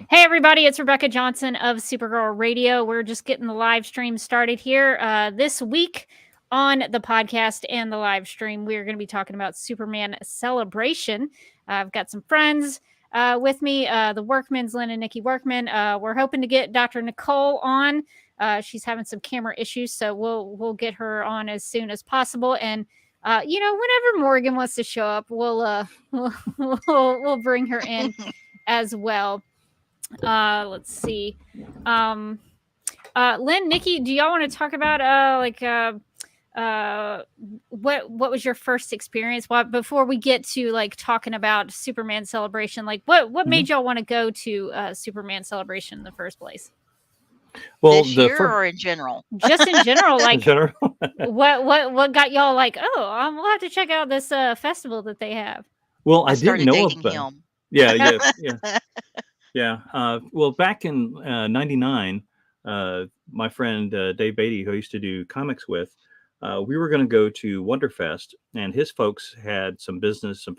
Hey everybody, it's Rebecca Johnson of Supergirl Radio. We're just getting the live stream started here. This week on the podcast and the live stream, we're going to be talking about Superman Celebration. I've got some friends with me, the Workmans, Lin and Nicki Workman. We're hoping to get Dr. Nicole on. She's having some camera issues, so we'll get her on as soon as possible. And whenever Morgan wants to show up, we'll bring her in as well. Let's see. Lynn, Nikki, do y'all want to talk about what was your first experience? Before we get to like talking about Superman Celebration, like what made y'all want to go to Superman Celebration in the first place? Well, this year or in general? Just in general, like in general? what got y'all like? Oh, we'll have to check out this festival that they have. Well, I didn't know of him. Yeah. Yeah. Well, back in '99, my friend Dave Beatty, who I used to do comics with, we were going to go to Wonderfest, and his folks had some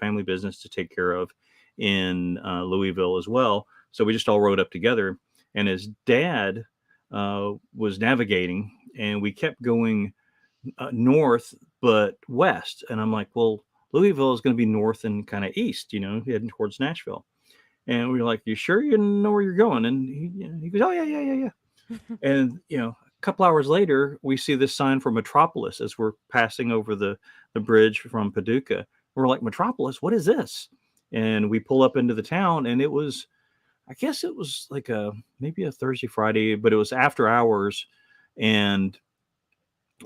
family business to take care of in Louisville as well. So we just all rode up together, and his dad was navigating, and we kept going north but west. And I'm like, well, Louisville is going to be north and kind of east, heading towards Nashville. And we were like, you sure you know where you're going? And he goes, oh, yeah. And, a couple hours later, we see this sign for Metropolis as we're passing over the bridge from Paducah. We're like, Metropolis, what is this? And we pull up into the town, and it was like maybe a Thursday, Friday, but it was after hours. And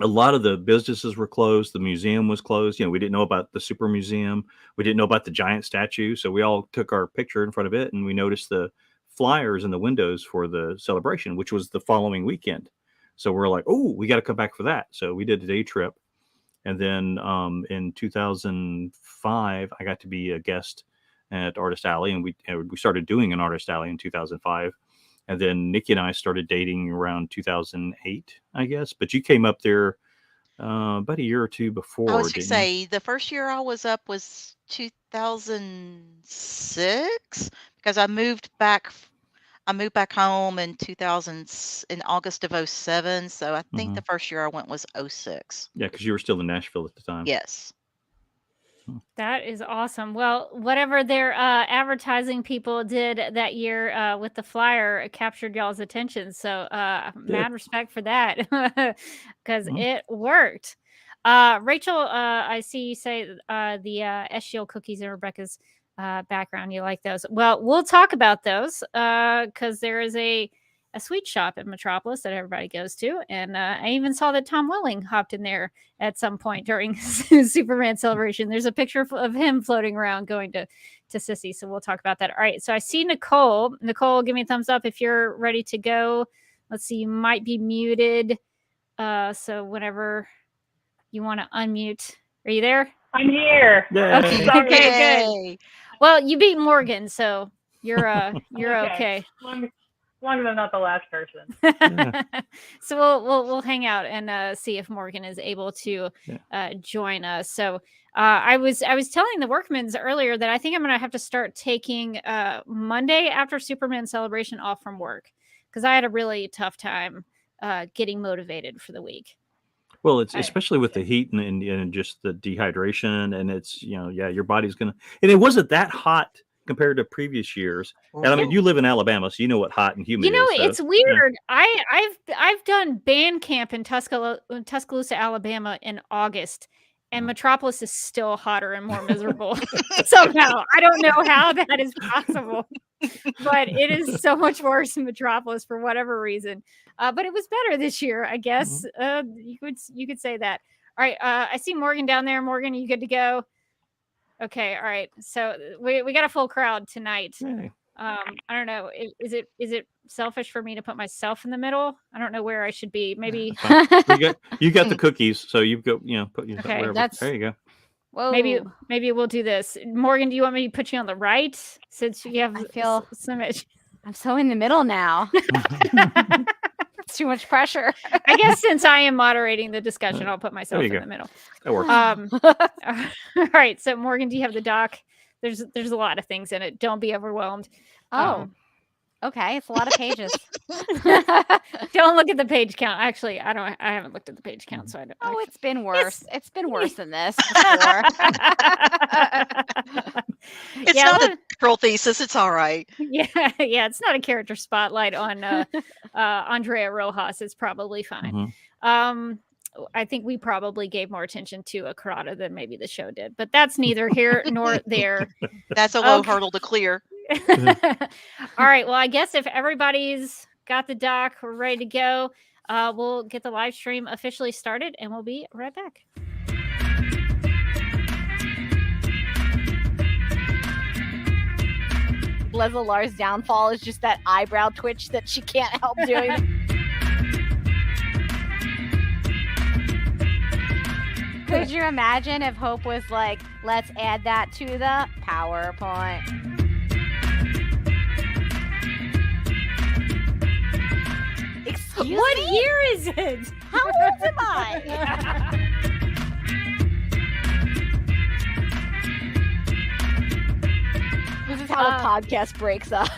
a lot of the businesses were closed. The museum was closed. We didn't know about the Super Museum. We didn't know about the giant statue. So we all took our picture in front of it, and we noticed the flyers in the windows for the celebration, which was the following weekend. So we're like, oh, we got to come back for that. So we did a day trip. And then in 2005, I got to be a guest at Artist Alley, and we started doing an Artist Alley in 2005. And then Nikki and I started dating around 2008, I guess. But you came up there about a year or two before. I was to say the first year I was up was 2006 because I moved back home in August of 2007. So I think the first year I went was 2006. Yeah, because you were still in Nashville at the time. Yes. That is awesome. Well, whatever their advertising people did that year with the flyer captured y'all's attention. So mad respect for that because it worked. Rachel, I see you say the S-Shield cookies in Rebecca's background. You like those? Well, we'll talk about those because there is a sweet shop in Metropolis that everybody goes to. And I even saw that Tom Welling hopped in there at some point during Superman Celebration. There's a picture of him floating around going to Sissy. So we'll talk about that. All right. So I see Nicole. Nicole, give me a thumbs up if you're ready to go. Let's see. You might be muted. So whenever you want to unmute. Are you there? I'm here. Okay, good. Well, you beat Morgan, so you're okay. As long as I'm not the last person. So we'll hang out and see if Morgan is able to join us. So I was telling the Workmans earlier that I think I'm gonna have to start taking Monday after Superman Celebration off from work because I had a really tough time getting motivated for the week. Well, it's especially with the heat and just the dehydration, and it's your body's gonna. And it wasn't that hot compared to previous years. And I mean, you live in Alabama, so you know what hot and humid is. It's weird. I've done band camp in Tuscaloosa, Alabama in August, and Metropolis is still hotter and more miserable somehow. I don't know how that is possible, but it is so much worse in Metropolis for whatever reason. But it was better this year, I guess. You could say that. All right. I see Morgan down there. Morgan, are you good to go? Okay, all right. So we got a full crowd tonight. I don't know. Is it selfish for me to put myself in the middle? I don't know where I should be. Maybe you got the cookies, so you've got put yourself wherever. There you go. Whoa. Maybe we'll do this. Morgan, do you want me to put you on the right since you have so much? I'm so in the middle now. It's too much pressure. I guess since I am moderating the discussion, I'll put myself in the middle. That works. All right. So Morgan, do you have the doc? There's a lot of things in it. Don't be overwhelmed. Okay, it's a lot of pages. Don't look at the page count. Actually, I haven't looked at the page count, so I don't. Oh, it's been worse. It's been worse than this before. It's Yeah, not a girl thesis. It's all right. yeah, it's not a character spotlight on Andrea Rojas. It's probably fine. I think we probably gave more attention to Akarata than maybe the show did, but that's neither here nor there. That's a low hurdle to clear. All right. Well, I guess if everybody's got the doc, we're ready to go. We'll get the live stream officially started, and we'll be right back. Leslie Lar's downfall is just that eyebrow twitch that she can't help doing. Could you imagine if Hope was like, let's add that to the PowerPoint? Excuse What me? year is it? How old am I? This is how a podcast breaks up.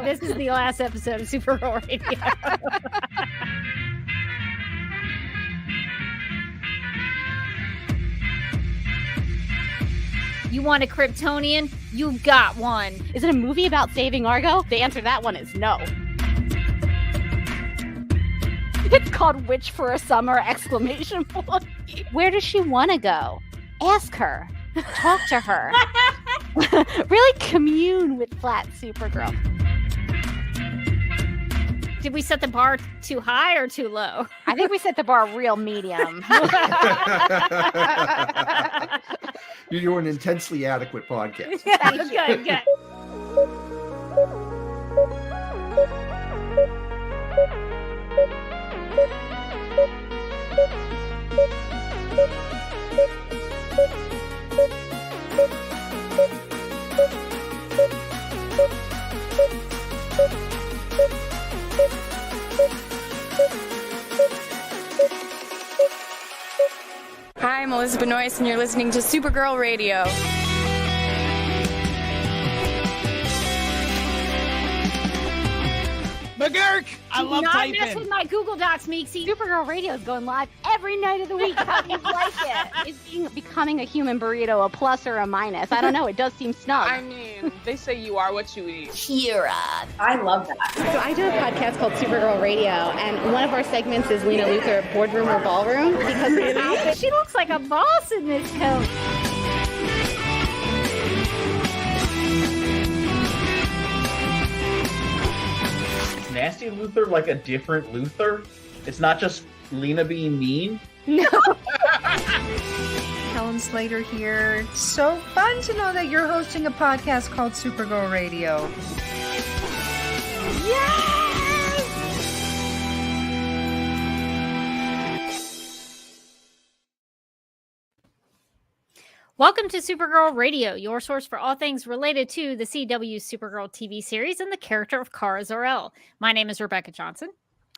This is the last episode of Supergirl Radio. You want a Kryptonian? You got one. Is it a movie about saving Argo? The answer to that one is no. It's called Witch for a Summer! ! Where does she want to go? Ask her. Talk to her. Really commune with flat Supergirl. Did we set the bar too high or too low? I think we set the bar real medium. You're doing an intensely adequate podcast. Good. Hi, I'm Elizabeth Noyce, and you're listening to Supergirl Radio. McGurk! I love Not typing. mess with my Google Docs, Meeksy. Supergirl Radio is going live every night of the week. How do you like it? Is becoming a human burrito a plus or a minus? I don't know. It does seem snug. I mean, they say you are what you eat. Kira. I love that. So I do a podcast called Supergirl Radio, and one of our segments is Lena Luthor Boardroom or Ballroom, because She looks like a boss in this coat. Nasty Luthor like a different Luthor? It's not just Lena being mean? No. Helen Slater here. So fun to know that you're hosting a podcast called Supergirl Radio. Welcome to Supergirl Radio, your source for all things related to the CW Supergirl TV series and the character of Kara Zor-El. My name is Rebecca Johnson.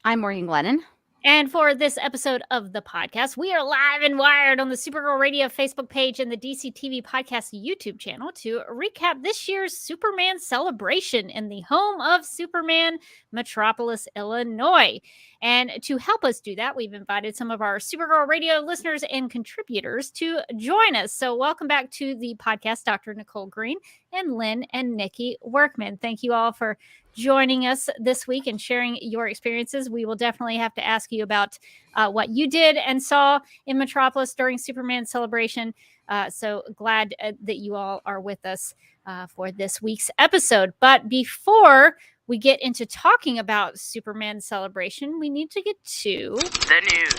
I'm Morgan Glennon. And for this episode of the podcast, we are live and wired on the Supergirl Radio Facebook page and the DC TV Podcast YouTube channel to recap this year's Superman celebration in the home of Superman, Metropolis, Illinois. And to help us do that, we've invited some of our Supergirl Radio listeners and contributors to join us. So welcome back to the podcast, Dr. Nicole Green and Lin and Nicki Workman. Thank you all for joining us this week and sharing your experiences. We will definitely have to ask you about what you did and saw in Metropolis during Superman celebration. So glad that you all are with us for this week's episode. But before we get into talking about Superman celebration, we need to get to the news.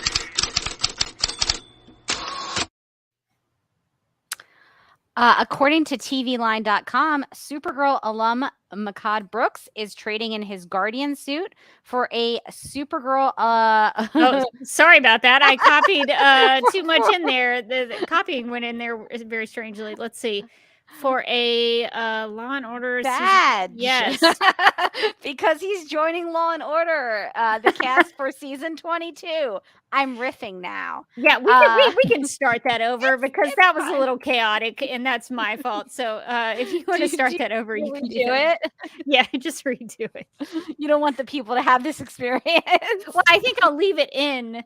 According to TVLine.com, Supergirl alum Makad Brooks is trading in his Guardian suit for a Supergirl. Oh, sorry about that. I copied too much in there. The copying went in there very strangely. Let's see. for a Law and Order Badge. Yes. Because he's joining Law and Order, the cast for season 22. I'm riffing now. Yeah, we can start that over because that was a little chaotic and that's my fault. So if you want to start that over, you can do it. Yeah, just redo it. You don't want the people to have this experience. Well, I think I'll leave it in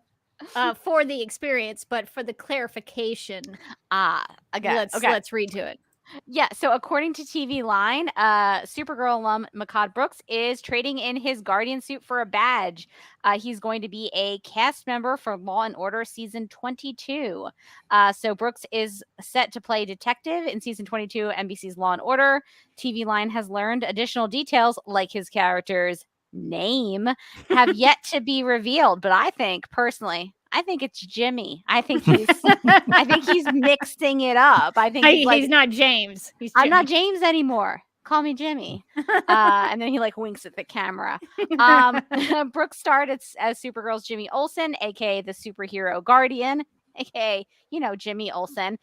for the experience, but for the clarification, again, let's redo it. Yeah, so according to TV Line, Supergirl alum Makad Brooks is trading in his Guardian suit for a badge. He's going to be a cast member for Law and Order season 22. So Brooks is set to play detective in season 22 NBC's Law and Order. TV Line has learned additional details like his character's name have yet to be revealed, but I think it's Jimmy. I think he's mixing it up. I think he's not James. I'm not James anymore. Call me Jimmy. And then he winks at the camera. Brooks starred as Supergirl's Jimmy Olsen, aka the superhero guardian, aka Jimmy Olsen,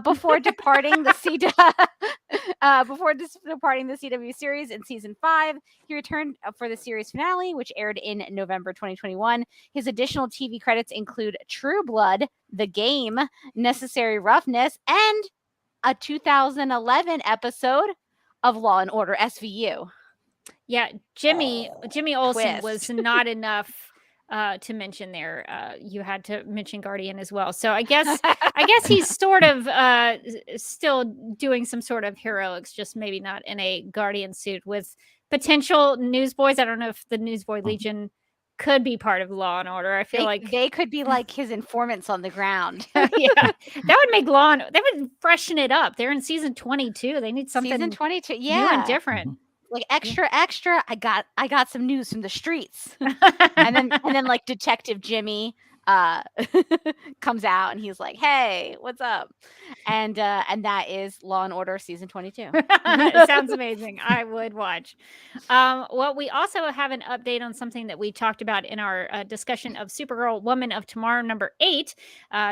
before departing the CW series in season 5. He returned for the series finale, which aired in November 2021. His additional TV credits include True Blood, The Game, Necessary Roughness, and a 2011 episode of Law and Order SVU. Yeah, Jimmy Olsen twist. was not enough to mention there. You had to mention Guardian as well. So I guess he's sort of still doing some sort of heroics, just maybe not in a Guardian suit with potential newsboys. I don't know if the Newsboy Legion could be part of Law and Order. I feel like they could be like his informants on the ground. Yeah, that would make that would freshen it up. They're in season 22. They need something season 22, new and different. Like extra. I got some news from the streets, and then like Detective Jimmy comes out and he's like, "Hey, what's up?" And that is Law and Order season 22. It sounds amazing. I would watch. Well, we also have an update on something that we talked about in our discussion of Supergirl Woman of Tomorrow number 8.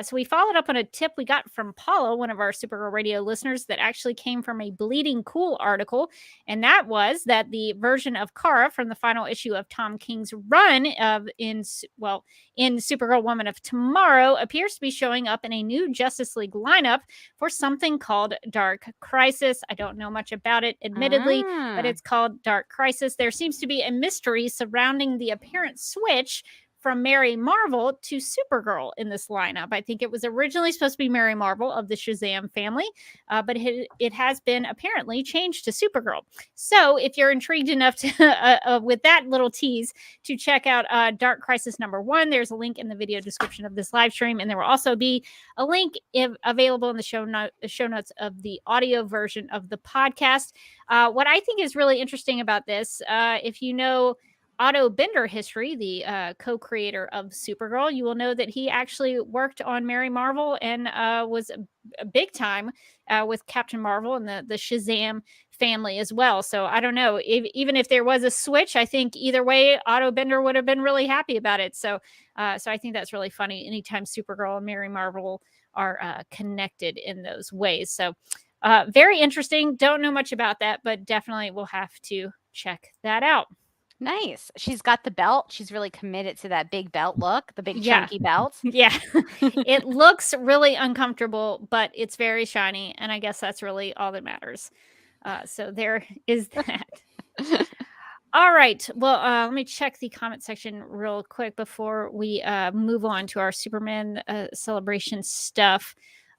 So we followed up on a tip we got from Paula, one of our Supergirl Radio listeners, that actually came from a Bleeding Cool article, and that was that the version of Kara from the final issue of Tom King's run in Supergirl Woman of Tomorrow appears to be showing up in a new Justice League lineup for something called Dark Crisis. I don't know much about it, admittedly, but it's called Dark Crisis. There seems to be a mystery surrounding the apparent switch from Mary Marvel to Supergirl in this lineup. I think it was originally supposed to be Mary Marvel of the Shazam family, but it has been apparently changed to Supergirl. So if you're intrigued enough to, with that little tease, to check out Dark Crisis number 1, there's a link in the video description of this live stream, and there will also be a link available in the show notes of the audio version of the podcast. What I think is really interesting about this, if you know Otto Bender history, the co-creator of Supergirl, you will know that he actually worked on Mary Marvel and was a big time with Captain Marvel and the Shazam family as well. So I don't know, even if there was a switch, I think either way, Otto Bender would have been really happy about it. So I think that's really funny anytime Supergirl and Mary Marvel are connected in those ways. So very interesting. Don't know much about that, but definitely we'll have to check that out. Nice. She's got the belt. She's really committed to that big belt look, the big chunky belt. Yeah. It looks really uncomfortable, but it's very shiny. And I guess that's really all that matters. So there is that. All right. Well, let me check the comment section real quick before we move on to our Superman celebration stuff.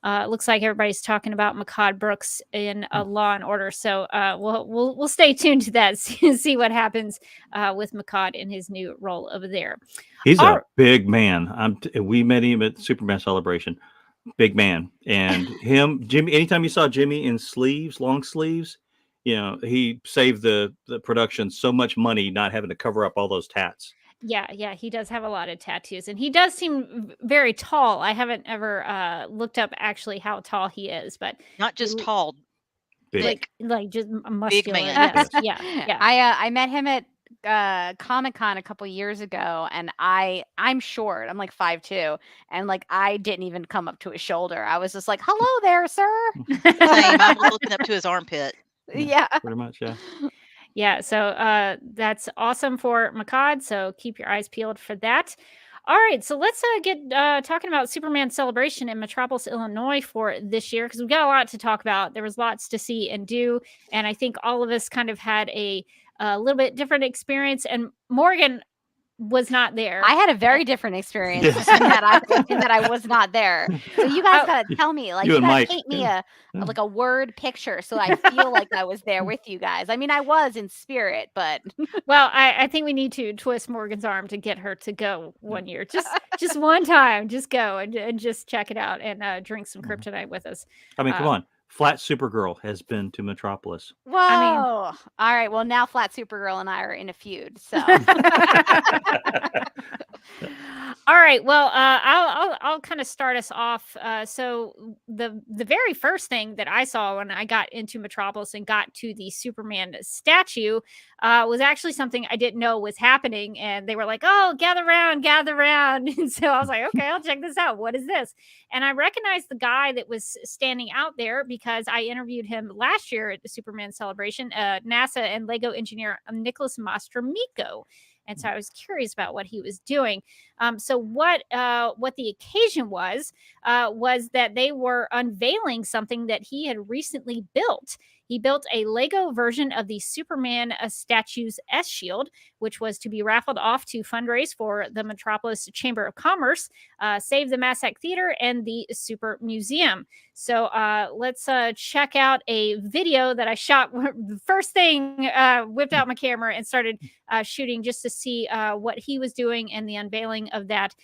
It looks like everybody's talking about Makad Brooks in Law and Order, so we'll stay tuned to that, see what happens with Makad in his new role over there. He's a big man. We met him at Superman Celebration. Big man, and Jimmy. Anytime you saw Jimmy in long sleeves, he saved the production so much money not having to cover up all those tats. Yeah, he does have a lot of tattoos, and he does seem very tall. I haven't ever looked up actually how tall he is, but not just tall, big. like just muscular. Big man. Yes. Yeah. I met him at Comic-Con a couple years ago, and I'm short. I'm like 5'2", and like I didn't even come up to his shoulder. I was just like, "Hello there, sir." Same. I was looking up to his armpit. Yeah. Pretty much, yeah. Yeah, so that's awesome for Makad, so keep your eyes peeled for that. All right, so let's get talking about Superman Celebration in Metropolis, Illinois for this year, because we've got a lot to talk about. There was lots to see and do, and I think all of us kind of had a little bit different experience, and Morgan was not there. I had a very different experience in that I was not there. So you guys gotta tell me, like, You you and gotta Mike. paint me like a word picture so I feel like I was there with you guys. I mean, I was in spirit, but Well, I think we need to twist Morgan's arm to get her to go one year. Just one time. Just go and just check it out and drink some kryptonite with us. I mean, come on. Flat Supergirl has been to Metropolis. whoa. All right. Well, now Flat Supergirl and I are in a feud. So All right. Well, I'll kind of start us off. So the very first thing that I saw when I got into Metropolis and got to the Superman statue was actually something I didn't know was happening, and they were like, "Oh, gather round." And so I was like, "Okay, I'll check this out. What is this?" And I recognized the guy that was standing out there because I interviewed him last year at the Superman Celebration. NASA and Lego engineer Nicholas Mastromiko. And so I was curious about what he was doing. So what the occasion was that they were unveiling something that he had recently built. He built a Lego version of the Superman statue's S-Shield, which was to be raffled off to fundraise for the Metropolis Chamber of Commerce, Save the Massac Theater, and the Super Museum. So let's check out a video that I shot. The first thing, whipped out my camera and started shooting just to see what he was doing and the unveiling of that.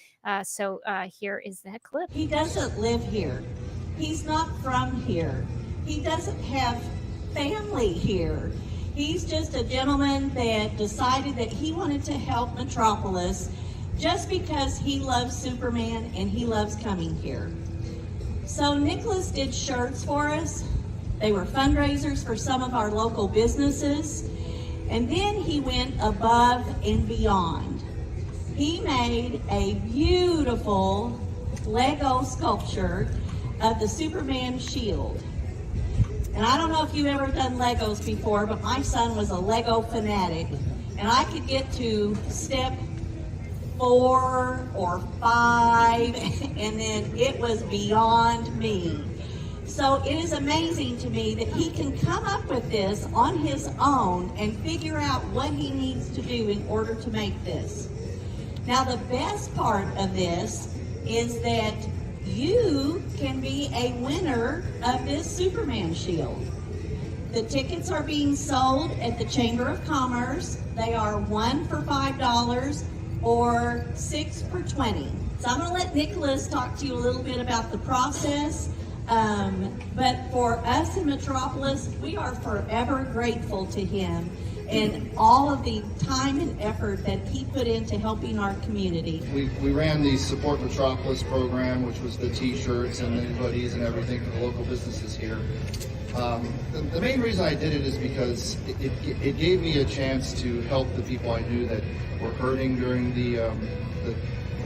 So here is that clip. He doesn't live here. He's not from here. He doesn't have family here. He's just a gentleman that decided that he wanted to help Metropolis just because he loves Superman and he loves coming here. So Nicholas did shirts for us. They were fundraisers for some of our local businesses. And then he went above and beyond. He made a beautiful Lego sculpture of the Superman shield. And I don't know if you've ever done Legos before, but my son was a Lego fanatic. And I could get to step 4 or 5, and then it was beyond me. So it is amazing to me that he can come up with this on his own and figure out what he needs to do in order to make this. Now the best part of this is that you can be a winner of this Superman shield. The tickets are being sold at the Chamber of Commerce. They are 1 for $5 or 6 for $20. So I'm gonna let Nicholas talk to you a little bit about the process. But for us in Metropolis, we are forever grateful to him and all of the time and effort that he put into helping our community. We ran the Support Metropolis program, which was the t-shirts and the hoodies and everything for the local businesses here. The main reason I did it is because it gave me a chance to help the people I knew that were hurting during the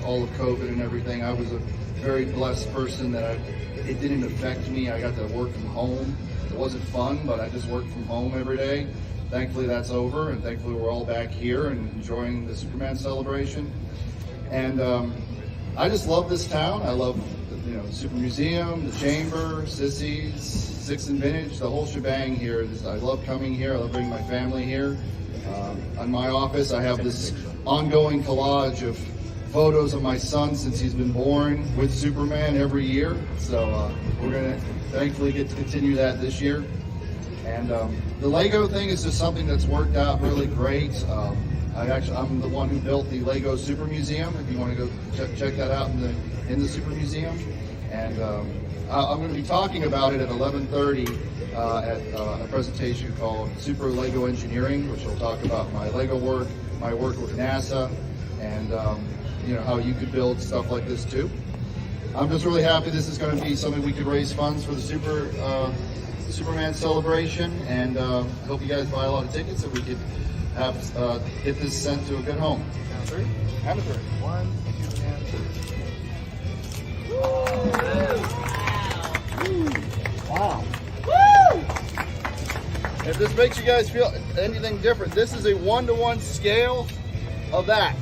all of COVID and everything. I was a very blessed person that it didn't affect me. I got to work from home. It wasn't fun, but I just worked from home every day. Thankfully that's over, and thankfully we're all back here and enjoying the Superman celebration. And I just love this town. I love the Super Museum, the Chamber, Sissy's, Six and Vintage, the whole shebang here. I love coming here. I love bringing my family here. On my office, I have this ongoing collage of photos of my son since he's been born with Superman every year. So we're gonna thankfully get to continue that this year. And the Lego thing is just something that's worked out really great. I'm the one who built the Lego Super Museum. If you want to go check that out in the Super Museum. And I'm going to be talking about it at 11:30 at a presentation called Super Lego Engineering, which will talk about my Lego work, my work with NASA, and how you could build stuff like this Superman celebration, and I hope you guys buy a lot of tickets so we could have get this sent to a good home. Count three. Count three. 1, 2, and 3. Wow. Woo! If this makes you guys feel anything different, this is a 1-to-1 scale of that.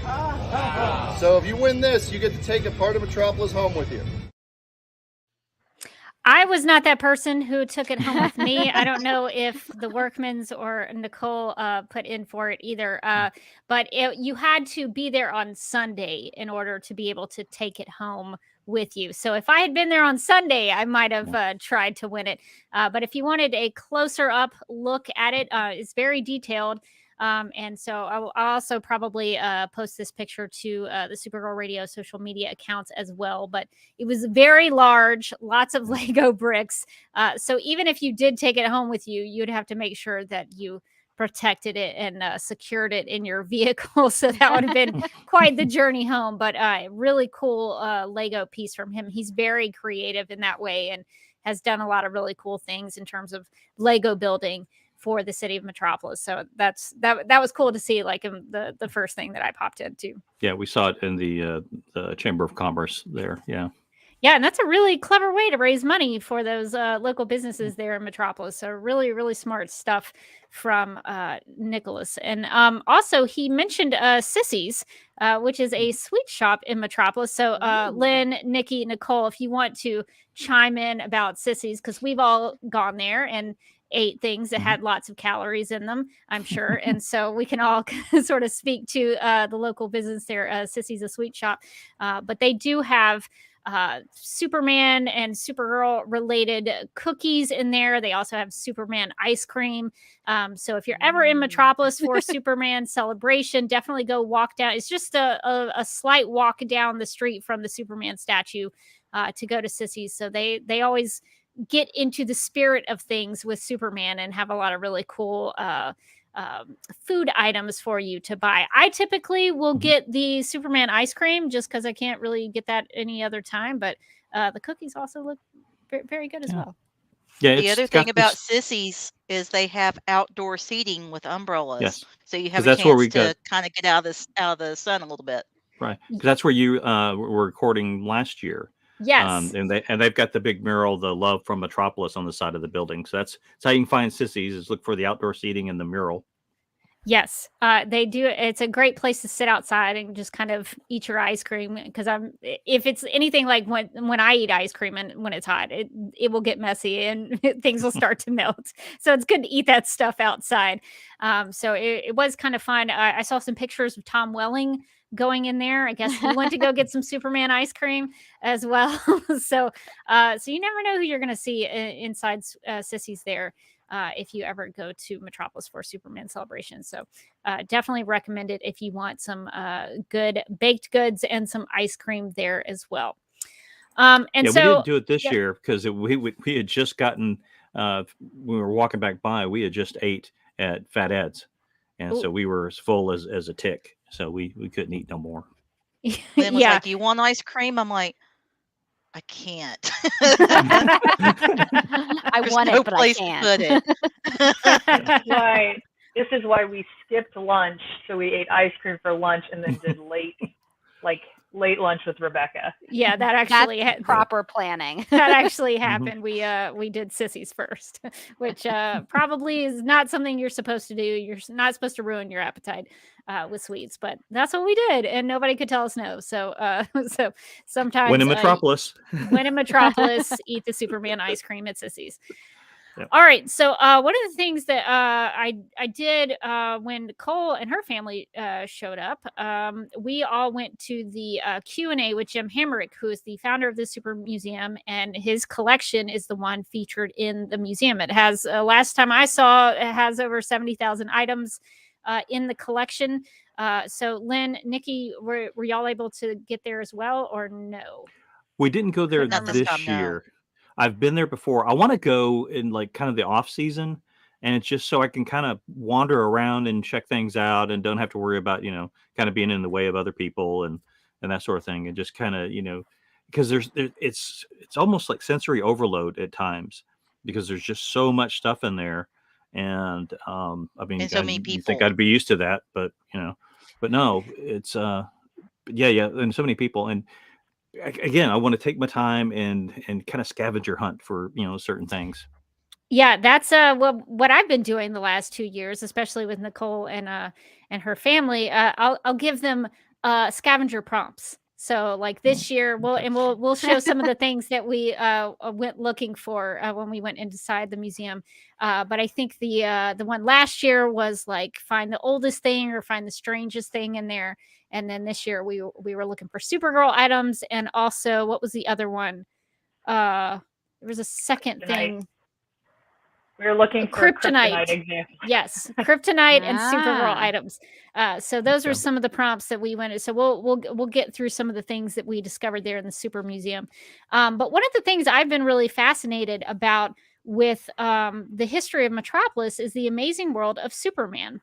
Wow. So if you win this, you get to take a part of Metropolis home with you. I was not that person who took it home with me. I don't know if the Workmans or Nicole put in for it either. But you had to be there on Sunday in order to be able to take it home with you. So if I had been there on Sunday, I might have tried to win it. But if you wanted a closer up look at it, it's very detailed. And so I'll also probably post this picture to the Supergirl Radio social media accounts as well. But it was very large, lots of Lego bricks. So even if you did take it home with you, you'd have to make sure that you protected it and secured it in your vehicle. So that would have been quite the journey home. But really cool Lego piece from him. He's very creative in that way and has done a lot of really cool things in terms of Lego building for the city of Metropolis. So that was cool to see, like the first thing that I popped into. Yeah, we saw it in the Chamber of Commerce there. Yeah. Yeah, and that's a really clever way to raise money for those local businesses there in Metropolis. So really, really smart stuff from Nicholas. And also he mentioned Sissy's, which is a sweet shop in Metropolis. So Lynn, Nikki, Nicole, if you want to chime in about Sissy's, because we've all gone there and ate things that had lots of calories in them, I'm sure. And so we can all sort of speak to the local business there. Sissy's a sweet shop, but they do have Superman and Supergirl related cookies in there. They also have Superman ice cream. So if you're ever in Metropolis for Superman celebration, definitely go walk down. It's just a slight walk down the street from the Superman statue to go to Sissy's. So they always get into the spirit of things with Superman and have a lot of really cool food items for you to buy. I typically will get the Superman ice cream just because I can't really get that any other time, but the cookies also look very good as well. Yeah. The other thing about Sissy's is they have outdoor seating with umbrellas. Yes. So you have a that's where we chance to got kind of get out of the sun a little bit. right. 'Cause that's where you were recording last year. Yes. And they've got the big mural, the love from Metropolis, on the side of the building. So that's how you can find Sissy's, is look for the outdoor seating and the mural. Yes, they do. It's a great place to sit outside and just kind of eat your ice cream. Because if it's anything like when I eat ice cream and when it's hot, it will get messy and things will start to melt. So it's good to eat that stuff outside. So it was kind of fun. I saw some pictures of Tom Welling going in there. I guess he went to go get some Superman ice cream as well. So you never know who you're going to see inside Sissy's there. If you ever go to Metropolis for Superman celebration. So definitely recommend it if you want some good baked goods and some ice cream there as well. And we so didn't do it this year because we had just gotten, when we were walking back by, we had just ate at Fat Ed's. And so we were as full as a tick. So we couldn't eat no more. Lynn was like, "Do you want ice cream?" I'm like, I can't. I want no it, but I place to can't. put it. Right. This is why we skipped lunch. So we ate ice cream for lunch and then did late lunch with Rebecca. Yeah, that actually That's proper planning. that actually happened. We did Sissy's first, which probably is not something you're supposed to do. You're not supposed to ruin your appetite with sweets, but that's what we did, and nobody could tell us no. So so sometimes When in Metropolis, eat the Superman ice cream at Sissy's. Yep. All right. So one of the things that I did when Nicole and her family showed up, we all went to the Q&A with Jim Hammerich, who is the founder of the Super Museum, and his collection is the one featured in the museum. It has, last time I saw, it has over 70,000 items in the collection. So Lynn, Nikki, were y'all able to get there as well, or no? we didn't go there Not this this time, no. year. I've been there before. I want to go in like kind of the off season, and it's just so I can kind of wander around and check things out and don't have to worry about, kind of being in the way of other people and that sort of thing. And just kind of, because it's almost like sensory overload at times. because there's just so much stuff in there. And I mean, And so many you people. think I'd be used to that, but no, it's yeah, and so many people. And again, I want to take my time and kind of scavenger hunt for certain things. Yeah, that's what I've been doing the last 2 years, especially with Nicole and her family. I'll give them scavenger prompts. So like this year, we'll show some of the things that we went looking for when we went inside the museum. But I think the one last year was like find the oldest thing or find the strangest thing in there. And then this year we were looking for Supergirl items, and also what was the other one? There was a second thing. We were looking for Kryptonite. examples. Yes, Kryptonite and Supergirl items. So those are some of the prompts that we went. So we'll get through some of the things that we discovered there in the Super Museum. But one of the things I've been really fascinated about with the history of Metropolis is the amazing world of Superman.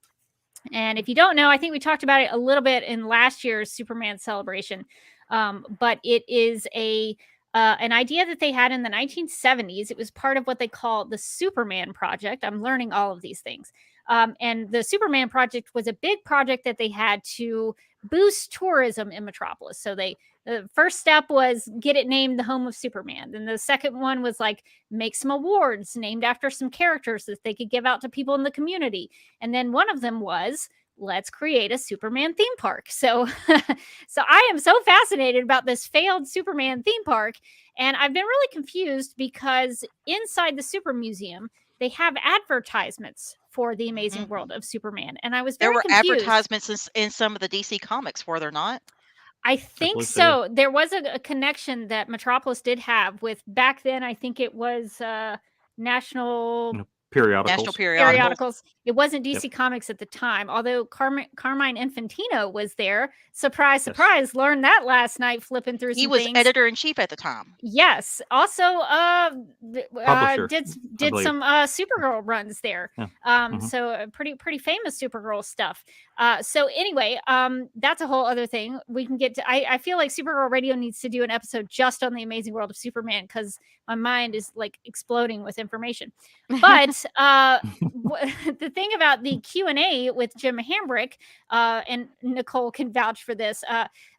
And if you don't know, I think we talked about it a little bit in last year's Superman celebration. But it is an idea that they had in the 1970s. It was part of what they call the Superman Project. I'm learning all of these things. And the Superman Project was a big project that they had to boost tourism in Metropolis. So the first step was get it named the home of Superman. Then the second one was like make some awards named after some characters that they could give out to people in the community. And then one of them was, let's create a Superman theme park. So I am so fascinated about this failed Superman theme park. And I've been really confused because inside the Super Museum, they have advertisements for the amazing world of Superman. And I was very confused. There were advertisements in some of the DC comics, were there not? I think so. There was a connection that Metropolis did have with, back then, I think it was National Periodicals. It wasn't DC Comics at the time, although Carmine Infantino was there. Surprise, surprise. Learned that last night flipping through some things. He was editor-in-chief at the time. Yes. Also did some Supergirl runs there. Yeah. So pretty famous Supergirl stuff. So anyway, that's a whole other thing. We can get to, I feel like Supergirl Radio needs to do an episode just on the amazing world of Superman, because my mind is like exploding with information. But the thing about the Q&A with Jim Hambrick, and Nicole can vouch for this,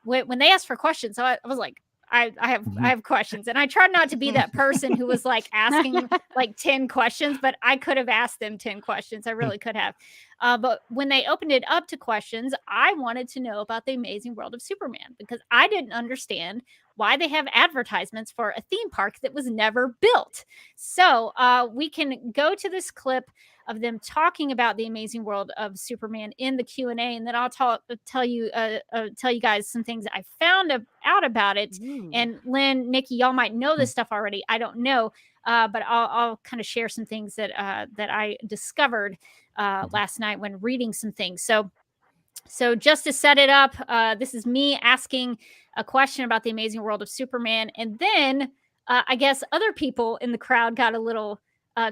when they asked for questions, I was like, I have questions, and I tried not to be that person who was like asking like 10 questions, but I could have asked them 10 questions. I really could have. But when they opened it up to questions, I wanted to know about the amazing world of Superman, because I didn't understand why they have advertisements for a theme park that was never built. So we can go to this clip of them talking about the amazing world of Superman in the Q&A, and then I'll tell you guys some things I found out about it. And Lynn, Nikki, y'all might know this stuff already. I don't know, but I'll kind of share some things that I discovered last night when reading some things. So just to set it up, this is me asking a question about the amazing world of Superman, and then I guess other people in the crowd got a little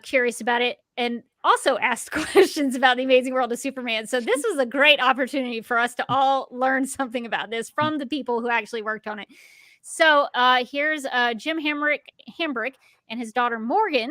curious about it and also asked questions about the amazing world of Superman. So this was a great opportunity for us to all learn something about this from the people who actually worked on it. So here's Jim Hambrick and his daughter Morgan,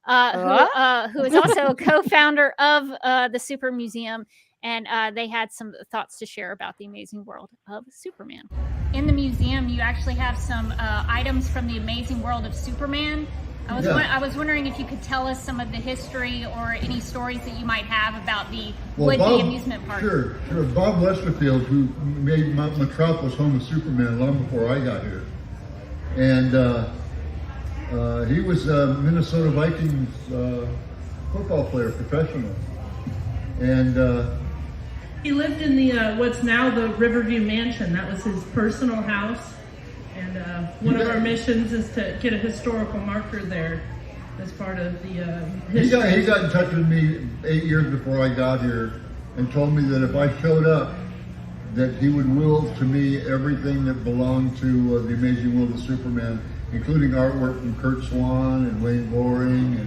who is also a co-founder of the Super Museum. And they had some thoughts to share about the amazing world of Superman. In the museum, you actually have some items from the amazing world of Superman. I was wondering if you could tell us some of the history or any stories that you might have about the would-be amusement park. Sure. Bob Westerfield, who made Metropolis home of Superman long before I got here. And he was a Minnesota Vikings football player, professional. And he lived in the what's now the Riverview Mansion. That was his personal house. And one of our missions is to get a historical marker there as part of the history. He got in touch with me 8 years before I got here and told me that if I showed up, that he would will to me everything that belonged to the amazing world of Superman, including artwork from Kurt Swan and Wayne Boring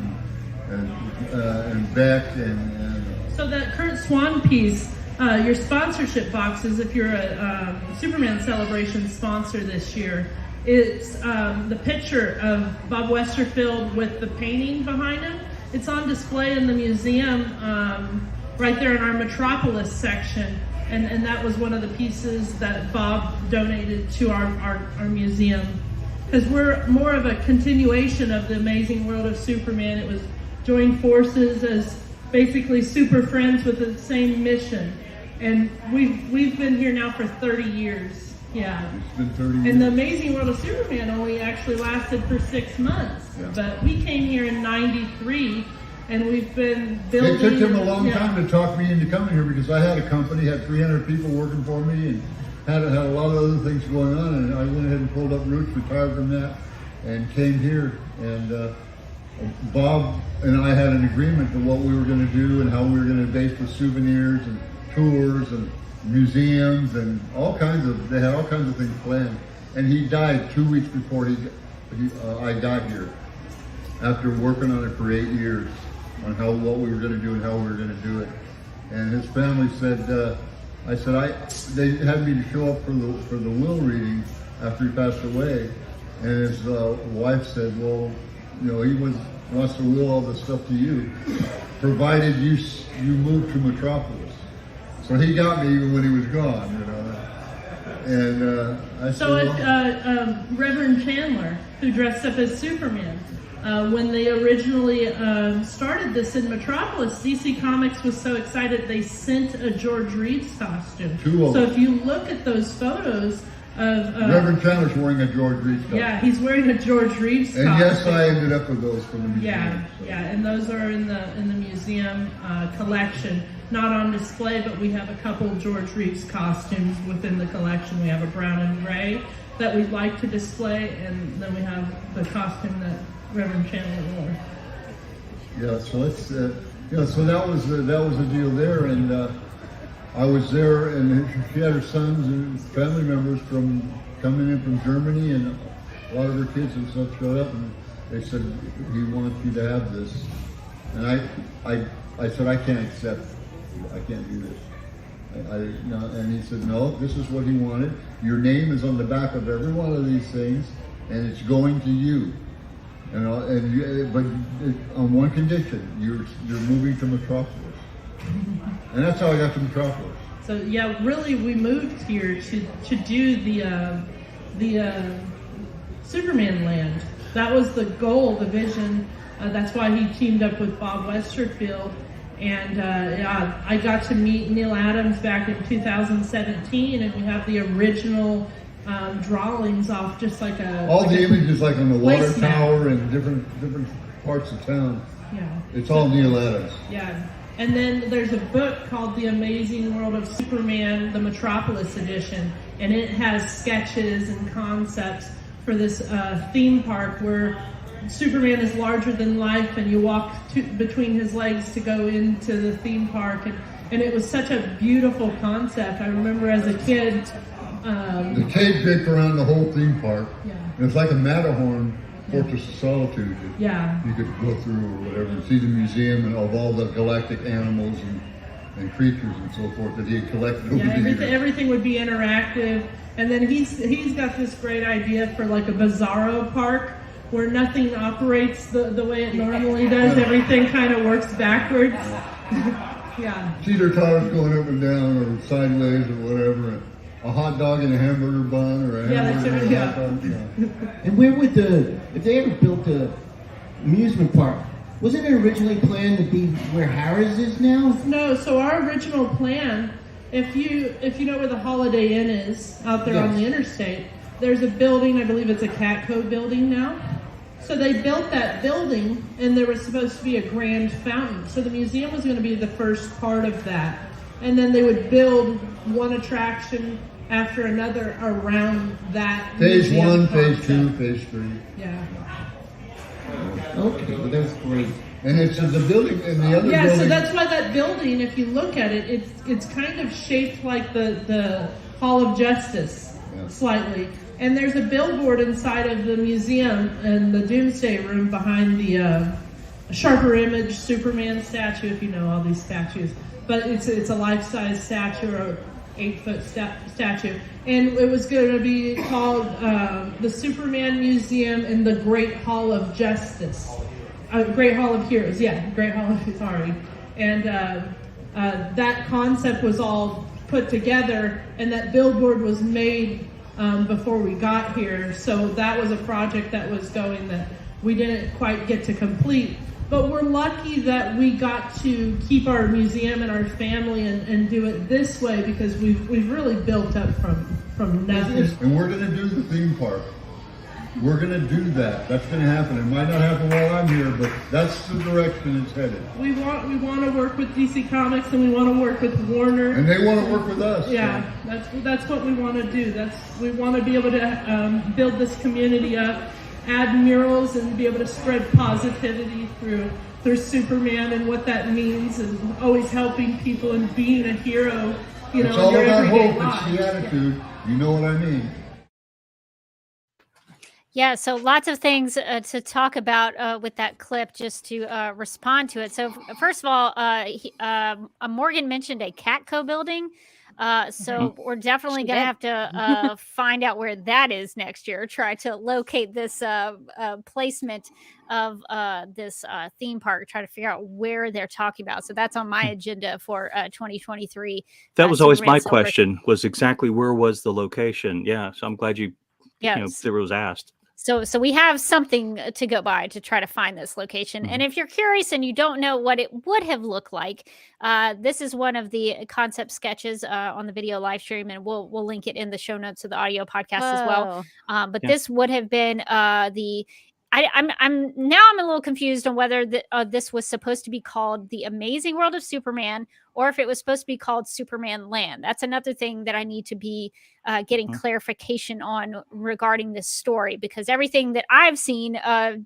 and Beck and so that Kurt Swan piece, your sponsorship boxes, if you're a Superman Celebration sponsor this year, It's the picture of Bob Westerfield with the painting behind him. It's on display in the museum right there in our Metropolis section. And that was one of the pieces that Bob donated to our museum. Because we're more of a continuation of the Amazing World of Superman. It was joined forces as basically super friends with the same mission. And we've been here now for 30 years. Yeah. It's been 30 years. And the Amazing World of Superman only actually lasted for 6 months. Yeah. But we came here in '93, and we've been building. It took him a long time to talk me into coming here because I had a company, had 300 people working for me, and had a lot of other things going on. And I went ahead and pulled up roots, retired from that, and came here. And Bob and I had an agreement to what we were going to do and how we were going to base the souvenirs and tours and museums and they had all kinds of things planned. And he died 2 weeks before I got here, after working on it for 8 years on what we were going to do and how we were going to do it. And his family said, they had me to show up for the will reading after he passed away. And his wife said, well, he wants to will all this stuff to you, provided you move to Metropolis. So he got me even when he was gone, And I said, Reverend Chandler, who dressed up as Superman, when they originally started this in Metropolis, DC Comics was so excited they sent a George Reeves costume. So if you look at those photos of Reverend Chandler's wearing a George Reeves costume. Yeah, he's wearing a George Reeves costume. And yes, I ended up with those from the museum. Yeah, and those are in the museum collection. Not on display, but we have a couple George Reeves costumes within the collection. We have a brown and gray that we'd like to display, and then we have the costume that Reverend Chandler wore. Yeah, so it's so that was the deal there, and I was there, and she had her sons and family members coming in from Germany, and a lot of her kids and stuff showed up, and they said, "He wants you to have this," and I said, "I can't accept. I can't do this." And he said, "No, this is what he wanted. Your name is on the back of every one of these things, and it's going to you. But on one condition, you're moving to Metropolis." And that's how I got to Metropolis. So yeah, really, we moved here to do the Superman land. That was the goal, the vision. That's why he teamed up with Bob Westerfield. And I got to meet Neil Adams back in 2017, and we have the original drawings off just like the images like on the water tower and different parts of town. Yeah. It's all Neil Adams. Yeah. And then there's a book called The Amazing World of Superman, the Metropolis edition, and it has sketches and concepts for this theme park where Superman is larger than life, and you walk between his legs to go into the theme park, and it was such a beautiful concept. I remember as a kid. The cave bit around the whole theme park. Yeah. And it's like a Matterhorn Fortress of Solitude. Yeah. You could go through or whatever and see the museum and of all the galactic animals and creatures and so forth that he had collected over the years. Everything would be interactive. And then he's got this great idea for like a Bizarro park, where nothing operates the way it normally does. Everything kind of works backwards. Yeah. Cedar towers going up and down or sideways or whatever. And a hot dog and a hamburger bun or a hamburger and a hot dog. Yeah. And where would if they ever built the amusement park, wasn't it originally planned to be where Harrah's is now? No, so our original plan, if you know where the Holiday Inn is out there on the interstate, there's a building, I believe it's a Catco building now. So they built that building, and there was supposed to be a grand fountain. So the museum was going to be the first part of that. And then they would build one attraction after another around that. Phase 1, Phase 2, Phase 3. Yeah. Okay, well that's great. And it's the building, and the other building. Yeah, so that's why that building, if you look at it, it's kind of shaped like the Hall of Justice, slightly. And there's a billboard inside of the museum in the Doomsday Room behind the Sharper Image Superman statue, if you know all these statues. But it's a life-size statue 8-foot statue. And it was going to be called the Superman Museum in the Great Hall of Justice. Great Hall of Heroes, Great Hall of, sorry. And that concept was all put together, and that billboard was made before we got here. So that was a project that was going that we didn't quite get to complete. But we're lucky that we got to keep our museum and our family and do it this way, because we've really built up from nothing. And we're going to do the theme park. We're going to do that. That's going to happen. It might not happen while I'm here, but that's the direction it's headed. We want to work with DC Comics, and we want to work with Warner. And they want to work with us. Yeah, that's what we want to do. We want to be able to build this community up, add murals, and be able to spread positivity through Superman and what that means, and always helping people and being a hero. It's all about hope. It's the attitude. Yeah. You know what I mean? Yeah, so lots of things to talk about with that clip, just to respond to it. So first of all, Morgan mentioned a Catco building. So we're definitely going to have to find out where that is next year, try to locate this placement of this theme park, try to figure out where they're talking about. So that's on my agenda for 2023. That was always my question, was exactly where was the location? Yeah, so I'm glad you know, it was asked. So we have something to go by to try to find this location. And if you're curious and you don't know what it would have looked like, this is one of the concept sketches on the video live stream, and we'll link it in the show notes of the audio podcast as well. But this would have been I'm a little confused on whether this was supposed to be called The Amazing World of Superman, or if it was supposed to be called Superman Land. That's another thing that I need to be getting clarification on regarding this story, because everything that I've seen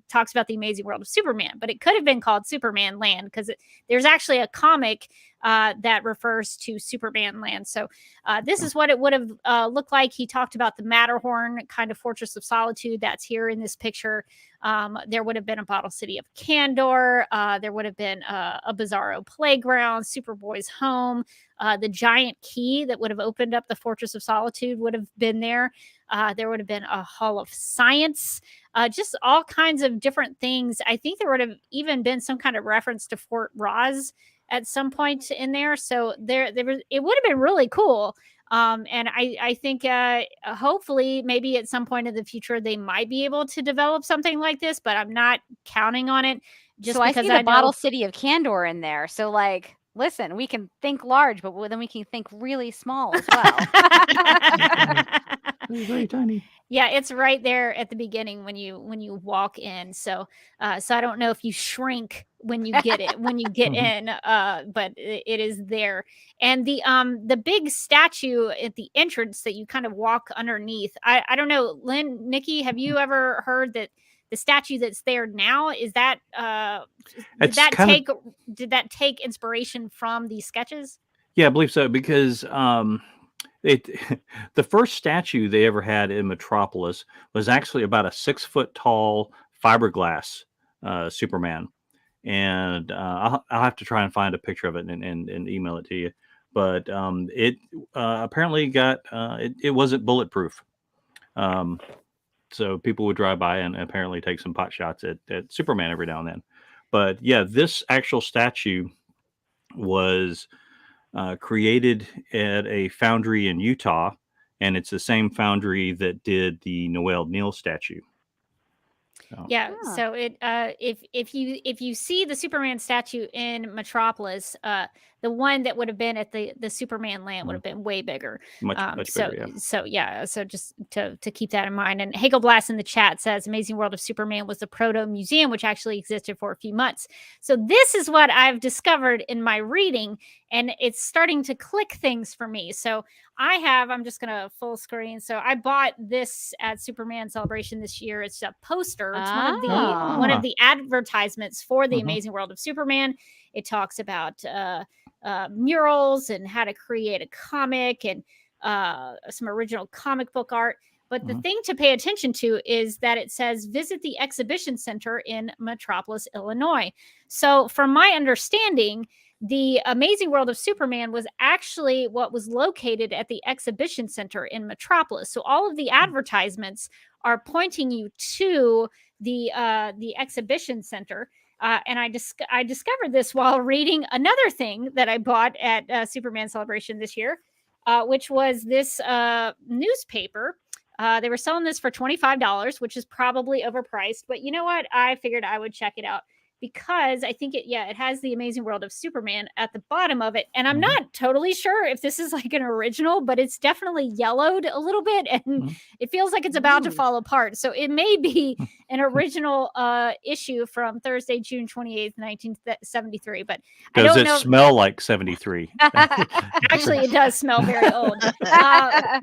talks about The Amazing World of Superman, but it could have been called Superman Land, because there's actually a comic that refers to Superman Land. So this is what it would have looked like. He talked about the Matterhorn kind of Fortress of Solitude that's here in this picture. There would have been a Bottle City of Candor. There would have been a Bizarro playground, Superboy's home. The giant key that would have opened up the Fortress of Solitude would have been there. There would have been a Hall of Science, just all kinds of different things. I think there would have even been some kind of reference to Fort Ross at some point in there. So it would have been really cool. And I think hopefully maybe at some point in the future they might be able to develop something like this, but I'm not counting on it. Just so because I see the Bottle City of Candor in there. So like, listen, we can think large, but then we can think really small as well. Very tiny. Yeah, it's right there at the beginning when you walk in. So I don't know if you shrink when you get it when you get in, but it is there. And the big statue at the entrance that you kind of walk underneath. I don't know, Lynn, Nicki, have you ever heard that the statue that's there now, is that did that take inspiration from these sketches? Yeah, I believe so, because the first statue they ever had in Metropolis was actually about a 6-foot tall fiberglass Superman, and I'll have to try and find a picture of it and email it to you. But it apparently got it wasn't bulletproof, so people would drive by and apparently take some pot shots at Superman every now and then. But yeah, this actual statue was created at a foundry in Utah, and it's the same foundry that did the Noel Neal statue. So. Yeah. So it if you see the Superman statue in Metropolis, the one that would have been at the Superman Land would have been way bigger. Much bigger, yeah. So just to keep that in mind. And Hagel Blast in the chat says Amazing World of Superman was the proto museum, which actually existed for a few months. So this is what I've discovered in my reading, and it's starting to click things for me. So I'm just gonna full screen. So I bought this at Superman Celebration this year. It's a poster. It's one of the advertisements for the Amazing World of Superman. It talks about murals and how to create a comic and some original comic book art. But the thing to pay attention to is that it says visit the exhibition center in Metropolis, Illinois. So from my understanding, the Amazing World of Superman was actually what was located at the exhibition center in Metropolis. So all of the advertisements are pointing you to the exhibition center. And I discovered this while reading another thing that I bought at Superman Celebration this year, which was this newspaper. They were selling this for $25, which is probably overpriced. But you know what? I figured I would check it out because I think it has the Amazing World of Superman at the bottom of it. And I'm not totally sure if this is like an original, but it's definitely yellowed a little bit and it feels like it's about to fall apart. So it may be an original issue from Thursday, June 28th, 1973. But I Does don't it know. smell like 73? Actually, it does smell very old.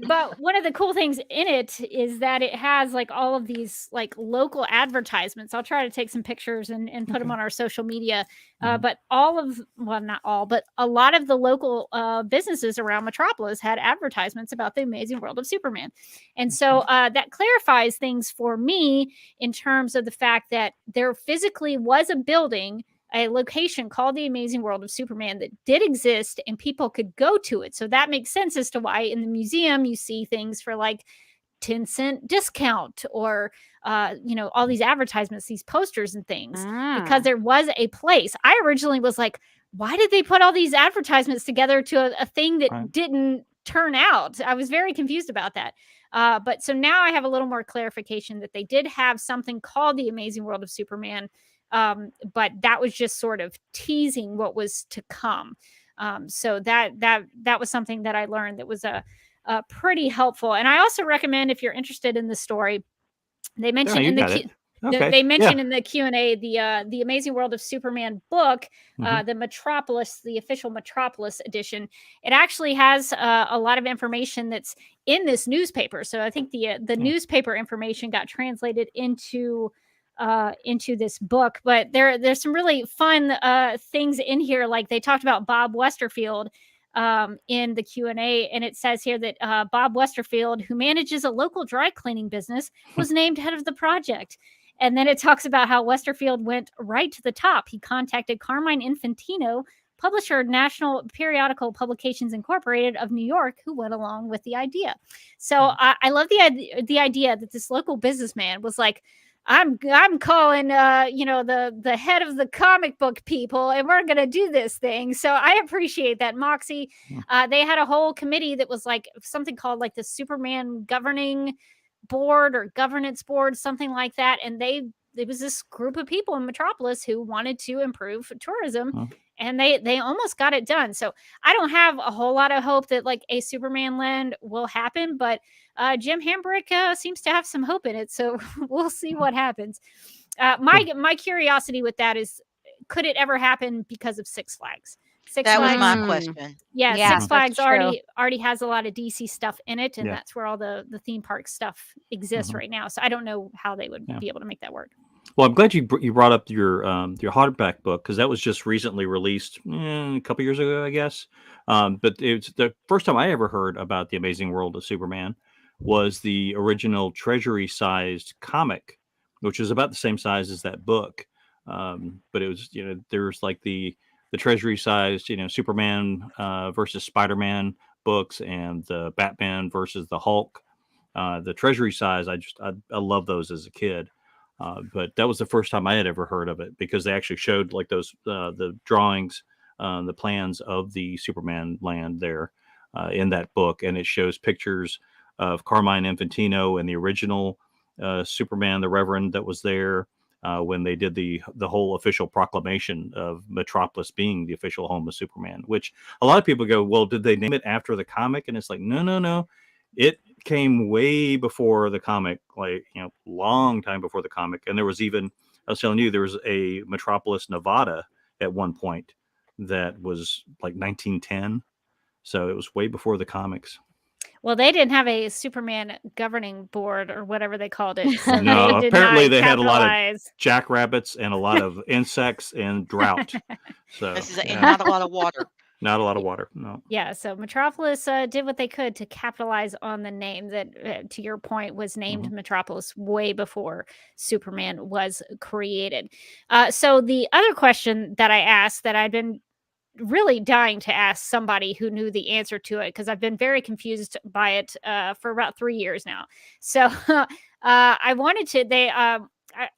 But one of the cool things in it is that it has like all of these like local advertisements. I'll try to take some pictures and put them on our social media. But not all, but a lot of the local businesses around Metropolis had advertisements about the Amazing World of Superman. And so that clarifies things for me in terms of the fact that there physically was a building, a location called the Amazing World of Superman that did exist and people could go to it. So that makes sense as to why in the museum you see things for like 10-cent discount or all these advertisements, these posters and things, because there was a place. I originally was like, why did they put all these advertisements together to a thing that didn't turn out? I was very confused about that. But so now I have a little more clarification that they did have something called the Amazing World of Superman. But that was just sort of teasing what was to come. So that was something that I learned that was pretty helpful. And I also recommend, if you're interested in the story, they mentioned in the Q&A the Amazing World of Superman book, the official Metropolis edition. It actually has a lot of information that's in this newspaper. So I think the newspaper information got translated into this book. But there's some really fun things in here. Like they talked about Bob Westerfield in the Q&A, and it says here that Bob Westerfield, who manages a local dry cleaning business, was named head of the project. And then it talks about how Westerfield went right to the top. He contacted Carmine Infantino, publisher National Periodical Publications Incorporated of New York, who went along with the idea. So I love the idea that this local businessman was like, I'm calling the head of the comic book people, and we're gonna do this thing. So I appreciate that, Moxie. They had a whole committee that was like something called like the Superman Governing Board or Governance Board, something like that. And it was this group of people in Metropolis who wanted to improve tourism, and they almost got it done. So I don't have a whole lot of hope that like a Superman land will happen, but Jim Hambrick seems to have some hope in it. So we'll see what happens. My curiosity with that is, could it ever happen because of Six Flags? That was my question. Yeah, Six Flags already has a lot of DC stuff in it, and that's where all the theme park stuff exists right now. So I don't know how they would be able to make that work. Well, I'm glad you brought up your hardback book, because that was just recently released a couple years ago, I guess. But it's the first time I ever heard about the Amazing World of Superman was the original Treasury-sized comic, which is about the same size as that book. But it was, there's like the Treasury-sized, Superman versus Spider-Man books, and the Batman versus the Hulk. The Treasury size, I love those as a kid. But that was the first time I had ever heard of it, because they actually showed like those the drawings, the plans of the Superman land there in that book, and it shows pictures of Carmine Infantino and the original Superman, the Reverend that was there when they did the whole official proclamation of Metropolis being the official home of Superman. Which a lot of people go, well, did they name it after the comic? And it's like, no. It came way before the comic, long time before the comic. And there was even, I was telling you, there was a Metropolis, Nevada at one point that was like 1910. So it was way before the comics. Well, they didn't have a Superman governing board or whatever they called it. So no, apparently they had a lot of jackrabbits and a lot of insects and drought. So not a lot of water. Not a lot of water, no. Yeah, so Metropolis did what they could to capitalize on the name that, to your point, was named Metropolis way before Superman was created. So the other question that I asked that I'd been really dying to ask somebody who knew the answer to it, because I've been very confused by it for about 3 years now. So I wanted to, I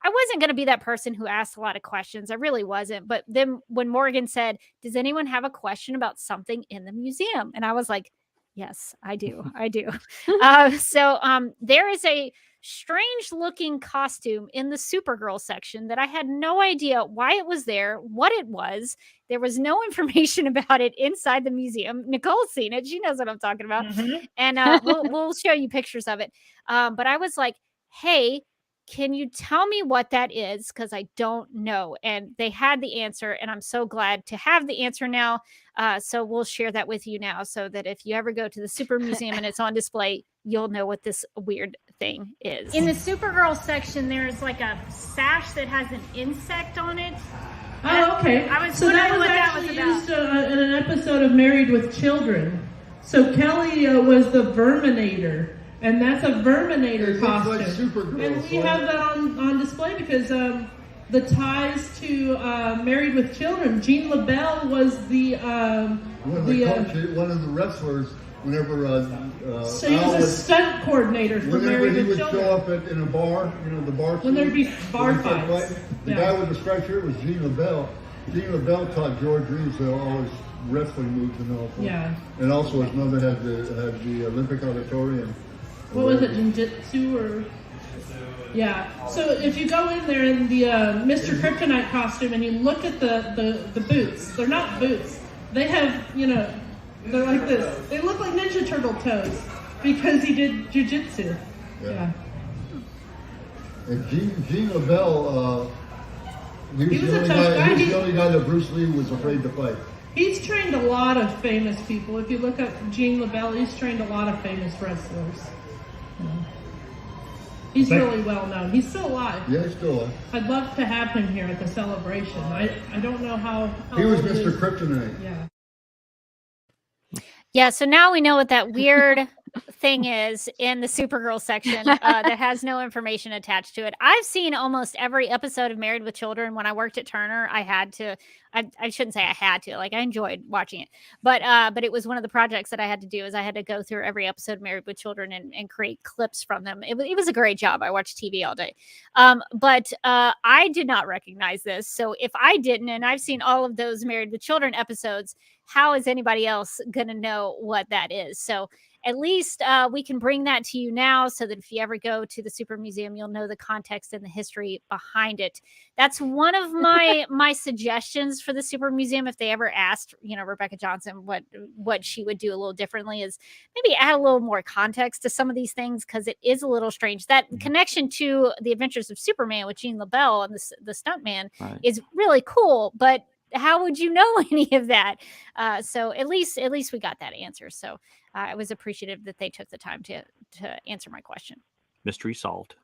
wasn't going to be that person who asked a lot of questions. I really wasn't. But then when Morgan said, does anyone have a question about something in the museum? And I was like, yes, I do. I do. So there is a strange looking costume in the Supergirl section that I had no idea why it was there, what it was. There was no information about it inside the museum. Nicole's seen it. She knows what I'm talking about. And we'll show you pictures of it. But I was like, hey, can you tell me what that is? Because I don't know. And they had the answer, and I'm so glad to have the answer now. So we'll share that with you now, so that if you ever go to the Super Museum and it's on display, you'll know what this weird thing is. In the Supergirl section, there's like a sash that has an insect on it. Oh, okay. I was so that was actually used in an episode of Married with Children. So Kelly was the Verminator. And that's a Verminator costume. Like Supergirl, and we have that on display because the ties to Married with Children. Jean LaBelle was one of the wrestlers. Whenever so he was a stunt coordinator for Married with Children. Whenever he would show up in a bar, the bar. When there'd be bar fights. The guy with the striped shirt was Jean LaBelle. Jean LaBelle taught George Reeves all his wrestling moves and all. Yeah. And also his mother had the Olympic Auditorium. What was it, Jiu-Jitsu or? Yeah. So if you go in there in the Mr. Kryptonite costume and you look at the boots, they're not boots. They have, they're like this. They look like Ninja Turtle toes because he did Jiu-Jitsu. Yeah. And Jean LaBelle, he was the only guy that Bruce Lee was afraid to fight. He's trained a lot of famous people. If you look up Jean LaBelle, he's trained a lot of famous wrestlers. He's really well known. He's still alive. Yeah, he's still alive. I'd love to have him here at the celebration. I don't know how he was Mr. Kryptonite. Yeah. Yeah, so now we know what that weird thing is in the Supergirl section that has no information attached to it. I've seen almost every episode of Married with Children. When I worked at Turner, I had to. I shouldn't say I had to. Like, I enjoyed watching it, but it was one of the projects that I had to do. Is I had to go through every episode of Married with Children and create clips from them. It was a great job. I watched TV all day, but I did not recognize this. So if I didn't, and I've seen all of those Married with Children episodes, how is anybody else gonna know what that is? So at least we can bring that to you now, so that if you ever go to the Super Museum, you'll know the context and the history behind it. That's one of my suggestions for the Super Museum. If they ever asked, Rebecca Johnson what she would do a little differently, is maybe add a little more context to some of these things, because it is a little strange. That connection to the Adventures of Superman with Jean LaBelle and the stuntman is really cool, but how would you know any of that? So at least we got that answer. So I was appreciative that they took the time to answer my question. Mystery solved.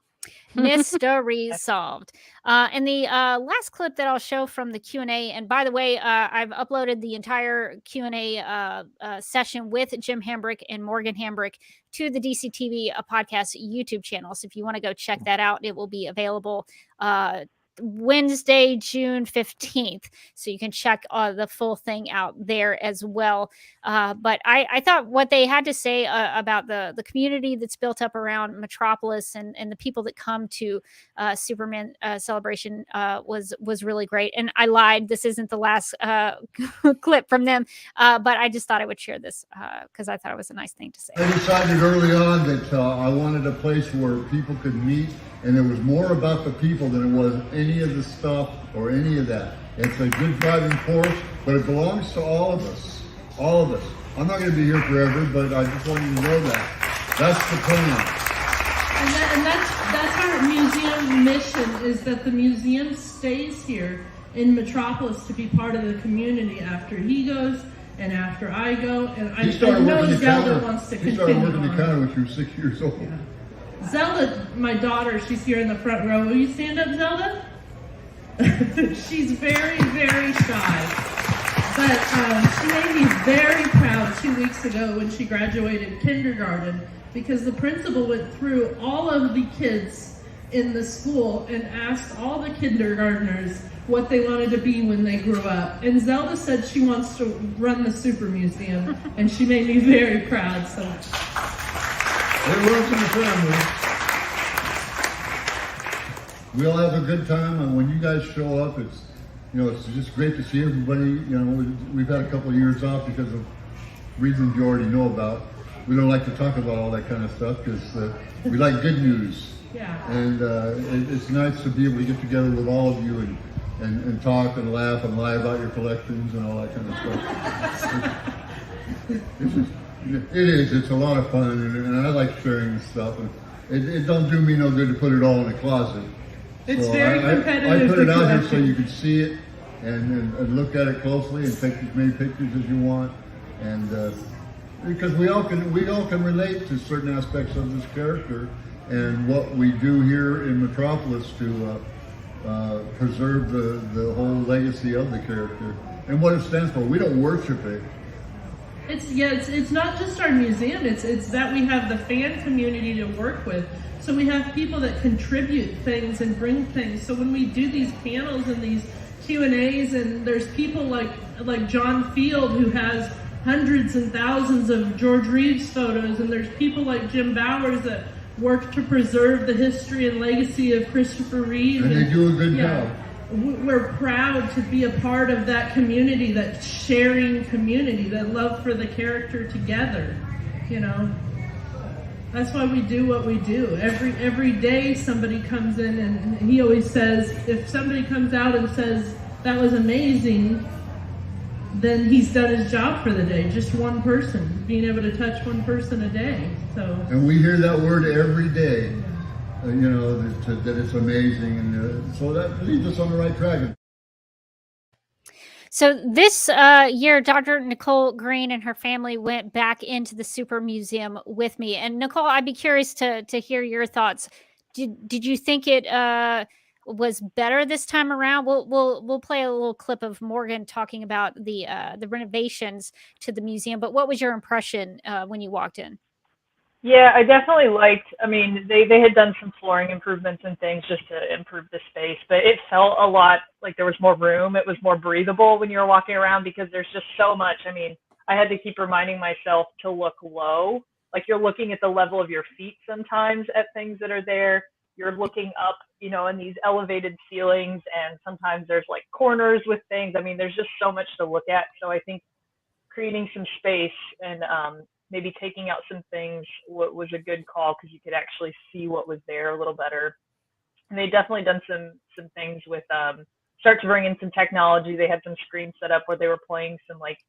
Mystery solved. And the last clip that I'll show from the Q&A, and by the way, I've uploaded the entire Q&A session with Jim Hambrick and Morgan Hambrick to the DCTV podcast YouTube channel. So if you want to go check that out, it will be available Wednesday, June 15th. So you can check the full thing out there as well. But I thought what they had to say about the community that's built up around Metropolis and the people that come to Superman celebration was really great. And I lied. This isn't the last clip from them, but I just thought I would share this because I thought it was a nice thing to say. I decided early on that I wanted a place where people could meet, and it was more about the people than it was any of the stuff or any of that. It's a good driving force, but it belongs to all of us. All of us. I'm not going to be here forever, but I just want you to know that. That's the plan. And that's our museum mission, is that the museum stays here in Metropolis to be part of the community after he goes and after I go. And I know Zelda wants to continue. He started working the counter when she was 6 years old. Yeah. Zelda, my daughter, she's here in the front row. Will you stand up, Zelda? She's very, very shy. But she made me very proud 2 weeks ago when she graduated kindergarten, because the principal went through all of the kids in the school and asked all the kindergartners, what they wanted to be when they grew up. And Zelda said she wants to run the Super Museum, and she made me very proud. So it runs in the family. We all have a good time, and when you guys show up, it's just great to see everybody. We've had a couple of years off because of reasons you already know about. We don't like to talk about all that kind of stuff because we like good news. Yeah. And it's nice to be able to get together with all of you and talk and laugh and lie about your collections and all that kind of stuff. It's a lot of fun, and I like sharing this stuff. And it don't do me no good to put it all in a closet. It's so very competitive. I put it out here so you can see it and look at it closely and take as many pictures as you want. And because we all can relate to certain aspects of this character and what we do here in Metropolis to preserve the whole legacy of the character and what it stands for. We don't worship it. It's not just our museum. It's that we have the fan community to work with. So we have people that contribute things and bring things. So when we do these panels and these Q&As, and there's people like John Field who has hundreds and thousands of George Reeves photos, and there's people like Jim Bowers that work to preserve the history and legacy of Christopher Reeve. And they do a good job. We're proud to be a part of that community, that sharing community, that love for the character together, That's why we do what we do. Every day somebody comes in, and he always says, if somebody comes out and says, that was amazing, then he's done his job for the day. Just one person, being able to touch one person a day. And we hear that word every day, that it's amazing. And so that leads us on the right track. So this year, Dr. Nicole Green and her family went back into the Super Museum with me. And Nicole, I'd be curious to hear your thoughts. Did you think it was better this time around? We'll play a little clip of Morgan talking about the renovations to the museum. But what was your impression when you walked in? Yeah, I definitely liked, they had done some flooring improvements and things just to improve the space, but it felt a lot like there was more room. It was more breathable when you were walking around because there's just so much. I had to keep reminding myself to look low. Like you're looking at the level of your feet sometimes at things that are there. You're looking up, in these elevated ceilings, and sometimes there's like corners with things. There's just so much to look at. So I think creating some space and, maybe taking out some things was a good call because you could actually see what was there a little better. And they definitely done some things with start to bring in some technology. They had some screens set up where they were playing some like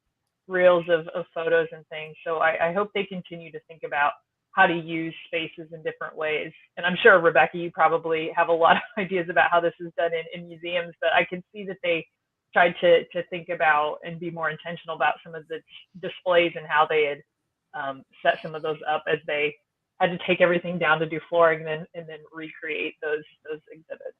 reels of photos and things. So I hope they continue to think about how to use spaces in different ways. And I'm sure, Rebecca, you probably have a lot of ideas about how this is done in museums, but I can see that they tried to think about and be more intentional about some of the displays and how they had set some of those up as they had to take everything down to do flooring and then recreate those exhibits.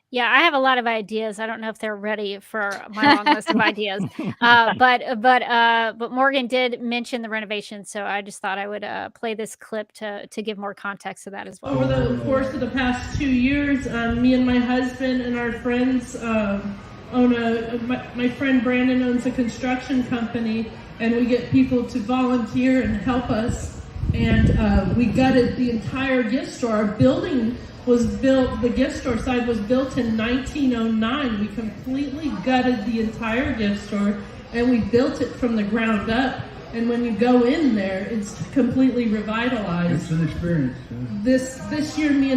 Yeah, I have a lot of ideas. I don't know if they're ready for my long list of ideas. But Morgan did mention the renovation, so I just thought I would play this clip to give more context to that as well. Over the course of the past 2 years, me and my husband and our friends my friend Brandon owns a construction company, and we get people to volunteer and help us. And we gutted the entire gift store. Our building was built, the gift store side was built in 1909. We completely gutted the entire gift store, and we built it from the ground up. And when you go in there, it's completely revitalized. It's an experience. Yeah. This year, me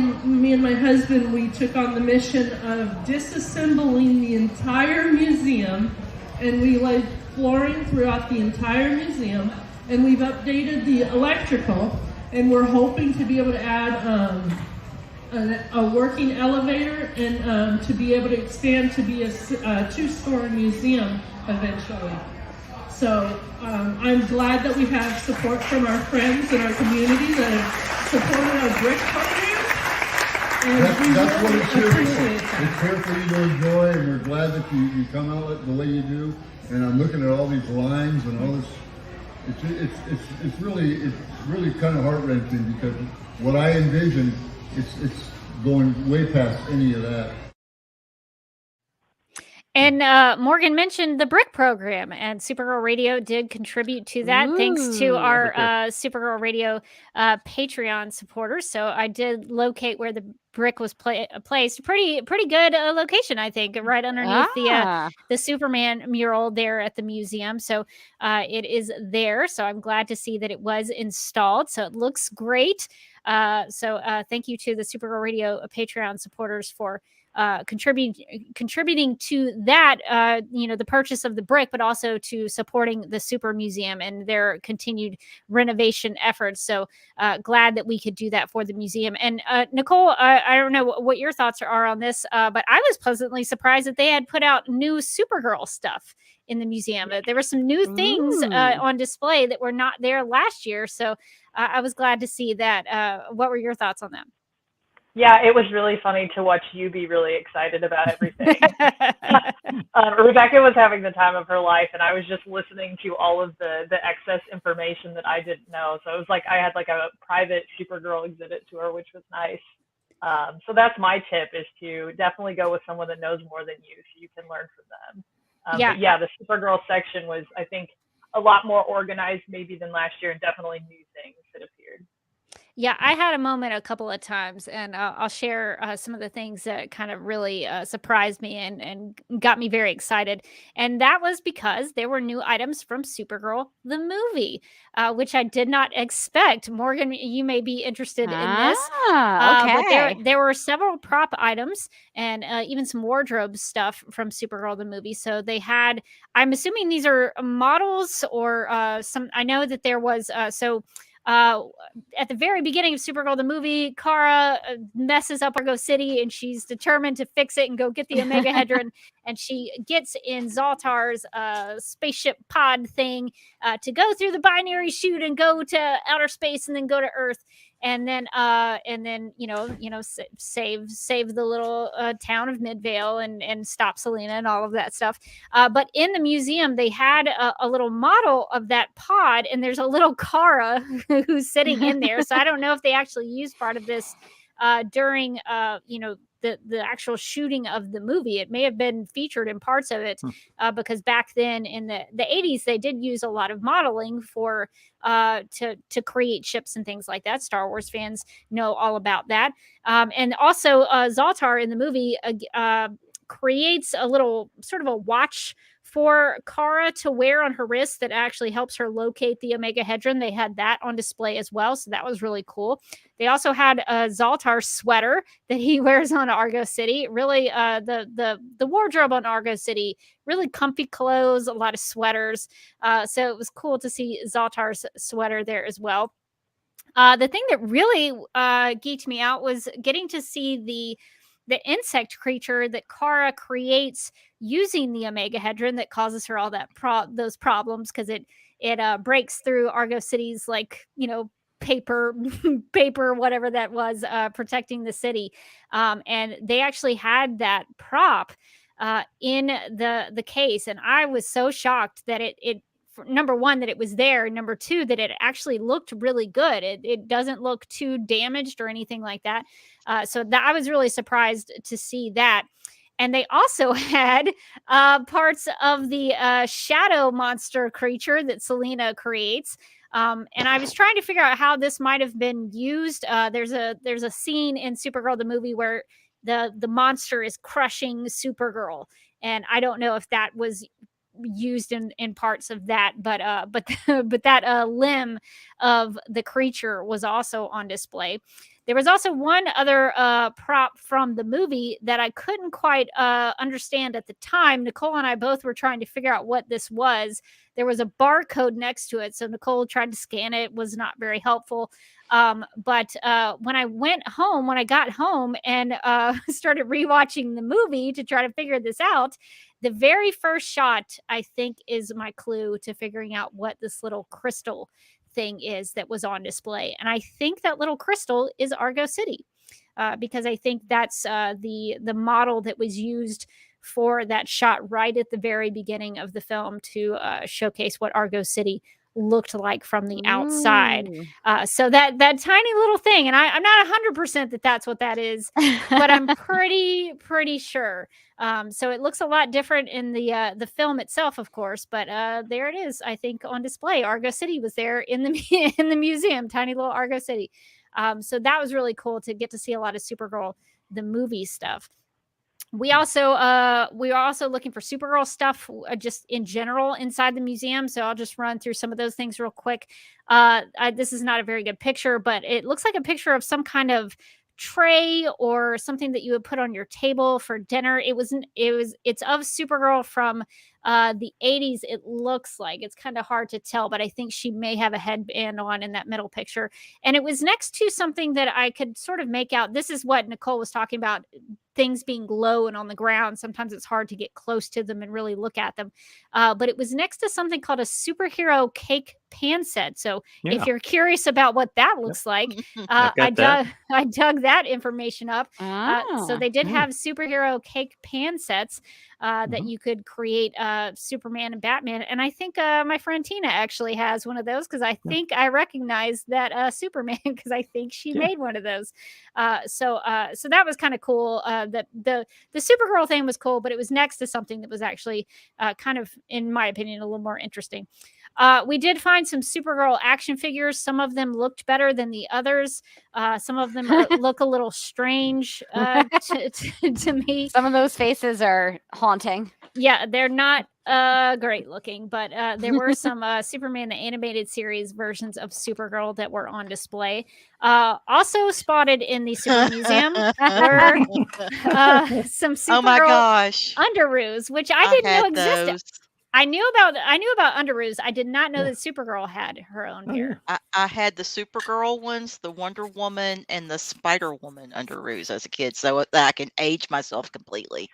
and my husband, we took on the mission of disassembling the entire museum, and we laid flooring throughout the entire museum, and we've updated the electrical, and we're hoping to be able to add a working elevator and to be able to expand to be a two-story museum eventually. So I'm glad that we have support from our friends and our community that have supported our brick program. And that's what it's here for. It's here for you to enjoy, and we're glad that you come out the way you do. And I'm looking at all these lines and all this. It's really kind of heart-wrenching because what I envisioned, it's going way past any of that. And Morgan mentioned the brick program, and Supergirl Radio did contribute to that, thanks to our Supergirl Radio Patreon supporters. So I did locate where the brick was placed. Pretty good location, I think, right underneath the Superman mural there at the museum. So it is there. So I'm glad to see that it was installed. So it looks great. So thank you to the Supergirl Radio Patreon supporters for contributing to that, the purchase of the brick, but also to supporting the Super Museum and their continued renovation efforts. So glad that we could do that for the museum. And Nicole, I don't know what your thoughts are on this, but I was pleasantly surprised that they had put out new Supergirl stuff in the museum. There were some new things on display that were not there last year. So I was glad to see that. What were your thoughts on that? Yeah, it was really funny to watch you be really excited about everything. Rebecca was having the time of her life, and I was just listening to all of the excess information that I didn't know. So it was like I had like a private Supergirl exhibit tour, which was nice. So that's my tip, is to definitely go with someone that knows more than you, so you can learn from them. But yeah, the Supergirl section was, I think, a lot more organized maybe than last year, and definitely new things that appeared. Yeah, I had a moment a couple of times, and I'll share some of the things that kind of really surprised me and got me very excited. And that was because there were new items from Supergirl, the movie, which I did not expect. Morgan, you may be interested in this. Okay. But there were several prop items and even some wardrobe stuff from Supergirl, the movie. So they had, I'm assuming these are models or some, I know that there was, at the very beginning of Supergirl, the movie, Kara messes up Argo City, and she's determined to fix it and go get the Omega Hedron. And she gets in Zoltar's spaceship pod thing to go through the binary chute and go to outer space and then go to Earth. And then save the little town of Midvale and stop Selena and all of that stuff. But in the museum, they had a little model of that pod, and there's a little Kara who's sitting in there. So I don't know if they actually used part of this during the actual shooting of the movie. It may have been featured in parts of it because back then in the 80s, they did use a lot of modeling for to create ships and things like that. Star Wars fans know all about that. And also Zoltar in the movie creates a little sort of a watch for Kara to wear on her wrist that actually helps her locate the Omega Hedron. They had that on display as well, so that was really cool. They also had a Zoltar sweater that he wears on Argo City. Really, the wardrobe on Argo City, really comfy clothes, a lot of sweaters. So it was cool to see Zoltar's sweater there as well. The thing that really geeked me out was getting to see the insect creature that Kara creates using the Omega Hedron that causes her all that those problems, because it breaks through Argo City's paper whatever that was protecting the city, and they actually had that prop in the case, and I was so shocked that it number one, that it was there, and number two, that it actually looked really good. It doesn't look too damaged or anything like that. So that I was really surprised to see that. And they also had parts of the shadow monster creature that Selena creates. And I was trying to figure out how this might have been used. There's a scene in Supergirl the movie where the monster is crushing Supergirl, and I don't know if that was used in parts of that, but that limb of the creature was also on display. There was also one other prop from the movie that I couldn't quite understand at the time. Nicole and I both were trying to figure out what this was. There was a barcode next to it, so Nicole tried to scan it. It was not very helpful. But when I got home and started rewatching the movie to try to figure this out, the very first shot, I think, is my clue to figuring out what this little crystal thing is that was on display. And I think that little crystal is Argo City, because I think that's the model that was used for that shot right at the very beginning of the film to showcase what Argo City looked like from the outside. Ooh. So that tiny little thing, and I'm not 100% that that's what that is, but I'm pretty sure. So it looks a lot different in the film itself, of course, but there it is. I think on display. Argo City was there in the in the museum, tiny little Argo City. So that was really cool to get to see a lot of Supergirl the movie stuff. We are also looking for Supergirl stuff just in general inside the museum. So I'll just run through some of those things real quick. This is not a very good picture, but it looks like a picture of some kind of tray or something that you would put on your table for dinner. It's of Supergirl from the 80s. It looks like it's kind of hard to tell, but I think she may have a headband on in that middle picture. And it was next to something that I could sort of make out. This is what Nicole was talking about, things being low and on the ground. Sometimes it's hard to get close to them and really look at them. But it was next to something called a superhero cake pan set. So if you're curious about what that looks like, I dug that information up. So they did have superhero cake pan sets that you could create Superman and Batman. And I think my friend Tina actually has one of those, because I think I recognize that Superman, because I think she made one of those. So that was kind of cool. That the Supergirl thing was cool, but it was next to something that was actually kind of, in my opinion, a little more interesting. We did find some Supergirl action figures. Some of them looked better than the others. Some of them look a little strange to me. Some of those faces are haunting. Yeah, they're not great looking, but there were some Superman the Animated Series versions of Supergirl that were on display. Also spotted in the Super Museum were some Supergirl Oh my gosh. underoos, which I didn't know existed. Those. I knew about underoos. I did not know that Supergirl had her own pair. I had the Supergirl ones, the Wonder Woman, and the Spider Woman underoos as a kid, so that I can age myself completely.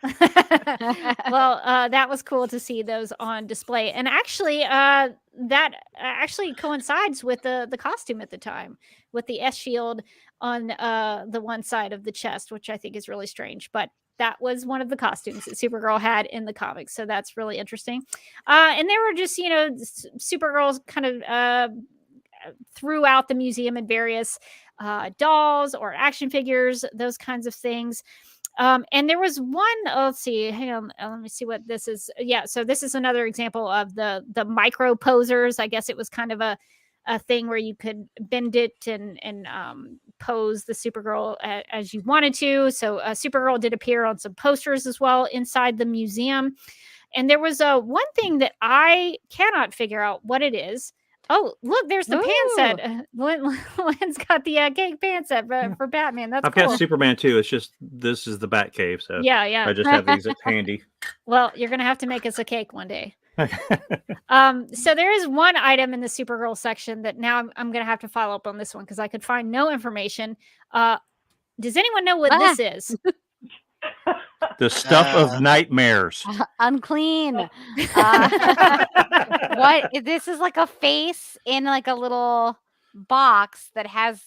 Well, that was cool to see those on display, and actually, that actually coincides with the costume at the time, with the S shield on the one side of the chest, which I think is really strange, but that was one of the costumes that Supergirl had in the comics. So that's really interesting. And there were just, Supergirls kind of throughout the museum in various dolls or action figures, those kinds of things. And there was one, let's see, hang on, let me see what this is. Yeah, so this is another example of the micro posers. I guess it was kind of a thing where you could bend it and pose the Supergirl as you wanted to. So Supergirl did appear on some posters as well inside the museum. And there was one thing that I cannot figure out what it is. Oh, look, there's the pan set. Lynn's got the cake pan set for Batman. That's I've cool. got Superman too. It's just this is the Batcave, so Yeah. I just have these handy. Well, you're gonna have to make us a cake one day. So there is one item in the Supergirl section that now I'm going to have to follow up on this one because I could find no information. Does anyone know what this is? The stuff of nightmares. Unclean. What? This is like a face in like a little box that has,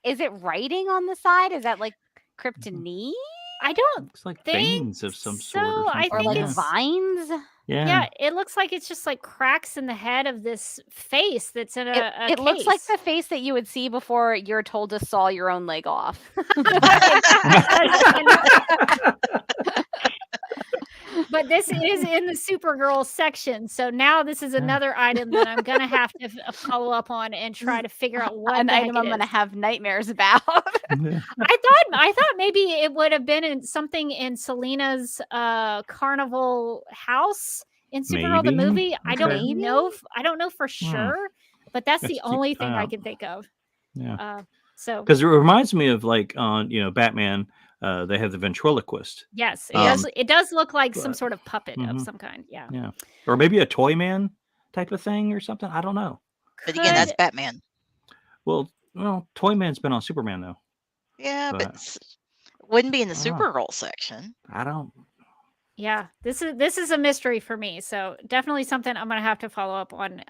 is it writing on the side? Is that like Kryptonite? I don't. Looks like think veins of some sort. Or, I something. think Or like it's vines? Yeah, it looks like it's just like cracks in the head of this face that's in a It looks like case. the face that you would see before you're told to saw your own leg off. But this is in the Supergirl section. So now this is another item that I'm going to have to follow up on and try to figure out what An the heck item it I'm going to is. have nightmares about. I thought maybe it would have been in something in Selena's carnival house in Supergirl the Maybe. movie. I don't Okay. know. I don't know for sure, but that's the Let's keep only an thing eye I out. can think of. Yeah. So Because it reminds me of like on Batman, they have the ventriloquist. yes, it does look like some but- sort of puppet of Mhm. some kind. Yeah. Yeah, or maybe a toy man type of thing or something. I don't know. But again, that's Could- Batman. Well, Toy Man's been on Superman though. Yeah, but But- wouldn't be in the I don't know. Supergirl section. I don't. Yeah, this is a mystery for me. So definitely something I'm gonna have to follow up on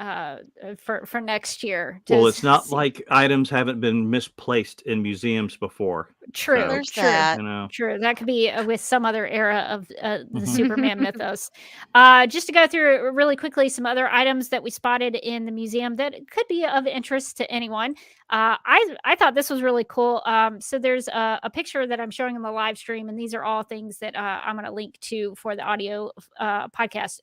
for next year. to Well, it's not see. like items haven't been misplaced in museums before. True, There's true, that. You know. true. That could be with some other era of the Superman mythos. Just to go through really quickly some other items that we spotted in the museum that could be of interest to anyone. I thought this was really cool. So there's a picture that I'm showing in the live stream, and these are all things that I'm going to link to for the audio podcast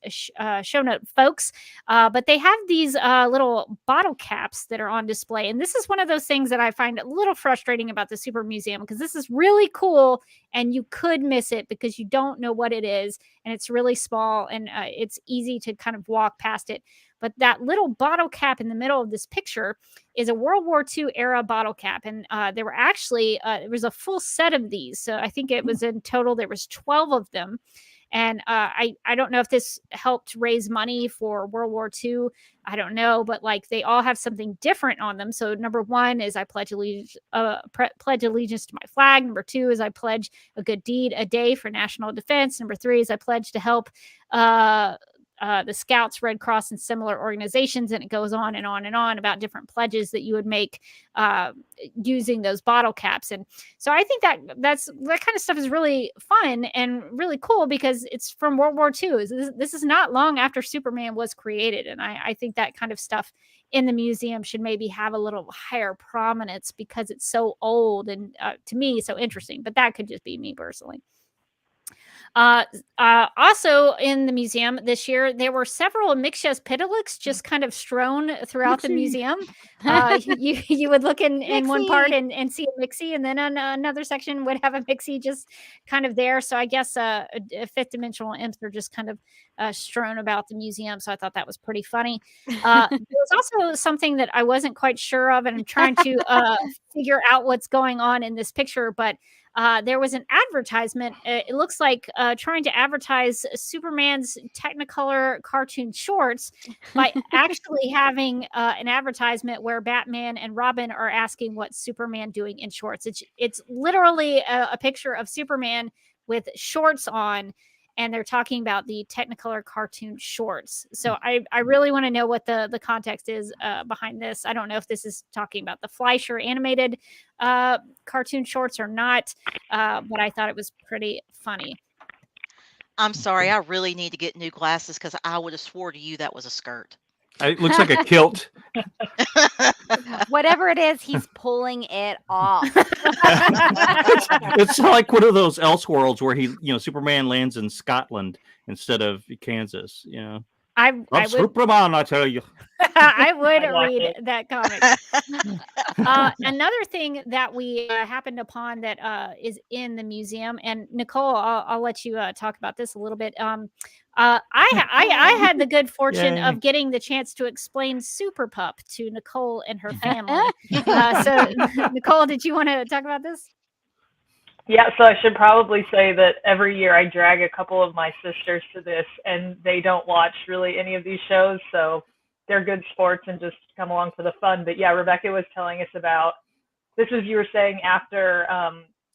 show note folks. But they have these little bottle caps that are on display, and this is one of those things that I find a little frustrating about the Super Museum, because this is really cool, and you could miss it because you don't know what it is, and it's really small, and it's easy to kind of walk past it. But that little bottle cap in the middle of this picture is a World War II era bottle cap. And there were actually, there was a full set of these. So I think it was in total, there was 12 of them. And I don't know if this helped raise money for World War II. I don't know, but like they all have something different on them. So number one is I pledge allegiance to my flag. Number two is I pledge a good deed a day for national defense. Number three is I pledge to help the Scouts, Red Cross, and similar organizations, and it goes on and on and on about different pledges that you would make using those bottle caps. And so I think that kind of stuff is really fun and really cool because it's from World War II. This is not long after Superman was created, and I think that kind of stuff in the museum should maybe have a little higher prominence because it's so old and to me so interesting. But that could just be me personally. Also in the museum this year, there were several Mixes Piddalix just kind of strewn throughout the museum. You would look in one part and see a Mixie, and then another section would have a Mixie just kind of there. So I guess fifth dimensional imps are just kind of strewn about the museum. So I thought that was pretty funny. There was also something that I wasn't quite sure of, and I'm trying to figure out what's going on in this picture, but there was an advertisement. It looks like trying to advertise Superman's Technicolor cartoon shorts by actually having an advertisement where Batman and Robin are asking what's Superman doing in shorts. It's literally a picture of Superman with shorts on, and they're talking about the Technicolor cartoon shorts. So I really want to know what the context is behind this. I don't know if this is talking about the Fleischer animated cartoon shorts or not, but I thought it was pretty funny. I'm sorry, I really need to get new glasses because I would have swore to you that was a skirt. It looks like a kilt. Whatever it is, he's pulling it off. It's like one of those Elseworlds where Superman lands in Scotland instead of Kansas. I'm Superman, I tell you. I would read that comic. Another thing that we happened upon that is in the museum, and Nicole, I'll let you talk about this a little bit. I had the good fortune of getting the chance to explain Super Pup to Nicole and her family. So, Nicole, did you want to talk about this? Yeah, so I should probably say that every year I drag a couple of my sisters to this, and they don't watch really any of these shows, so they're good sports and just come along for the fun. But yeah, Rebecca was telling us about, this is, you were saying after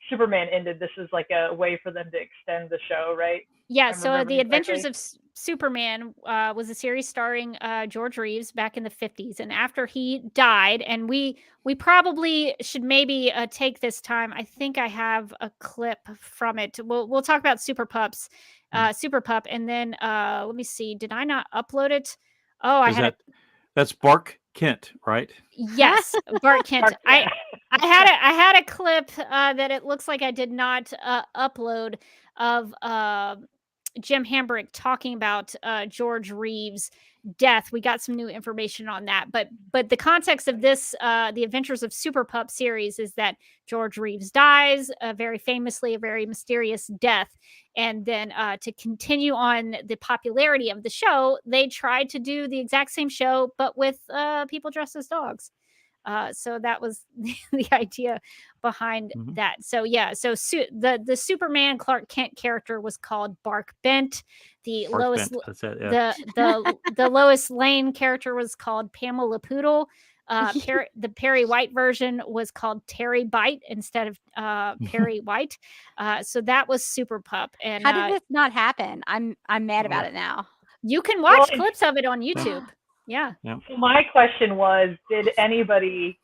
Superman ended, this is like a way for them to extend the show, right? Yeah, so The Adventures of Superman was a series starring George Reeves back in the 50s. And after he died, and we probably should maybe take this time. I think I have a clip from it. We'll talk about Super Pup, and then let me see. Did I not upload it? Oh, that's Bark Kent, right? Yes, Bart Kent. I had a clip that it looks like I did not upload of Jim Hambrick talking about George Reeves' death. We got some new information on that, but the context of this, the Adventures of Super Pup series, is that George Reeves dies very famously, a very mysterious death, and then to continue on the popularity of the show, they tried to do the exact same show but with people dressed as dogs. So that was the idea behind that. So yeah, so the Superman Clark Kent character was called Bark Bent. The Lois the Lois Lane character was called Pamela Poodle. The Perry White version was called Terry Bite instead of Perry White. So that was Super Pup. And how did this not happen? I'm mad about it now. You can watch clips of it on YouTube. Yeah. So my question was, did anybody,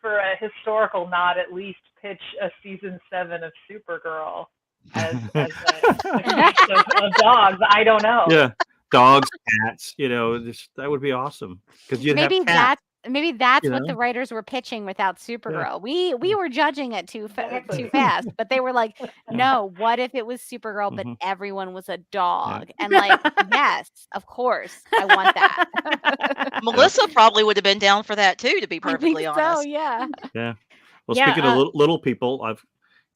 for a historical nod, at least pitch a season 7 of Supergirl as a feast of dogs? I don't know. Yeah, dogs, cats. That would be awesome because you'd Maybe have cats. Maybe that's You what know? the writers were pitching without Supergirl. We were judging it too fast, but they were like, no, what if it was Supergirl, but everyone was a dog? And like, yes, of course, I want that. Melissa probably would have been down for that too, to be perfectly honest. So, yeah. Yeah. Well, Yeah, speaking of little people,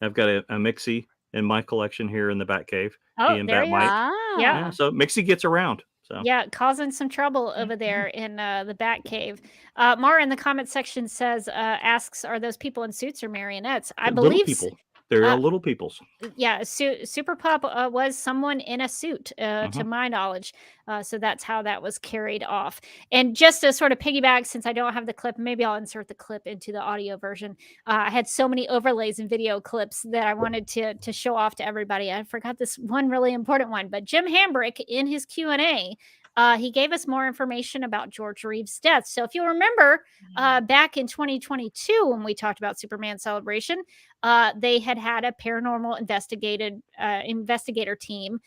I've got a Mixie in my collection here in the Batcave. Oh, He and there you Bat-Mike. are. Yeah. So Mixie gets around. So Yeah, causing some trouble over there in the Batcave. Mara in the comment section asks, are those people in suits or marionettes? I little believe people. They're all little peoples. Yeah, Super Pup was someone in a suit, to my knowledge. So that's how that was carried off. And just to sort of piggyback, since I don't have the clip, maybe I'll insert the clip into the audio version. I had so many overlays and video clips that I wanted to show off to everybody. I forgot this one really important one, but Jim Hambrick in his Q&A, he gave us more information about George Reeves' death. So if you'll remember, back in 2022, when we talked about Superman Celebration, they had a paranormal investigator team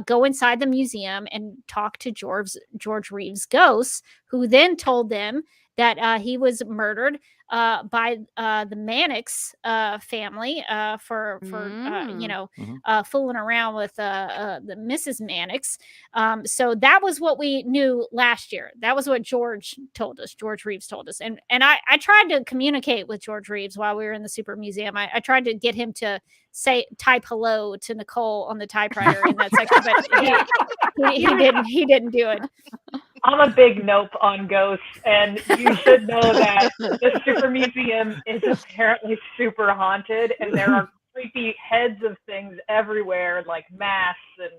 go inside the museum and talk to George Reeves' ghost, who then told them that he was murdered by the Mannix family for fooling around with the Mrs. Mannix. So that was what we knew last year. That was what George Reeves told us. And I tried to communicate with George Reeves while we were in the Super Museum. I tried to get him to type hello to Nicole on the typewriter in that section, but he didn't do it. I'm a big nope on ghosts, and you should know that the Super Museum is apparently super haunted, and there are creepy heads of things everywhere, like masks, and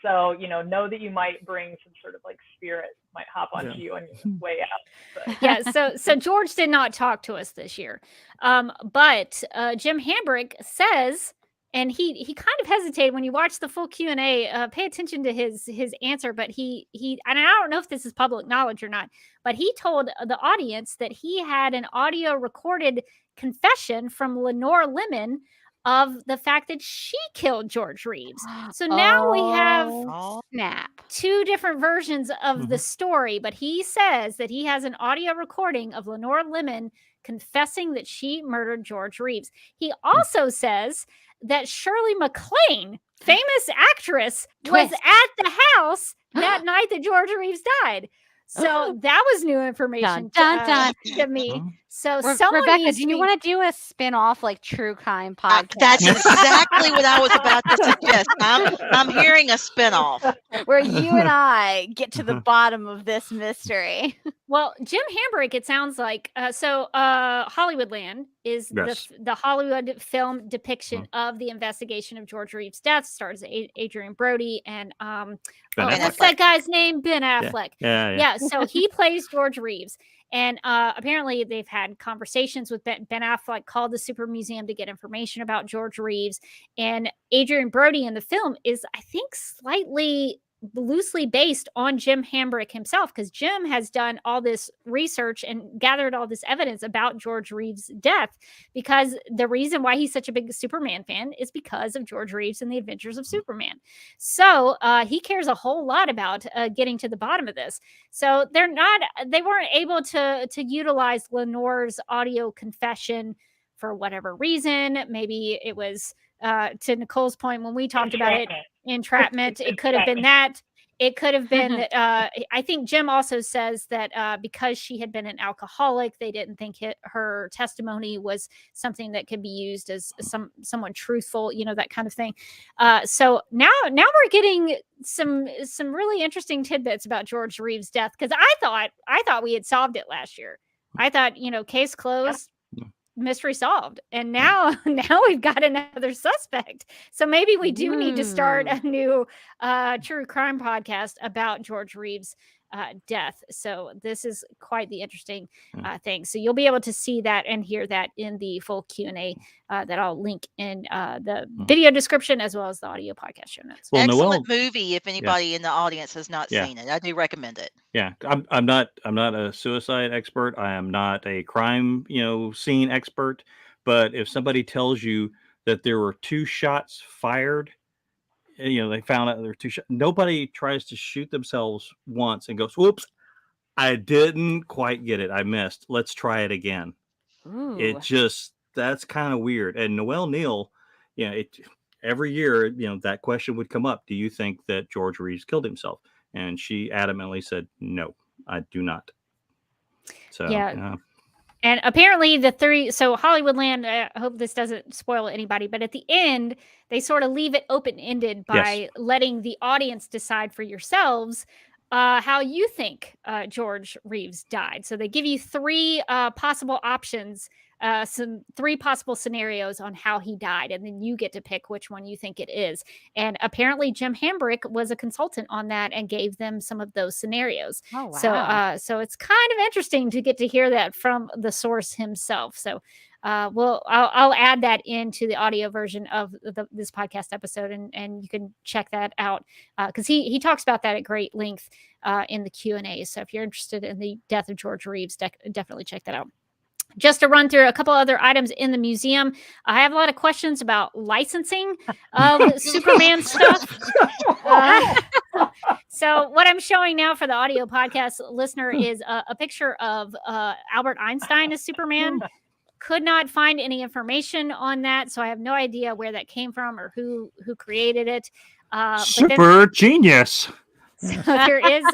so know that you might bring some sort of like spirit might hop onto you on your way out. But. Yeah, so George did not talk to us this year, but Jim Hambrick says. And he kind of hesitated when you watch the full Q&A. Pay attention to his answer, but he and I don't know if this is public knowledge or not, but he told the audience that he had an audio recorded confession from Lenore Lemon of the fact that she killed George Reeves. So now we have two different versions of the story, but he says that he has an audio recording of Lenore Lemon confessing that she murdered George Reeves. He also says that Shirley MacLaine, famous actress, was at the house that night that George Reeves died. So that was new information to me. So Rebecca, do you want to do a spin-off like true crime podcast? That's exactly what I was about to suggest. I'm hearing a spin-off where you and I get to the bottom of this mystery. Well, Jim Hambrick, it sounds like Hollywoodland is the Hollywood film depiction of the investigation of George Reeves' death. Stars Adrian Brody and what's that guy's name? Ben Affleck. Yeah. So he plays George Reeves. And apparently they've had conversations with Ben Affleck, called the Super Museum to get information about George Reeves. And Adrian Brody in the film is, I think, slightly loosely based on Jim Hambrick himself, because Jim has done all this research and gathered all this evidence about George Reeves' death, because the reason why he's such a big Superman fan is because of George Reeves and the Adventures of Superman. So he cares a whole lot about getting to the bottom of this. So they weren't able to utilize Lenore's audio confession for whatever reason. Maybe it was to Nicole's point when we talked about it, entrapment. It could have been that. It could have been that. I think Jim also says that because she had been an alcoholic, they didn't think her testimony was something that could be used as someone truthful, that kind of thing. So now we're getting some really interesting tidbits about George Reeves' death, because I thought we had solved it last year. I thought, case closed. Mystery solved, and now we've got another suspect. So maybe we do need to start a new true crime podcast about George Reeves' death. So this is quite the interesting thing. So you'll be able to see that and hear that in the full Q&A that I'll link in the video description as well as the audio podcast show notes. Well, Excellent Noelle, movie. If anybody in the audience has not Yeah. seen it, I do recommend it. yeah, I'm not a suicide expert. I am not a crime scene expert. But if somebody tells you that there were 2 shots fired, they found out there were 2 shots. Nobody tries to shoot themselves once and goes, "Whoops, I didn't quite get it. I missed. Let's try it again." It just, that's kind of weird. And Noelle Neal, every year, that question would come up. Do you think that George Reeves killed himself? And she adamantly said, "No, I do not." So Yeah. And apparently the 3, so Hollywoodland, I hope this doesn't spoil anybody, but at the end, they sort of leave it open-ended by letting the audience decide for yourselves how you think George Reeves died. So they give you 3 possible options, 3 possible scenarios on how he died, and then you get to pick which one you think it is. And apparently Jim Hambrick was a consultant on that and gave them some of those scenarios. Oh, wow. So it's kind of interesting to get to hear that from the source himself. So I'll add that into the audio version of this podcast episode, and you can check that out because he talks about that at great length in the Q&A. So if you're interested in the death of George Reeves, definitely check that out. Just to run through a couple other items in the museum, I have a lot of questions about licensing of Superman stuff. So what I'm showing now for the audio podcast listener is a picture of Albert Einstein as Superman. Could not find any information on that, so I have no idea where that came from or who created it. Super genius. So there is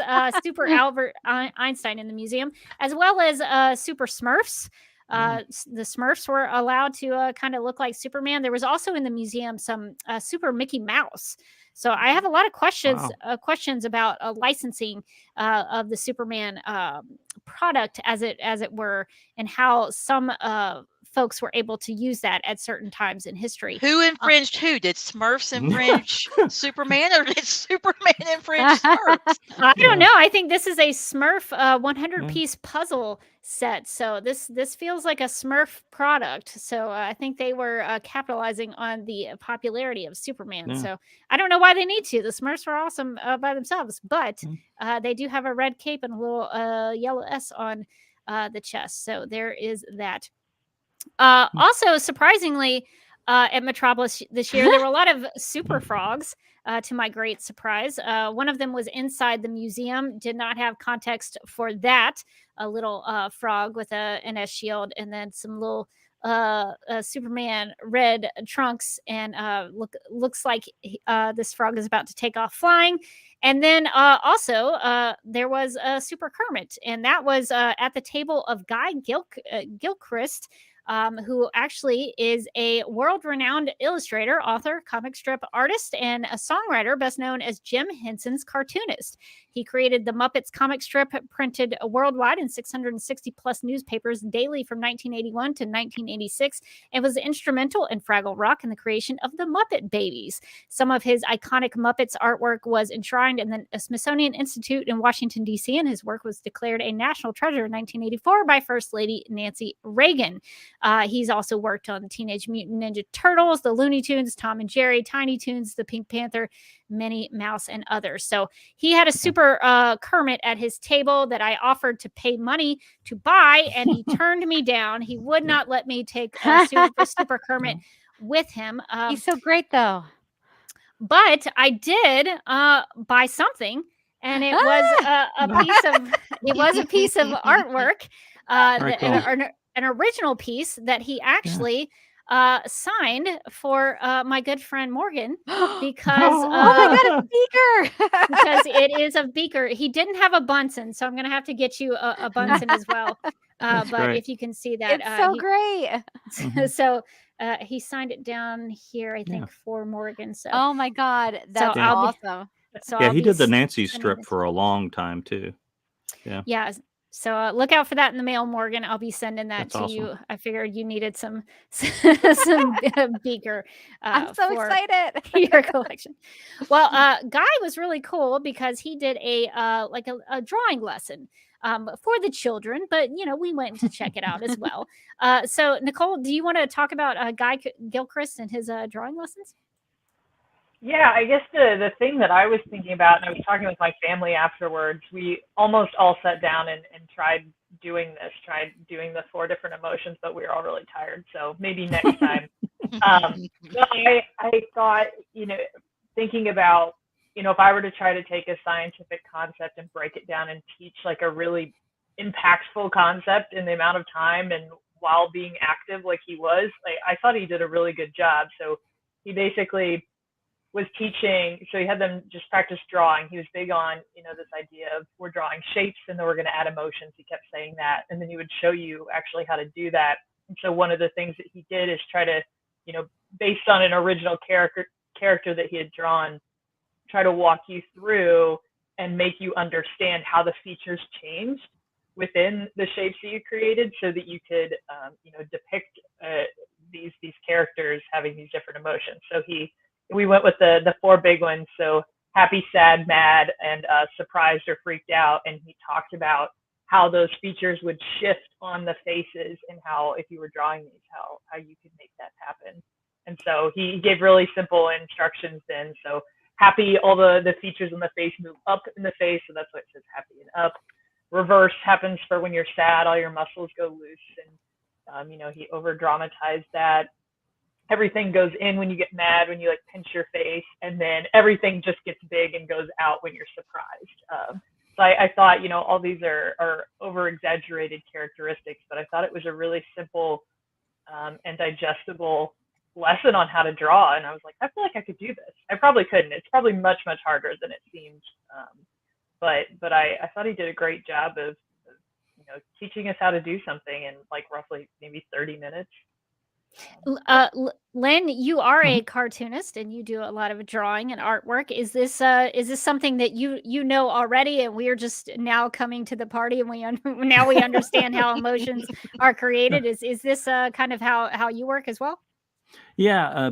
Super Albert Einstein in the museum, as well as Super Smurfs. The Smurfs were allowed to kind of look like Superman. There was also in the museum some Super Mickey Mouse. So I have a lot of questions about licensing of the Superman product, as it were, and how some folks were able to use that at certain times in history. Who infringed who? Did Smurfs infringe Superman, or did Superman infringe Smurfs? I don't know. I think this is a Smurf 100-piece puzzle set. So this feels like a Smurf product. So I think they were capitalizing on the popularity of Superman. Yeah. So I don't know why they need to. The Smurfs were awesome by themselves, but they do have a red cape and a little yellow S on the chest. So there is that. Also, surprisingly, at Metropolis this year, there were a lot of super frogs, to my great surprise. One of them was inside the museum, did not have context for that. A little frog with an S shield, and then some little Superman red trunks, and looks like this frog is about to take off flying. And then also there was a Super Kermit, and that was at the table of Guy Gilchrist, who actually is a world-renowned illustrator, author, comic strip artist, and a songwriter best known as Jim Henson's cartoonist. He created the Muppets comic strip, printed worldwide in 660-plus newspapers daily from 1981 to 1986, and was instrumental in Fraggle Rock and the creation of the Muppet Babies. Some of his iconic Muppets artwork was enshrined in the Smithsonian Institute in Washington, D.C., and his work was declared a national treasure in 1984 by First Lady Nancy Reagan. He's also worked on Teenage Mutant Ninja Turtles, the Looney Tunes, Tom and Jerry, Tiny Toons, the Pink Panther, Minnie Mouse, and others. So he had a Super Kermit at his table that I offered to pay money to buy, and he turned me down. He would not let me take Super Kermit with him. He's so great, though. But I did buy something, and it was a piece of artwork. An original piece that he actually signed for my good friend Morgan, because oh my God, a beaker. because it is a beaker. He didn't have a Bunsen, so I'm gonna have to get you a Bunsen as well. But great. if you can see that, It's so great. So he signed it down here, I think, for Morgan. So Oh my God, that's awesome. So Yeah, I'll he be did the Nancy sending strip this. for a long time too. Yeah. Yeah. So look out for that in the mail, Morgan. I'll be sending that That's to awesome. you. I figured you needed some some beaker I'm so for excited. your collection. Well, Guy was really cool because he did a like a drawing lesson for the children, but we went to check it out as well. So Nicole, do you want to talk about Guy Gilchrist and his drawing lessons? Yeah, I guess the thing that I was thinking about, and I was talking with my family afterwards, we almost all sat down and tried doing the 4 different emotions, but we were all really tired. So maybe next time. But I thought, thinking about, if I were to try to take a scientific concept and break it down and teach like a really impactful concept in the amount of time and while being active like he was, like I thought he did a really good job. So he basically was teaching, so he had them just practice drawing. He was big on, this idea of we're drawing shapes and then we're going to add emotions. He kept saying that. And then he would show you actually how to do that. And so one of the things that he did is try to, based on an original character that he had drawn, try to walk you through and make you understand how the features changed within the shapes that you created so that you could, depict these characters having these different emotions. So we went with the 4 big ones. So happy, sad, mad, and surprised or freaked out. And he talked about how those features would shift on the faces and how, if you were drawing these, how you could make that happen. And so he gave really simple instructions then. So happy, all the features on the face move up in the face. So that's why it says happy and up. Reverse happens for when you're sad, all your muscles go loose. And, he over dramatized that. Everything goes in when you get mad, when you like pinch your face, and then everything just gets big and goes out when you're surprised. So I thought, all these are over exaggerated characteristics, but I thought it was a really simple and digestible lesson on how to draw. And I was like, I feel like I could do this. I probably couldn't. It's probably much, much harder than it seems. But I thought he did a great job of teaching us how to do something in like roughly maybe 30 minutes. Lynn, you are a cartoonist and you do a lot of drawing and artwork. Is this something that you know already, and we are just now coming to the party and now we understand how emotions are created? Is this kind of how you work as well? Yeah,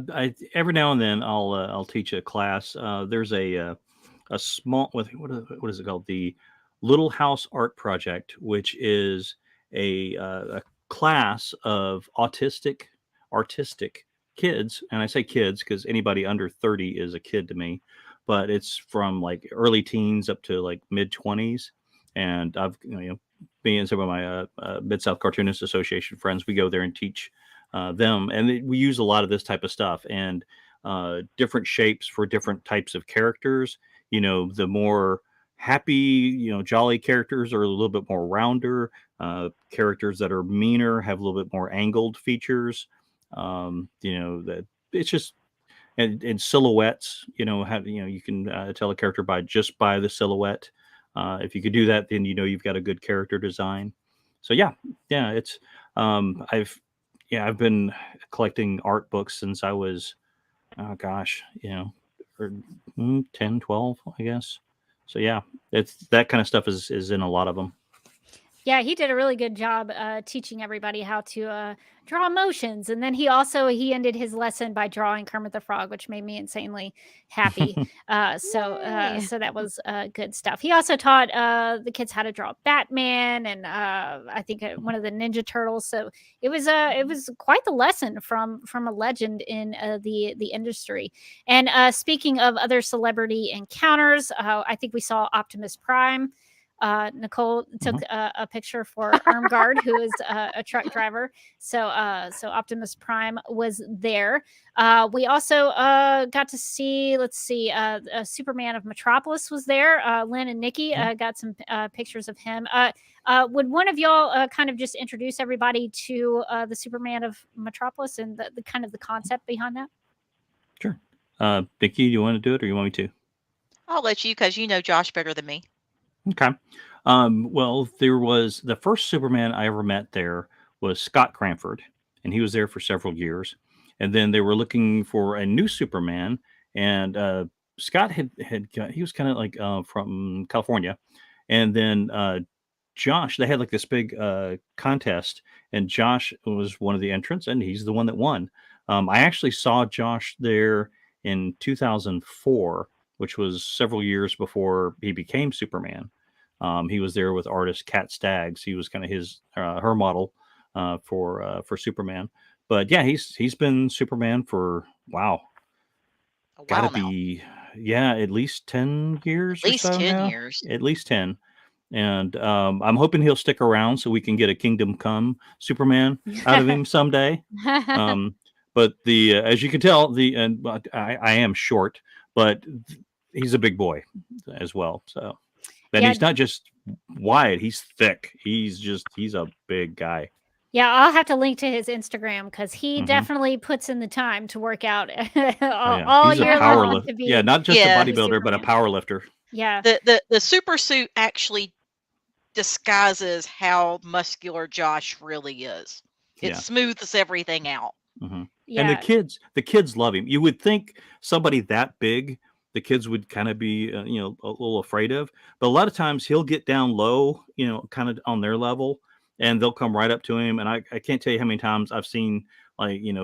every now and then I'll teach a class. There's a small what is it called? The Little House Art Project, which is a class of artistic kids, and I say kids because anybody under 30 is a kid to me, but it's from like early teens up to like mid 20s. And I've me and some of my Mid-South Cartoonist Association friends, we go there and teach them, and we use a lot of this type of stuff and different shapes for different types of characters. The more happy, jolly characters are a little bit more rounder. Characters that are meaner have a little bit more angled features. That it's just and silhouettes. You can tell a character by the silhouette. If you could do that, then you've got a good character design. So yeah, it's I've been collecting art books since I was, 10, 12, I guess. So yeah, it's that kind of stuff is in a lot of them. Yeah, he did a really good job teaching everybody how to draw emotions. And then he ended his lesson by drawing Kermit the Frog, which made me insanely happy. So that was good stuff. He also taught the kids how to draw Batman and I think one of the Ninja Turtles. So it was quite the lesson from a legend in the industry. And speaking of other celebrity encounters, I think we saw Optimus Prime. Nicole took a picture for Armgard, who is a truck driver. So Optimus Prime was there. We also got to see, Superman of Metropolis was there. Lynn and Nicki got some pictures of him. Would one of y'all kind of just introduce everybody to the Superman of Metropolis and the kind of the concept behind that? Sure. Nicki, do you want to do it or you want me to? I'll let you, because you know Josh better than me. Okay. Well, there was the first Superman I ever met there was Scott Cranford, and he was there for several years. And then they were looking for a new Superman, and Scott he was kind of like from California, and then Josh, they had like this big contest, and Josh was one of the entrants, and he's the one that won. I actually saw Josh there in 2004, which was several years before he became Superman. He was there with artist Kat Staggs. He was kind of her model for Superman. But yeah, he's been Superman for gotta be at least 10 years At least or so 10 now. years. At least 10. And I'm hoping he'll stick around so we can get a Kingdom Come Superman out of him someday. But as you can tell, I am short, but he's a big boy as well. So, and he's not just wide; he's thick. He's a big guy. Yeah, I'll have to link to his Instagram because he definitely puts in the time to work out all He's year a power long. lifter. Yeah, not just a bodybuilder, but a power lifter. Yeah. The super suit actually disguises how muscular Josh really is. It smooths everything out. Mm-hmm. And the kids love him. You would think somebody that big, the kids would kind of be, a little afraid of. But a lot of times he'll get down low, kind of on their level, and they'll come right up to him. And I can't tell you how many times I've seen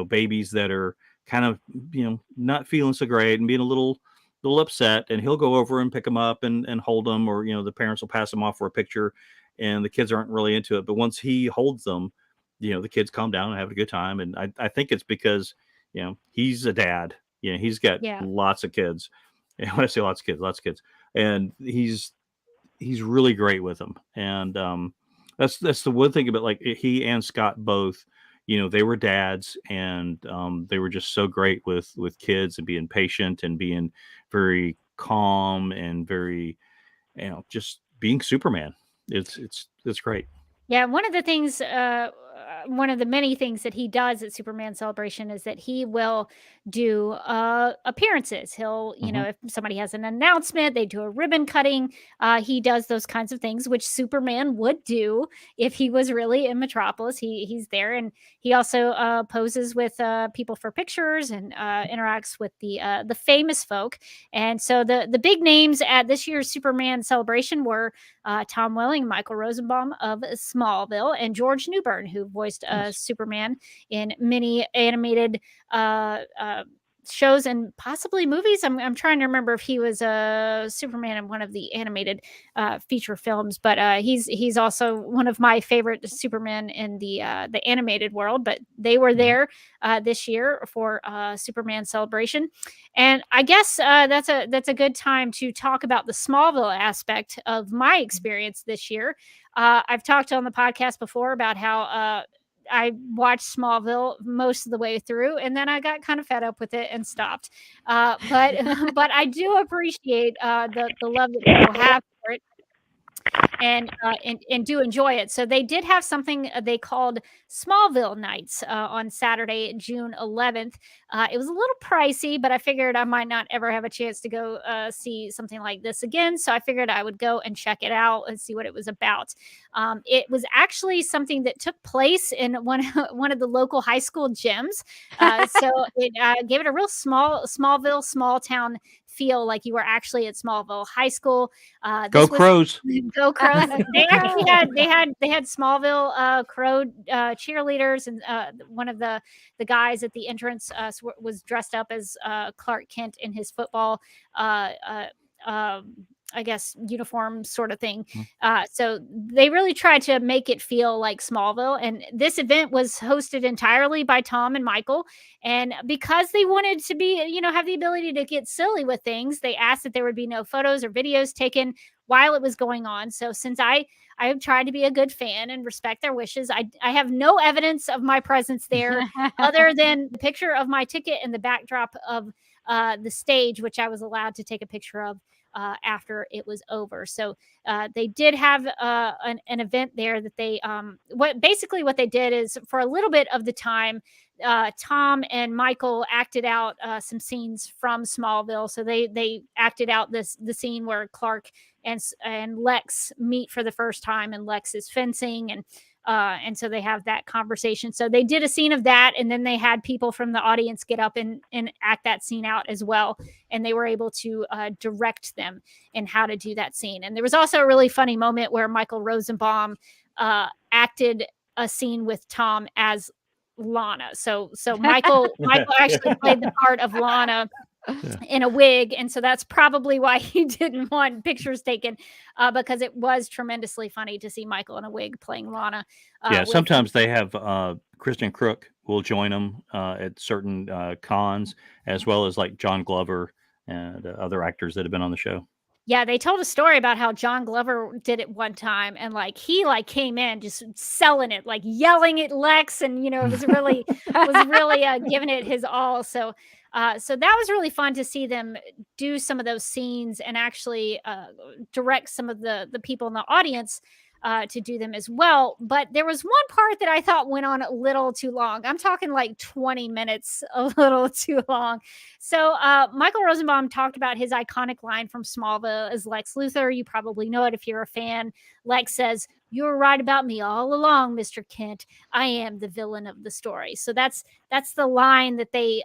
babies that are kind of, not feeling so great and being a little upset, and he'll go over and pick them up and hold them, or, the parents will pass them off for a picture, and the kids aren't really into it. But once he holds them, the kids calm down and have a good time. And I think it's because, he's a dad. He's got lots of kids. And when I say lots of kids, and he's really great with them. And that's the one thing about, like, he and Scott both, they were dads, and they were just so great with kids and being patient and being very calm and very, just being Superman. It's great. Yeah, one of the things, one of the many things that he does at Superman Celebration is that he will do appearances. He'll, if somebody has an announcement, they do a ribbon cutting. He does those kinds of things, which Superman would do if he was really in Metropolis. He's there, and he also poses with people for pictures and interacts with the famous folk. And so the big names at this year's Superman Celebration were Tom Welling, Michael Rosenbaum of Smallville, and George Newbern, who voiced Superman in many animated shows and possibly movies. I'm trying to remember if he was Superman in one of the animated feature films, but he's also one of my favorite Supermen in the animated world. But they were there this year for Superman Celebration, and I guess that's a good time to talk about the Smallville aspect of my experience this year. I've talked on the podcast before about how I watched Smallville most of the way through, and then I got kind of fed up with it and stopped. But I do appreciate the love that people have for it, and do enjoy it. So they did have something they called SMALLVILLE Nights on Saturday, June 11th. It was a little pricey, but I figured I might not ever have a chance to go see something like this again. So I figured I would go and check it out and see what it was about. It was actually something that took place in one of the local high school gyms. So it gave it a real Smallville, small town feel, like you were actually at Smallville High School. Go Crows! Go Crows! They actually had Smallville Crow cheerleaders, and one of the guys at the entrance was dressed up as Clark Kent in his football I guess uniform sort of thing. So they really tried to make it feel like Smallville. And this event was hosted entirely by Tom and Michael. And because they wanted to be, have the ability to get silly with things, they asked that there would be no photos or videos taken while it was going on. So since I have tried to be a good fan and respect their wishes, I have no evidence of my presence there other than the picture of my ticket and the backdrop of the stage, which I was allowed to take a picture of after it was over. So they did have an event there that they what they did is, for a little bit of the time, Tom and Michael acted out some scenes from Smallville. So they acted out the scene where Clark and Lex meet for the first time, and Lex is fencing, and And so they have that conversation. So they did a scene of that, and then they had people from the audience get up and act that scene out as well. And they were able to direct them in how to do that scene. And there was also a really funny moment where Michael Rosenbaum acted a scene with Tom as Lana. So Michael actually played the part of Lana in a wig, and so that's probably why he didn't want pictures taken, because it was tremendously funny to see Michael in a wig playing Lana. Sometimes they have Kristen Crook will join them at certain cons, as well as like John Glover and other actors that have been on the show. Yeah, they told a story about how John Glover did it one time, and he came in just selling it, like yelling at Lex, and was really giving it his all. So that was really fun to see them do some of those scenes and actually direct some of the people in the audience to do them as well. But there was one part that I thought went on a little too long. I'm talking like 20 minutes, a little too long. So Michael Rosenbaum talked about his iconic line from Smallville as Lex Luthor. You probably know it if you're a fan. Lex says, "You were right about me all along, Mr. Kent. I am the villain of the story." So that's the line that they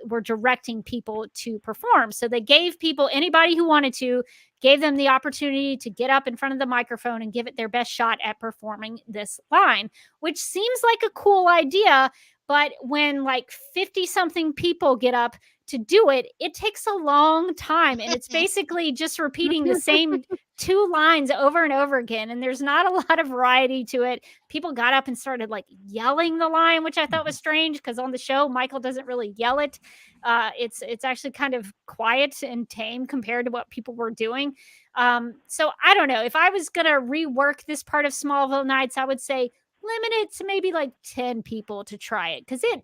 were directing people to perform. So they gave people, anybody who wanted to, gave them the opportunity to get up in front of the microphone and give it their best shot at performing this line, which seems like a cool idea. But when 50 something people get up to do it, it takes a long time. And it's basically just repeating the same two lines over and over again. And there's not a lot of variety to it. People got up and started yelling the line, which I thought was strange because on the show, Michael doesn't really yell it. It's actually kind of quiet and tame compared to what people were doing. So I don't know. If I was going to rework this part of Smallville Nights, I would say limit it to maybe 10 people to try it. Because it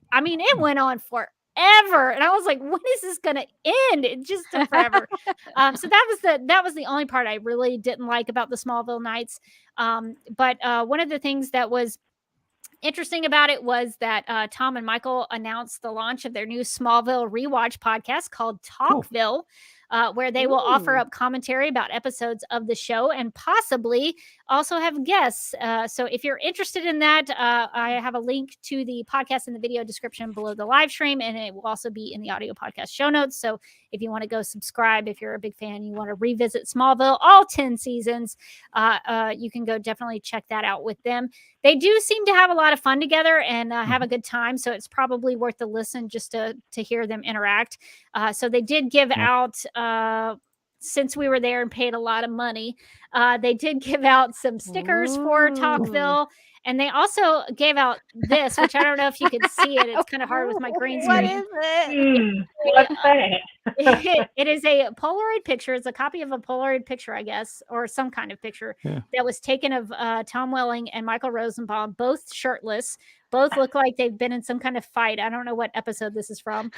went on forever. And I was like, when is this going to end? It just took forever. So that was the only part I really didn't like about the Smallville Nights. But one of the things that was interesting about it was that Tom and Michael announced the launch of their new Smallville rewatch podcast called Talkville, where they will offer up commentary about episodes of the show and possibly also have guests. So if you're interested in that, I have a link to the podcast in the video description below the live stream, and it will also be in the audio podcast show notes. So if you want to go subscribe, if you're a big fan, you want to revisit Smallville, all 10 seasons, you can go definitely check that out with them. They do seem to have a lot of fun together and have a good time. So it's probably worth the listen just to hear them interact. So they did give out, since we were there and paid a lot of money, they did give out some stickers for Talkville. And they also gave out this, which I don't know if you can see it. It's kind of hard with my green screen. What is it? What's that? It is a Polaroid picture. It's a copy of a Polaroid picture, I guess, or some kind of picture that was taken of Tom Welling and Michael Rosenbaum, both shirtless. Both look like they've been in some kind of fight. I don't know what episode this is from.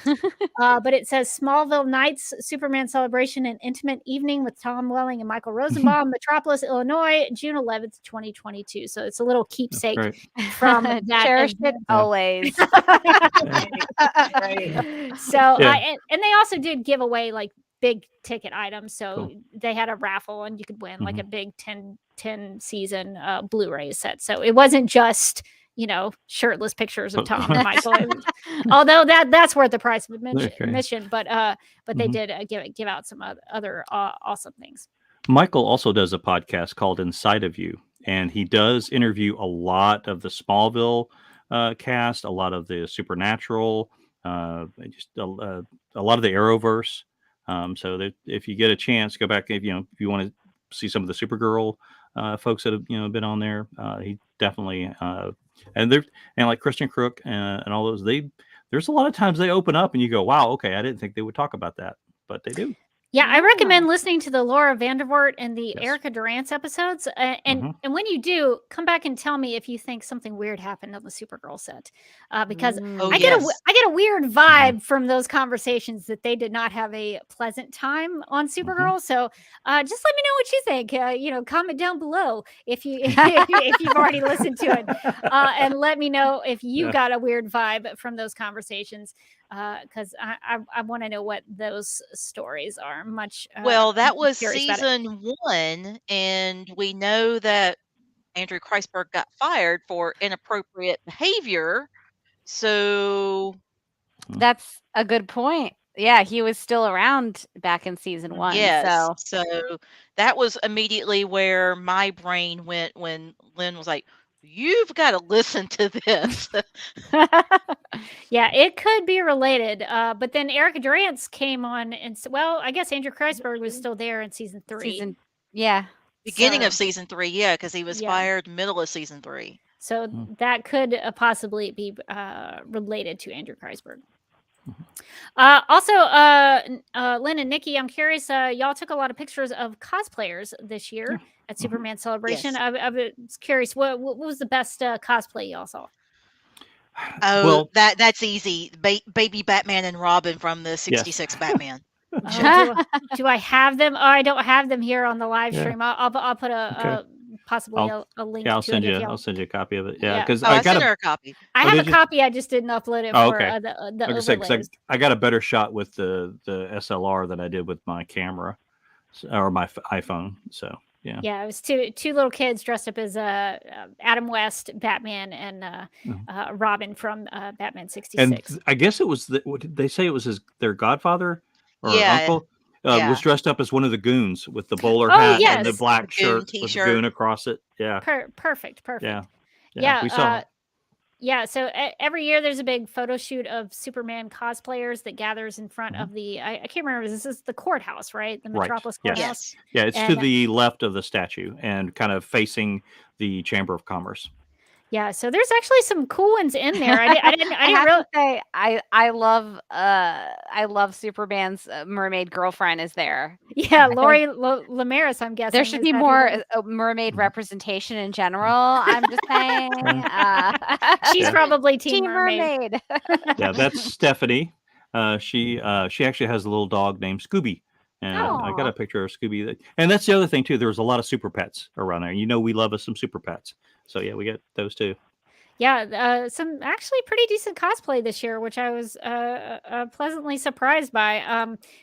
But it says Smallville Nights, Superman Celebration and Intimate Evening with Tom Welling and Michael Rosenbaum, Metropolis, Illinois, June 11th, 2022. So it's a little keepsake from that. Cherish it always. So, and they also did give away big ticket items. So they had a raffle and you could win a big 10 season Blu-ray set. So it wasn't just shirtless pictures of Tom and Michael. Although that's worth the price of admission. But they did give out some other awesome things. Michael also does a podcast called Inside of You, and he does interview a lot of the Smallville cast, a lot of the Supernatural, just a lot of the Arrowverse. So that if you get a chance, go back if you want to see some of the Supergirl folks that have been on there. He definitely and like Kristen Crook and all those. There's a lot of times they open up and you go, wow, okay, I didn't think they would talk about that, but they do. Yeah, I recommend listening to the Laura Vandervoort and the Erica Durance episodes. And when you do, come back and tell me if you think something weird happened on the Supergirl set. Because I get a weird vibe from those conversations that they did not have a pleasant time on Supergirl. So just let me know what you think. Comment down below if you've already listened to it. And let me know if you got a weird vibe from those conversations. Because I want to know what those stories are. Well, that was season 1, and we know that Andrew Kreisberg got fired for inappropriate behavior. So That's a good point. Yeah, he was still around back in season 1. yes, So so that was immediately where my brain went when Lynn was like, "You've got to listen to this." Yeah, it could be related. But then Erica Durance came on, and well, I guess Andrew Kreisberg was still there in season 3. Yeah. Beginning of So- season 3, yeah, because he was Yeah. fired middle of season 3. So that could possibly be related to Andrew Kreisberg. Also, Lynn and Nikki, I'm curious. Y'all took a lot of pictures of cosplayers this year at Superman Celebration. Yes. I was curious, what was the best cosplay y'all saw? Oh, Well- that's easy. Baby Batman and Robin from the '66 Batman. Do I have them? Oh, I don't have them here on the live Yeah. stream. I'll put Okay. possibly I'll- a link. Yeah, I'll to send it if you. y'all- I'll send you a copy of it. Yeah, Yeah. because Oh, I sent her a copy. I Oh, have did a you? copy. I just didn't upload it Oh, for okay. the I was gonna say, 'cause overlays. I got a better shot with the SLR than I did with my camera or my iPhone. So yeah. Yeah, it was two little kids dressed up as Adam West, Batman, and Robin from Batman And '66. I guess it was what did they say? It was their godfather or Yeah, uncle yeah. was dressed up as one of the goons with the bowler Oh, hat and yes. the black The goon shirt with the t-shirt. goon across it. Yeah, Perfect. yeah, Yeah, We saw. Yeah, so every year there's a big photo shoot of Superman cosplayers that gathers in front of the I can't remember, this is the courthouse, right? The Right. Metropolis Yes. courthouse. Yeah, it's to And- the left of the statue and kind of facing the Chamber of Commerce. Yeah, so there's actually some cool ones in there. I didn't I have realize. to say, I love Superman's mermaid girlfriend is there. Yeah, Lori Lamaris, I'm guessing. There should is be that who more that is? mermaid representation in general. I'm just saying. She's Yeah. probably Team Team Mermaid. Mermaid. Yeah, that's Stephanie. She actually has a little dog named Scooby. And I got Aw. a picture of Scooby. And that's the other thing too. There's a lot of super pets around there. You know, we love us some super pets. So yeah, we get those too. Yeah, some actually pretty decent cosplay this year, which I was pleasantly surprised by.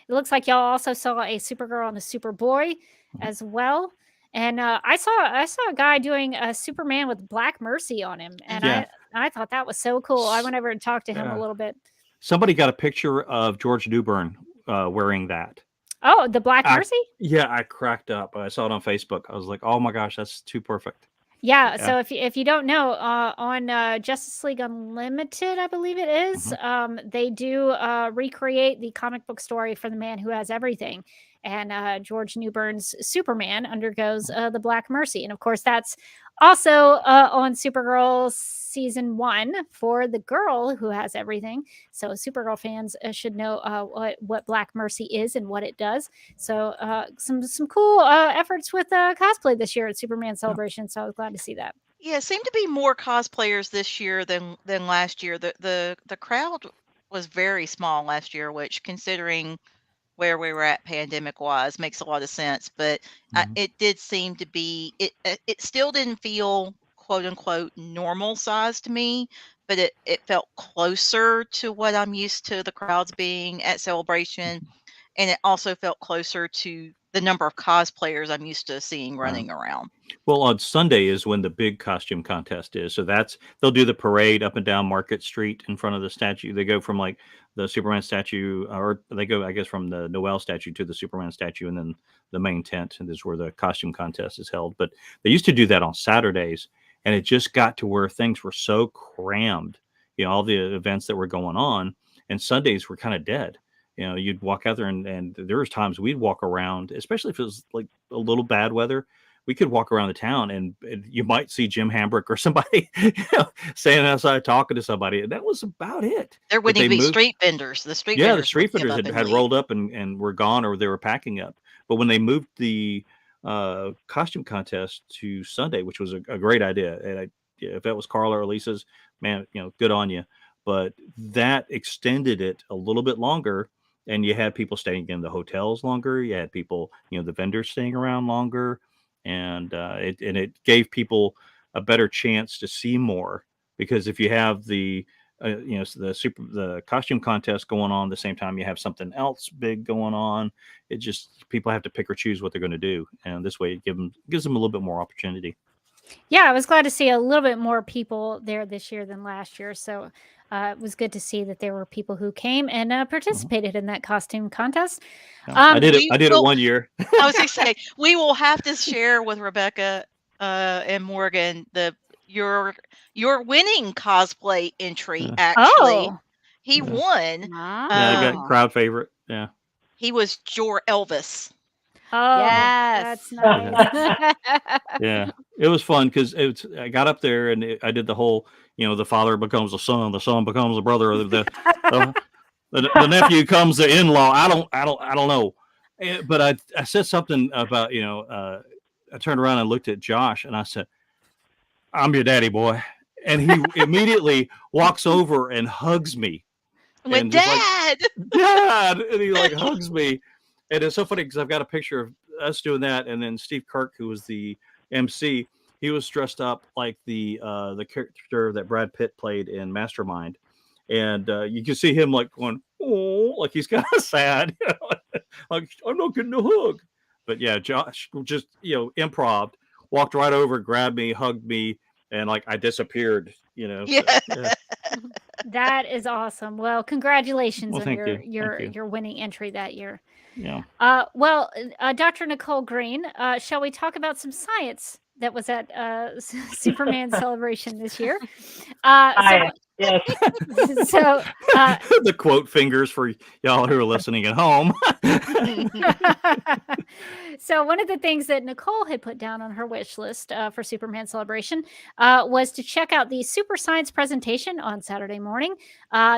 It looks like y'all also saw a Supergirl and a Superboy as well, and I saw a guy doing a Superman with Black Mercy on him, and Yeah. I thought that was so cool. I went over and talked to him Yeah. a little bit. Somebody got a picture of George Newbern wearing that. Oh, the Black I- Mercy. Yeah, I cracked up. I saw it on Facebook. I was like, oh my gosh, that's too perfect. Yeah, Yeah. so if you don't know, on Justice League Unlimited, I believe it is, they do recreate the comic book story for the man who has everything, and George Newbern's Superman undergoes the Black Mercy, and of course that's also on Supergirl season 1 for the girl who has everything. So Supergirl fans should know what Black Mercy is and what it does. So some cool efforts with cosplay this year at Superman Celebration. So I was glad to see that. Yeah, it seemed to be more cosplayers this year than last year. The crowd was very small last year, which considering where we were at pandemic wise makes a lot of sense. But it did seem to be it still didn't feel quote unquote normal size to me, but it felt closer to what I'm used to the crowds being at Celebration, and it also felt closer to the number of cosplayers I'm used to seeing running around. Well, on Sunday is when the big costume contest is. So they'll do the parade up and down Market Street in front of the statue. They go from like the Superman statue, or they go, I guess, from the Noel statue to the Superman statue, and then the main tent, and this is where the costume contest is held. But they used to do that on Saturdays, and it just got to where things were so crammed, all the events that were going on, and Sundays were kind of dead. You'd walk out there and there was times we'd walk around, especially if it was like a little bad weather. We could walk around the town and you might see Jim Hambrick or somebody standing outside talking to somebody. And that was about it. There But wouldn't they even be moved- street vendors. The street Yeah, vendors the street would give vendors up had, and had leave. rolled up and were gone, or they were packing up. But when they moved the costume contest to Sunday, which was a great idea, and if that was Carla or Lisa's, man, good on you. But that extended it a little bit longer, and you had people staying in the hotels longer. You had people, the vendors staying around longer, and it gave people a better chance to see more, because if you have the the costume contest going on at the same time you have something else big going on, it just people have to pick or choose what they're going to do, and this way it gives them a little bit more opportunity. Yeah, I was glad to see a little bit more people there this year than last year. So it was good to see that there were people who came and participated in that costume contest. I did it. We I did it will- one year. I was going to say, we will have to share with Rebecca and Morgan your winning cosplay entry. Actually, Oh. he won. Yeah, I got crowd favorite. Yeah. He was Jor Elvis. Oh, Yes. that's nice. Yeah, it was fun because I got up there and I did the whole, the father becomes the son becomes the brother, the nephew comes the in-law. I don't know, but I said something about I turned around and looked at Josh and I said, "I'm your daddy, boy," and he immediately walks over and hugs me. With And just Dad. Dad, and he like hugs me. And it's so funny because I've got a picture of us doing that, and then Steve Kirk, who was the MC, he was dressed up like the character that Brad Pitt played in Mastermind, and you can see him like going, oh, like he's kind of sad, like I'm not getting a hug. But yeah, Josh just improv, walked right over, grabbed me, hugged me, and like I disappeared. Yeah. Yeah. That is awesome. Well, congratulations Well, on thank your you. Thank you. your winning entry that year. Yeah. Well, Dr. Nicole Green, shall we talk about some science that was at Superman Celebration this year? Yes. So the quote fingers for y'all who are listening at home. So one of the things that Nicole had put down on her wish list for Superman Celebration was to check out the Super Science presentation on Saturday morning.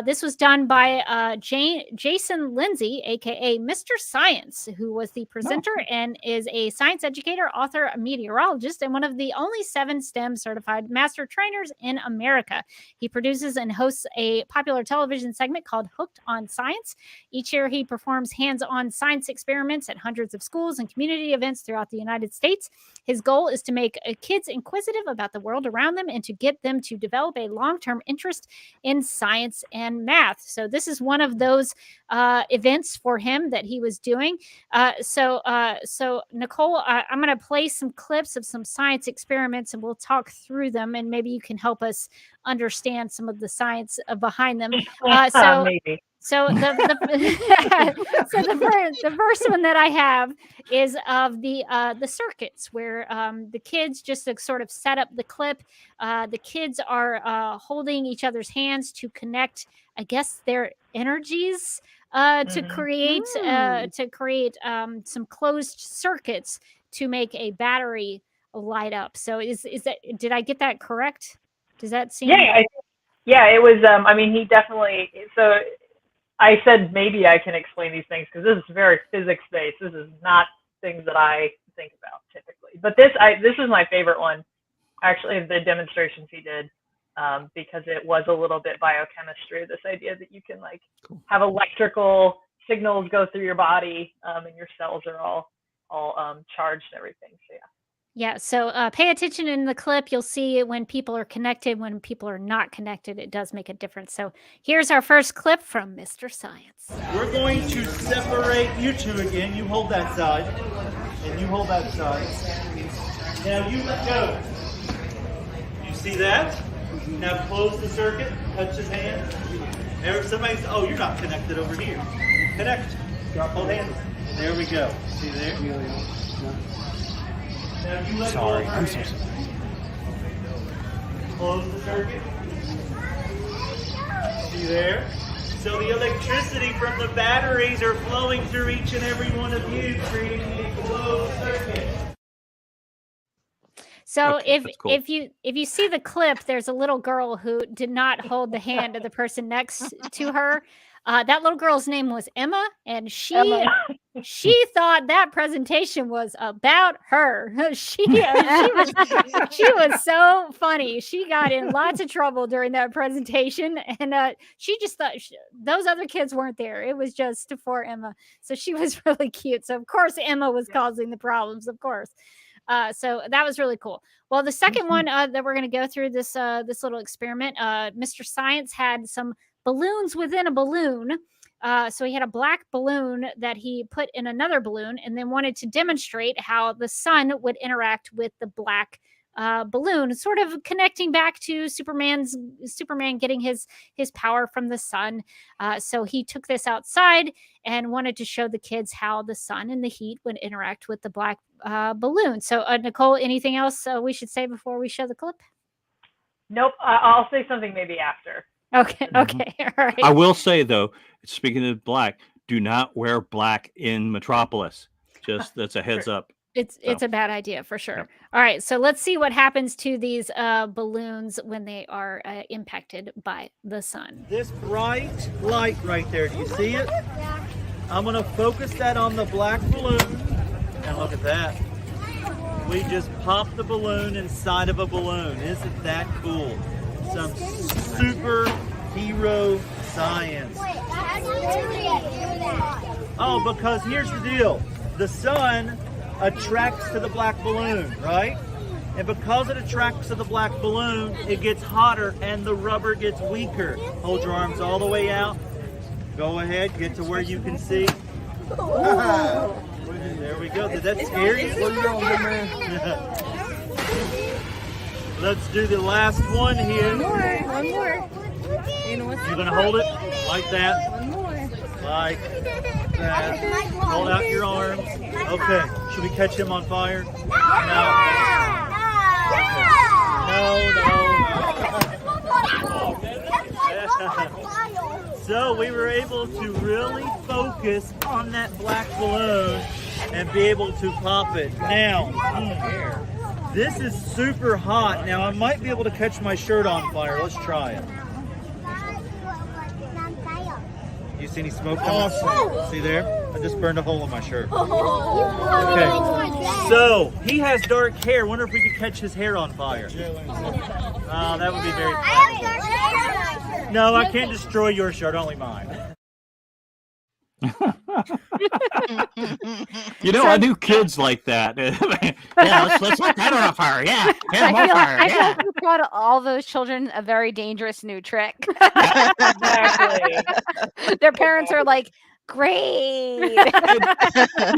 This was done by Jason Lindsay, aka Mr. Science, who was the presenter and is a science educator, author, meteorologist, and one of the only 7 STEM certified master trainers in America. He produces and hosts a popular television segment called Hooked on Science. Each year, he performs hands-on science experiments at hundreds of schools and community events throughout the United States. His goal is to make kids inquisitive about the world around them and to get them to develop a long-term interest in science and math. So this is one of those events for him that he was doing. So Nicole, I'm going to play some clips of some science experiments and we'll talk through them and maybe you can help us understand some of the science behind them. Maybe. So the first one that I have is of the circuits where the kids just to sort of set up the clip. The kids are holding each other's hands to connect, I guess, their energies to create some closed circuits to make a battery light up. So is that, did I get that correct? Does that seem? Yeah, it was. I mean, he definitely. So I said maybe I can explain these things because this is very physics based. This is not things that I think about typically. But this is my favorite one, actually, the demonstrations he did, because it was a little bit biochemistry. This idea that you can have electrical signals go through your body, and your cells are all charged and everything. So yeah. Yeah, so pay attention in the clip. You'll see when people are connected, when people are not connected, it does make a difference. So here's our first clip from Mr. Science. We're going to separate you two again. You hold that side, and you hold that side. Now you let go. You see that? Now close the circuit, touch his hand. Somebody's, oh, you're not connected over here. Connect. Hold hands. There we go. See there? Now you let Sorry, go. I'm so sorry. Close the circuit. See there? So the electricity from the batteries are flowing through each and every one of you, creating a closed circuit. So Okay, that's cool. if you see the clip, there's a little girl who did not hold the hand of the person next to her. That little girl's name was Emma, and she thought that presentation was about her. She was so funny. She got in lots of trouble during that presentation, and she just thought those other kids weren't there. It was just for Emma, so she was really cute. So of course Emma was causing the problems, of course. So that was really cool. Well, the second one that we're going to go through this little experiment, Mr. Science had some balloons within a balloon. So he had a black balloon that he put in another balloon and then wanted to demonstrate how the sun would interact with the black balloon, sort of connecting back to Superman getting his power from the sun. So he took this outside and wanted to show the kids how the sun and the heat would interact with the black balloon. So Nicole, anything else we should say before we show the clip? Nope. I'll say something maybe after. Okay. Okay. All right. I will say though, speaking of black, do not wear black in Metropolis. Just that's a heads up. It's a bad idea for sure. Yep. All right, so let's see what happens to these balloons when they are impacted by the sun. This bright light right there, do you see it? I'm gonna focus that on the black balloon, and look at that. We just popped the balloon inside of a balloon. Isn't that cool? Some superhero science. Oh, because here's the deal. The sun attracts to the black balloon, right? And because it attracts to the black balloon, it gets hotter and the rubber gets weaker. Hold your arms all the way out. Go ahead, get to where you can see. There we go. Did that scare you? Let's do the last one here. One more. You're gonna hold it like that. One more. Like that. Hold out your arms. Okay. Should we catch him on fire? No. So we were able to really focus on that black balloon and be able to pop it. Now, this is super hot. Now I might be able to catch my shirt on fire. Let's try it. You see any smoke coming? Awesome. See there? I just burned a hole in my shirt. Okay. So he has dark hair. Wonder if we could catch his hair on fire. Oh, that would be very funny. No, I can't destroy your shirt, only mine. You know, I knew kids like that. Yeah, let's light that on fire. Yeah, I feel like we taught all those children a very dangerous new trick. Exactly. Their parents are like, great. You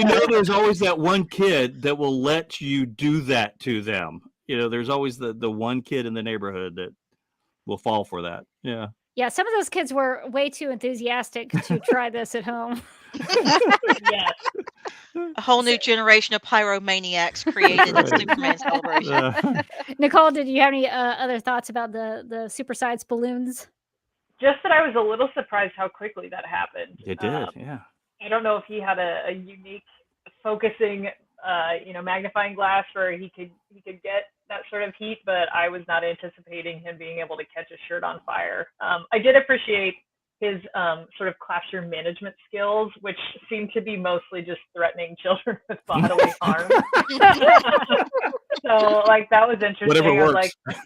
know, there's always that one kid that will let you do that to them. You know, there's always the one kid in the neighborhood that will fall for that. Yeah. Yeah, some of those kids were way too enthusiastic to try this at home. Yes. A whole new generation of pyromaniacs created in Superman celebration. Nicole, did you have any other thoughts about the supersized balloons? Just that I was a little surprised how quickly that happened. It did, yeah. I don't know if he had a unique focusing, magnifying glass where he could get that sort of heat, but I was not anticipating him being able to catch a shirt on fire. I did appreciate his sort of classroom management skills, which seemed to be mostly just threatening children with bodily harm. So, like, that was interesting. Whatever works. Like,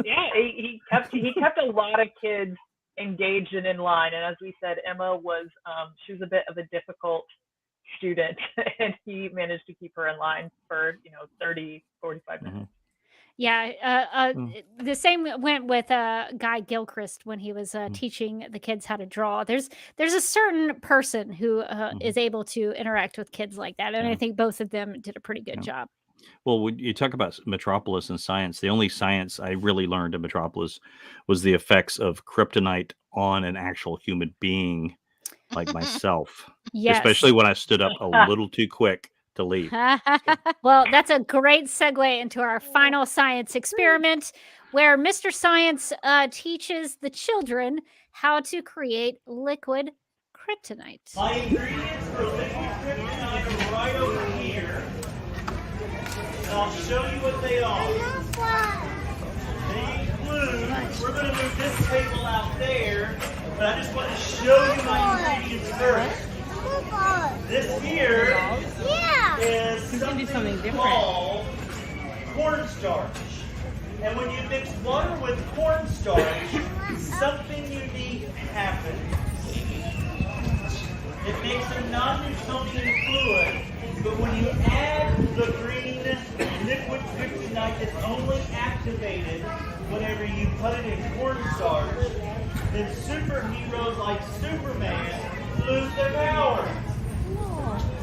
yeah, he kept a lot of kids engaged and in line. And as we said, Emma was she was a bit of a difficult student, and he managed to keep her in line for 30, 45 minutes. Yeah, the same went with Guy Gilchrist when he was teaching the kids how to draw. There's a certain person who is able to interact with kids like that, and I think both of them did a pretty good job. Well, when you talk about Metropolis and science, the only science I really learned in Metropolis was the effects of kryptonite on an actual human being like myself. Yes. Especially when I stood up a little too quick to leave. Well, that's a great segue into our final science experiment, where Mr. Science teaches the children how to create liquid kryptonite. My ingredients for liquid kryptonite are right over here. And I'll show you what they are. They include, we're going to move this table out there, but I just want to show you my ingredients first. This here is something called cornstarch. And when you mix water with cornstarch, something unique happens. It makes a non-Newtonian fluid, but when you add the green liquid kryptonite that's only activated whenever you put it in cornstarch, then superheroes like Superman lose their power.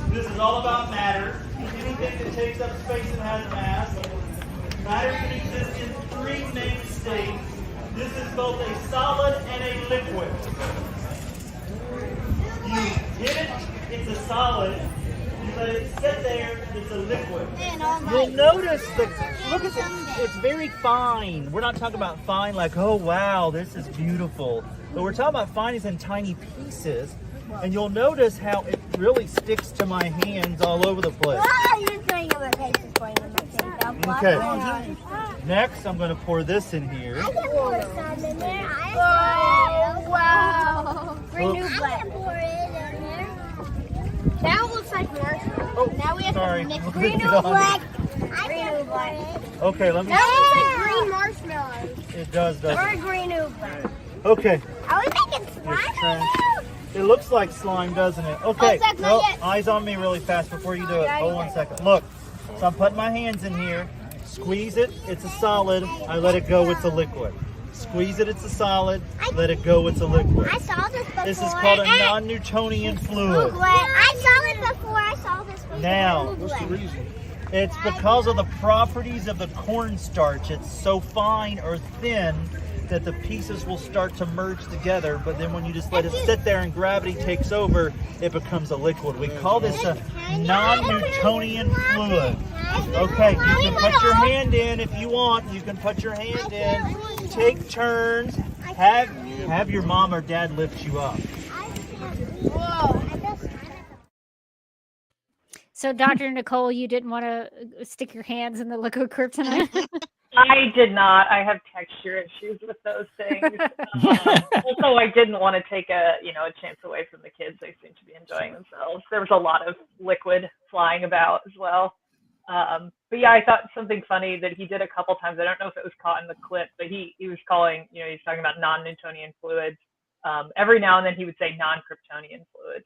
This is all about matter. Anything that takes up space and has mass Matter can exist in three main states. This is both a solid and a liquid. You hit it, it's a solid. You let it sit there, it's a liquid. You'll notice look at it's very fine. We're not talking about fine like, oh wow, this is beautiful. But we're talking about fine as in tiny pieces. And you'll notice how it really sticks to my hands all over the place. Okay. Next, I'm going to pour this in here. I can pour some in there. Wow. Renew black. I can pour it in there. Now it looks like marshmallow. Oh, now we have sorry. to mix Renew black. Renew black. Okay, let me. That looks like green marshmallows. It does, doesn't Or it? green black. Okay. Are we making slime? It looks like slime, doesn't it? Okay. Zach, not Well, yet. eyes on me really fast before you do it. Hold 1 second. Look. So I'm putting my hands in here. Squeeze it. It's a solid. I let it go. It's a liquid. Squeeze it. It's a solid. Let it go. It's a liquid. I saw this before. This is called a non-Newtonian fluid. I saw it before. I saw this before. Now, it's because of the properties of the cornstarch. It's so fine or thin that the pieces will start to merge together, but then when you just let it sit there and gravity takes over, it becomes a liquid. We call this a non-Newtonian fluid. Okay, you can put your hand in if you want. You can put your hand in. Take turns. Have your mom or dad lift you up. So, Dr. Nicole, you didn't want to stick your hands in the liquid kryptonite? I did not. I have texture issues with those things. Also, I didn't want to take a chance away from the kids. They seem to be enjoying themselves. There was a lot of liquid flying about as well. But yeah, I thought something funny that he did a couple times. I don't know if it was caught in the clip, but he was calling, he's talking about non-Newtonian fluids. Every now and then he would say non-Kryptonian fluids.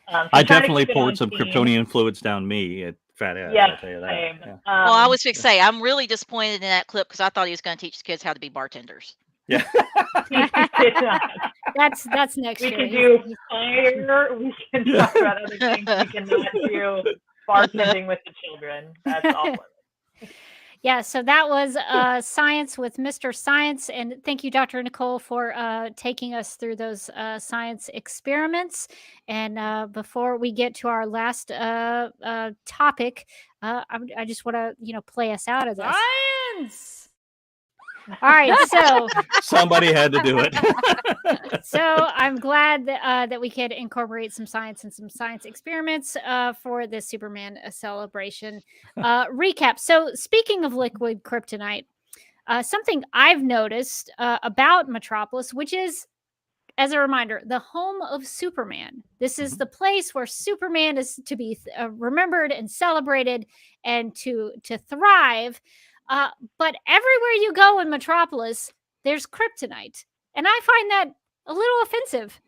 I definitely poured some Kryptonian fluids down me at Fat Ass. Yes, I'll tell you that. same. Yeah. Well, I was fixed to say, I'm really disappointed in that clip because I thought he was going to teach the kids how to be bartenders. Yeah. That's next We year. can do fire. We can talk about other things. We cannot do bartending with the children. That's awesome. Yeah, so that was Science with Mr. Science. And thank you, Dr. Nicole, for taking us through those science experiments. And before we get to our last topic, I just want to, play us out of this. Science! All right, so somebody had to do it. So I'm glad that we could incorporate some science and some science experiments for this Superman celebration recap. So speaking of liquid kryptonite, something I've noticed about Metropolis, which is, as a reminder, the home of Superman. This is the place where Superman is to be remembered and celebrated and to thrive. But everywhere you go in Metropolis, there's kryptonite. And I find that a little offensive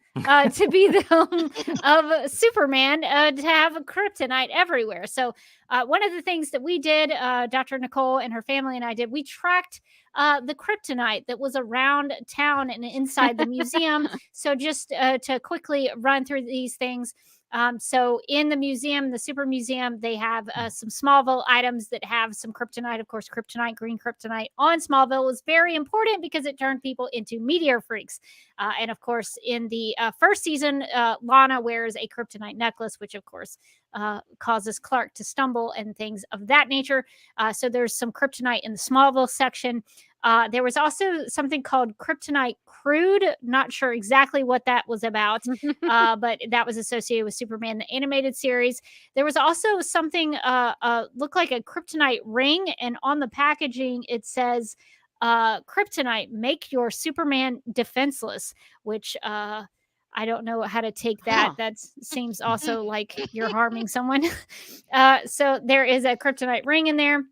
to be the home of Superman, to have a kryptonite everywhere. So one of the things that we did, Dr. Nicole and her family and I did, we tracked the kryptonite that was around town and inside the museum. So just to quickly run through these things. So in the museum, the Super Museum, they have some Smallville items that have some kryptonite. Of course, kryptonite, green kryptonite on Smallville was very important because it turned people into meteor freaks. And of course, in the first season, Lana wears a kryptonite necklace, which of course causes Clark to stumble and things of that nature. So there's some kryptonite in the Smallville section. There was also something called Kryptonite Crude. Not sure exactly what that was about, but that was associated with Superman, the animated series. There was also something looked like a kryptonite ring, and on the packaging it says, "Kryptonite, make your Superman defenseless," which I don't know how to take that. That seems also like you're harming someone. So there is a kryptonite ring in there.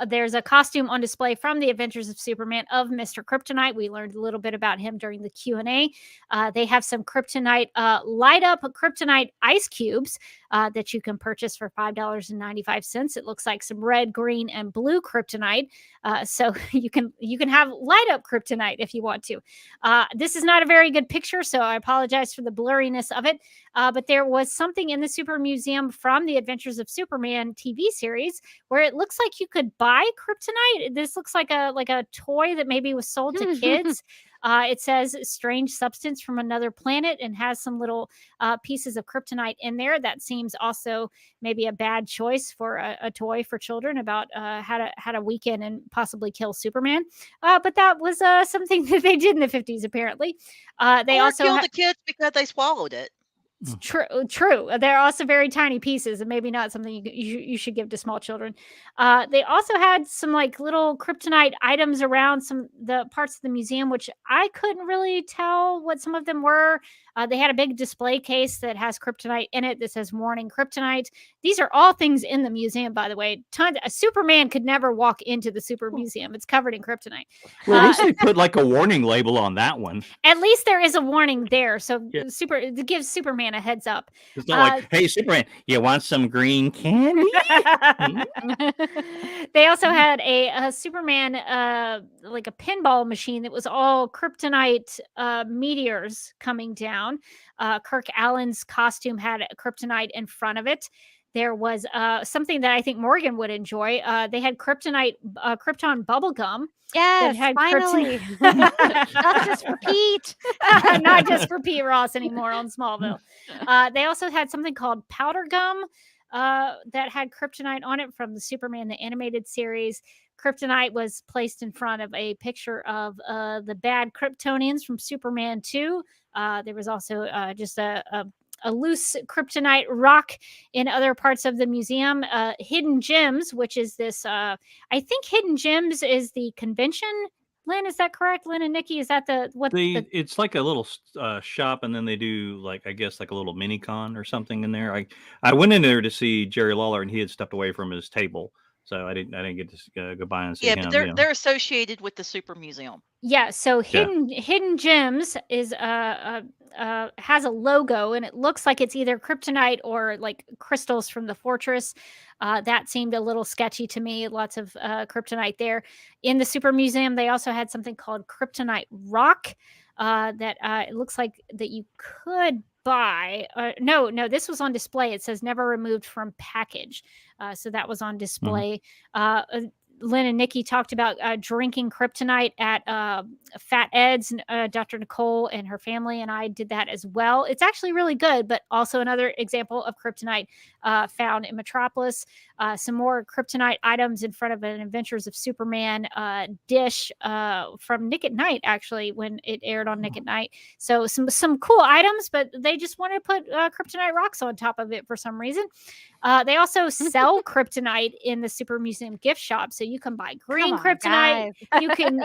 There's a costume on display from the Adventures of Superman of Mr. Kryptonite. We learned a little bit about him during the Q&A. They have some Kryptonite, light up Kryptonite ice cubes that you can purchase for $5.95. It looks like some red, green, and blue Kryptonite. So you can have light up Kryptonite if you want to. This is not a very good picture, so I apologize for the blurriness of it. But there was something in the Super Museum from the Adventures of Superman TV series where it looks like you could buy Kryptonite. This looks like a toy that maybe was sold to kids. It says strange substance from another planet and has some little pieces of Kryptonite in there. That seems also maybe a bad choice for a toy for children about how to weaken and possibly kill Superman. But that was something that they did in the 50s, apparently. They Or also kill the kids because they swallowed it. True. They're also very tiny pieces and maybe not something you should give to small children. They also had some like little Kryptonite items around the parts of the museum, which I couldn't really tell what some of them were. They had a big display case that has Kryptonite in it that says warning Kryptonite. These are all things in the museum, by the way. A Superman could never walk into the Super Museum. It's covered in Kryptonite. Well, at least they put like a warning label on that one. At least there is a warning there. So it gives Superman a heads up. It's not like, hey, Superman, you want some green candy? They also had a Superman, like a pinball machine that was all Kryptonite meteors coming down. Kirk Allen's costume had a Kryptonite in front of it. There was something that I think Morgan would enjoy. They had Krypton bubble gum. Yes, had finally. Not just for Pete. Not just for Pete Ross anymore on Smallville. They also had something called powder gum that had Kryptonite on it from the Superman the Animated Series. Kryptonite was placed in front of a picture of the bad Kryptonians from Superman 2. There was also just a loose Kryptonite rock in other parts of the museum. Hidden Gems, which is this, I think Hidden Gems is the convention. Lynn, is that correct? Lynn and Nikki, is that It's like a little shop, and then they do like, I guess, like a little mini con or something in there. I went in there to see Jerry Lawler, and he had stepped away from his table, so I didn't get to go by and see him. But they're associated with the Super Museum. Yeah, so Hidden Gems is has a logo, and it looks like it's either Kryptonite or like crystals from the fortress. That seemed a little sketchy to me. Lots of Kryptonite there. In the Super Museum, they also had something called Kryptonite Rock that it looks like that you could buy. No, this was on display. It says never removed from package. So that was on display. Lynn and Nikki talked about drinking Kryptonite at Fat Ed's. Dr. Nicole and her family and I did that as well. It's actually really good, but also another example of Kryptonite found in Metropolis. Some more Kryptonite items in front of an Adventures of Superman dish from Nick at Night, actually, when it aired on Nick at Night. So some cool items, but they just wanted to put Kryptonite rocks on top of it for some reason. They also sell Kryptonite in the Super Museum gift shop, so you can buy green Kryptonite,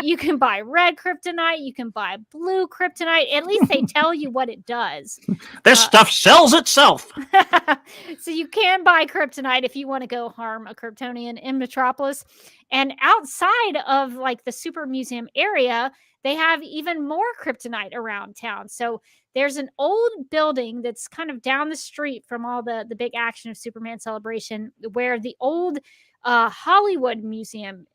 you can buy red Kryptonite, you can buy blue Kryptonite. At least they tell you what it does. This stuff sells itself. So you can buy Kryptonite if you want to go harm a Kryptonian in Metropolis. And outside of like the Super Museum area, they have even more Kryptonite around town. So there's an old building that's kind of down the street from all the big action of Superman Celebration, where the old Hollywood Museum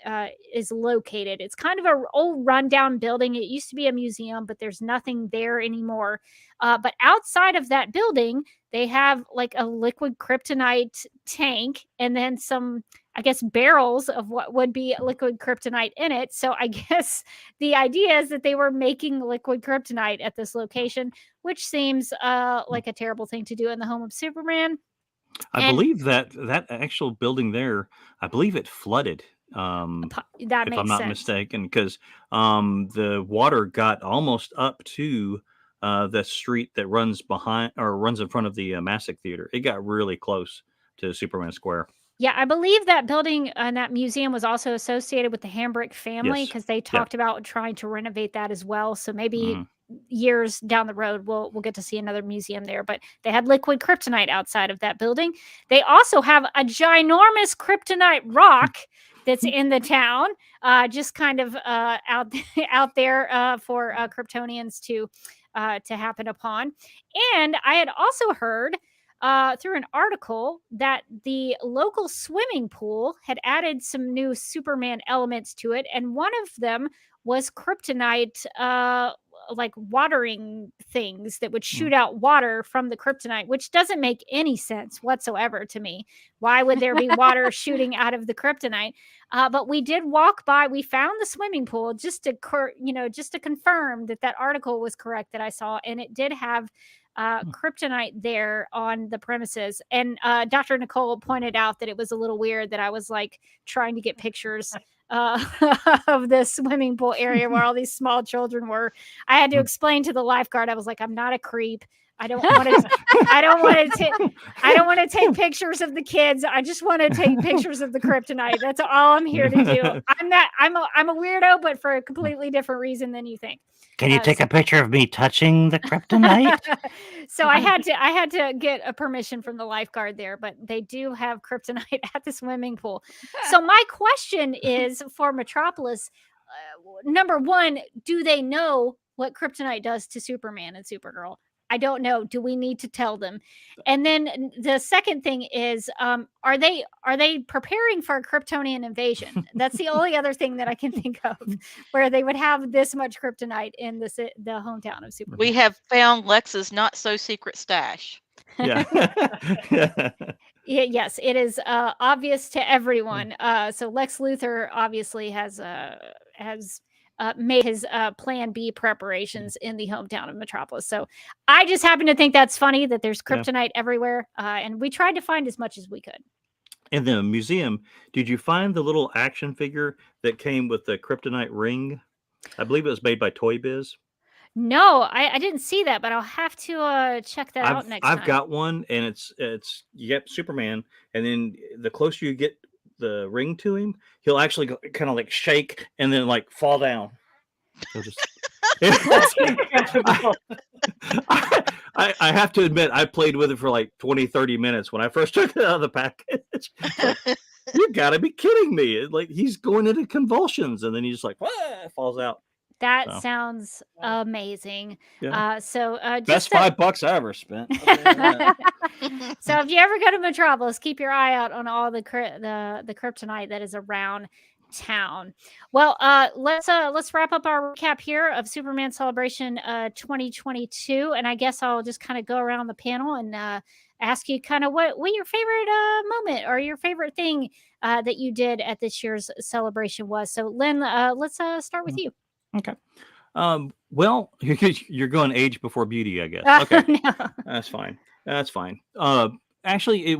is located. It's kind of an old rundown building. It used to be a museum, but there's nothing there anymore. But outside of that building, they have like a liquid Kryptonite tank and then some, I guess, barrels of what would be liquid Kryptonite in it. So I guess the idea is that they were making liquid Kryptonite at this location, which seems like a terrible thing to do in the home of Superman. I believe that actual building there, I believe it flooded. That if I'm not mistaken, because the water got almost up to the street that runs in front of the Massac Theater. It got really close to Superman Square. Yeah, I believe that building and that museum was also associated with the Hambrick family because they talked about trying to renovate that as well. So maybe years down the road, we'll get to see another museum there. But they had liquid Kryptonite outside of that building. They also have a ginormous Kryptonite rock that's in the town, just kind of out out there for Kryptonians to happen upon. And I had also heard through an article that the local swimming pool had added some new Superman elements to it, and one of them was kryptonite, like watering things that would shoot out water from the kryptonite, which doesn't make any sense whatsoever to me. Why would there be water shooting out of the kryptonite? But we did walk by. We found the swimming pool just to, just to confirm that that article was correct that I saw, and it did have kryptonite there on the premises. And Dr. Nicole pointed out that it was a little weird that I was like trying to get pictures of the swimming pool area where all these small children were. I had to explain to the lifeguard. I was like, I'm not a creep. I don't want to. I don't want to take pictures of the kids. I just want to take pictures of the kryptonite. That's all I'm here to do. I'm a weirdo, but for a completely different reason than you think. Can you take a picture of me touching the kryptonite? So I had to get a permission from the lifeguard there, but they do have kryptonite at the swimming pool. So my question is for Metropolis, number one, do they know what kryptonite does to Superman and Supergirl? I don't know. Do we need to tell them? And then the second thing is, are they preparing for a Kryptonian invasion? That's the only other thing that I can think of where they would have this much kryptonite in the hometown of Superman. We have found Lex's not so secret stash. Yeah. Yes, it is obvious to everyone. So Lex Luthor obviously has made his Plan B preparations in the hometown of Metropolis. So I just happen to think that's funny that there's kryptonite everywhere. And we tried to find as much as we could. In the museum, did you find the little action figure that came with the kryptonite ring? I believe it was made by Toy Biz. No, I didn't see that, but I'll have to check that out next time. I've got one, and it's Superman, and then the closer you get the ring to him, he'll actually kind of like shake and then like fall down. He'll just I have to admit, I played with it for like 20-30 minutes when I first took it out of the package. You gotta be kidding me. Like he's going into convulsions and then he just like falls out. That sounds amazing. Yeah. Best $5 I ever spent. So if you ever go to Metropolis, keep your eye out on all the kryptonite that is around town. Well, let's wrap up our recap here of Superman Celebration 2022, and I guess I'll just kind of go around the panel and ask you kind of what your favorite moment or your favorite thing that you did at this year's celebration was. So Lynn, let's start with you. Okay. Well, you're going age before beauty, I guess. Okay. No. That's fine. That's fine. Actually,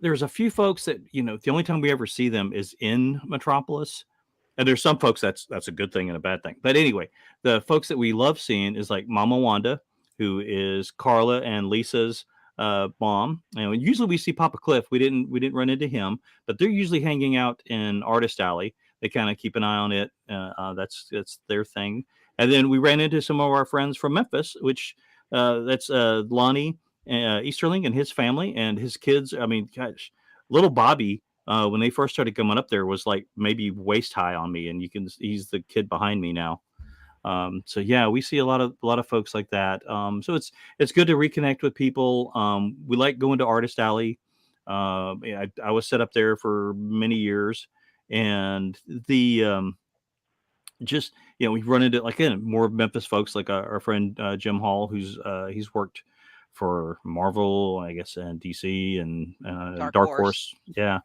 there's a few folks that, the only time we ever see them is in Metropolis. And there's some folks that's a good thing and a bad thing. But anyway, the folks that we love seeing is like Mama Wanda, who is Carla and Lisa's mom. And usually we see Papa Cliff. We didn't run into him, but they're usually hanging out in Artist Alley. They kind of keep an eye on it. That's their thing. And then we ran into some of our friends from Memphis, which that's Lonnie Easterling and his family and his kids. I mean, gosh, little Bobby, when they first started coming up there was like maybe waist high on me, and he's the kid behind me now. So yeah, we see a lot of folks like that. So it's good to reconnect with people. We like going to Artist Alley. I was set up there for many years. And the just we've run into more Memphis folks like our friend Jim Hall, who's he's worked for Marvel, I guess, and DC and Dark Horse. Yeah.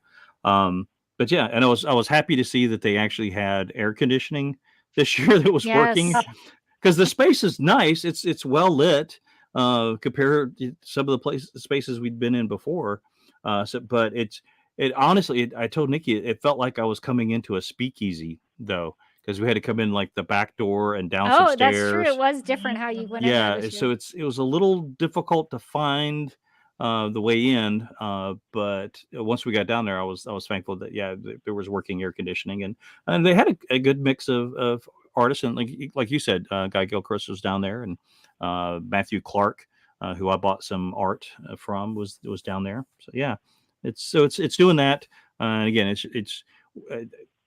But yeah, and I was happy to see that they actually had air conditioning this year that was working, because the space is nice. It's well lit compared to some of the spaces we'd been in before. But it honestly, I told Nicki, it felt like I was coming into a speakeasy though, because we had to come in like the back door and down some stairs. That's true. It was different how you went in. Yeah, so it was a little difficult to find the way in, but once we got down there, I was thankful that there was working air conditioning, and they had a good mix of artists, and like you said, Guy Gilchrist was down there, and Matthew Clark, who I bought some art from, was down there. So yeah. It's doing that. And again,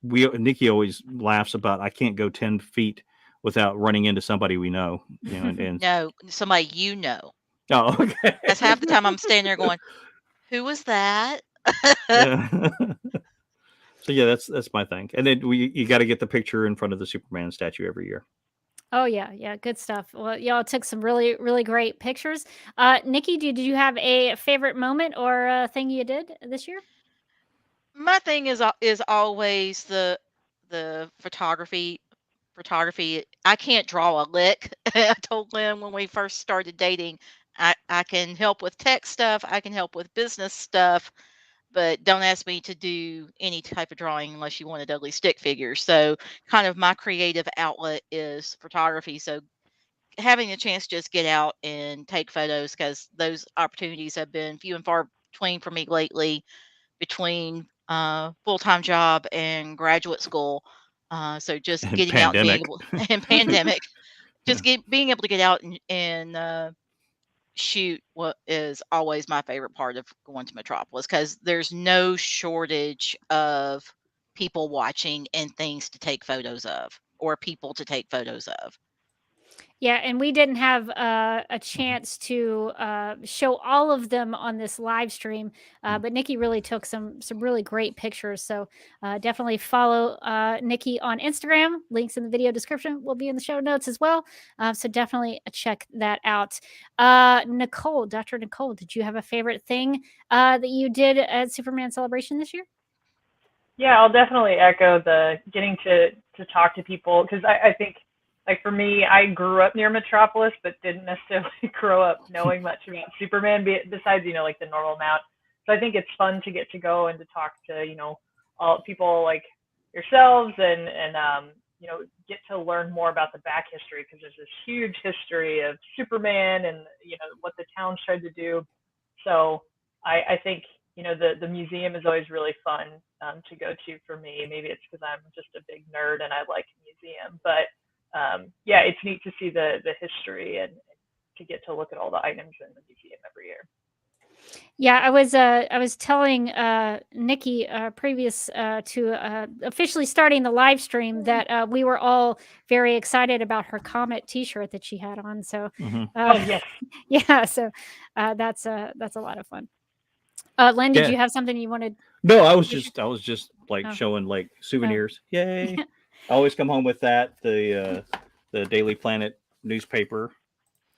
Nicki always laughs about I can't go 10 feet without running into somebody we know. And No, somebody you know. oh, okay. That's half the time I'm standing there going, "Who was that?" Yeah. So yeah, that's my thing. And then you got to get the picture in front of the Superman statue every year. Oh yeah, good stuff. Well, y'all took some really, really great pictures. Nikki, did you have a favorite moment or thing you did this year? My thing is always the photography. I can't draw a lick. I told Lynn when we first started dating, I can help with tech stuff, I can help with business stuff, but don't ask me to do any type of drawing unless you want a Dudley stick figure. So kind of my creative outlet is photography. So having the chance to just get out and take photos, because those opportunities have been few and far between for me lately, between full-time job and graduate school. So just And getting out and being pandemic. able and pandemic, just being able to get out and shoot what is always my favorite part of going to Metropolis, because there's no shortage of people watching and things to take photos of or people to take photos of. Yeah, and we didn't have a chance to show all of them on this live stream, but Nikki really took some really great pictures. So definitely follow Nikki on Instagram. Links in the video description will be in the show notes as well. So definitely check that out. Nicole, Dr. Nicole, did you have a favorite thing that you did at Superman Celebration this year? Yeah, I'll definitely echo the getting to talk to people, because I think, like for me, I grew up near Metropolis, but didn't necessarily grow up knowing much about Superman besides, like the normal amount. So I think it's fun to get to go and to talk to, all people like yourselves and get to learn more about the back history, because there's this huge history of Superman and, what the town's tried to do. So I think, the museum is always really fun to go to for me. Maybe it's because I'm just a big nerd and I like museum, but yeah, it's neat to see the history and to get to look at all the items in the museum every year. Yeah, I was telling Nikki previous to officially starting the live stream that we were all very excited about her Comet T-shirt that she had on. So Oh yes, yeah, so that's a lot of fun. Len, did Yeah. you have something you wanted? No, I was just like Oh. showing like souvenirs. Yay! I always come home with that, the Daily Planet newspaper.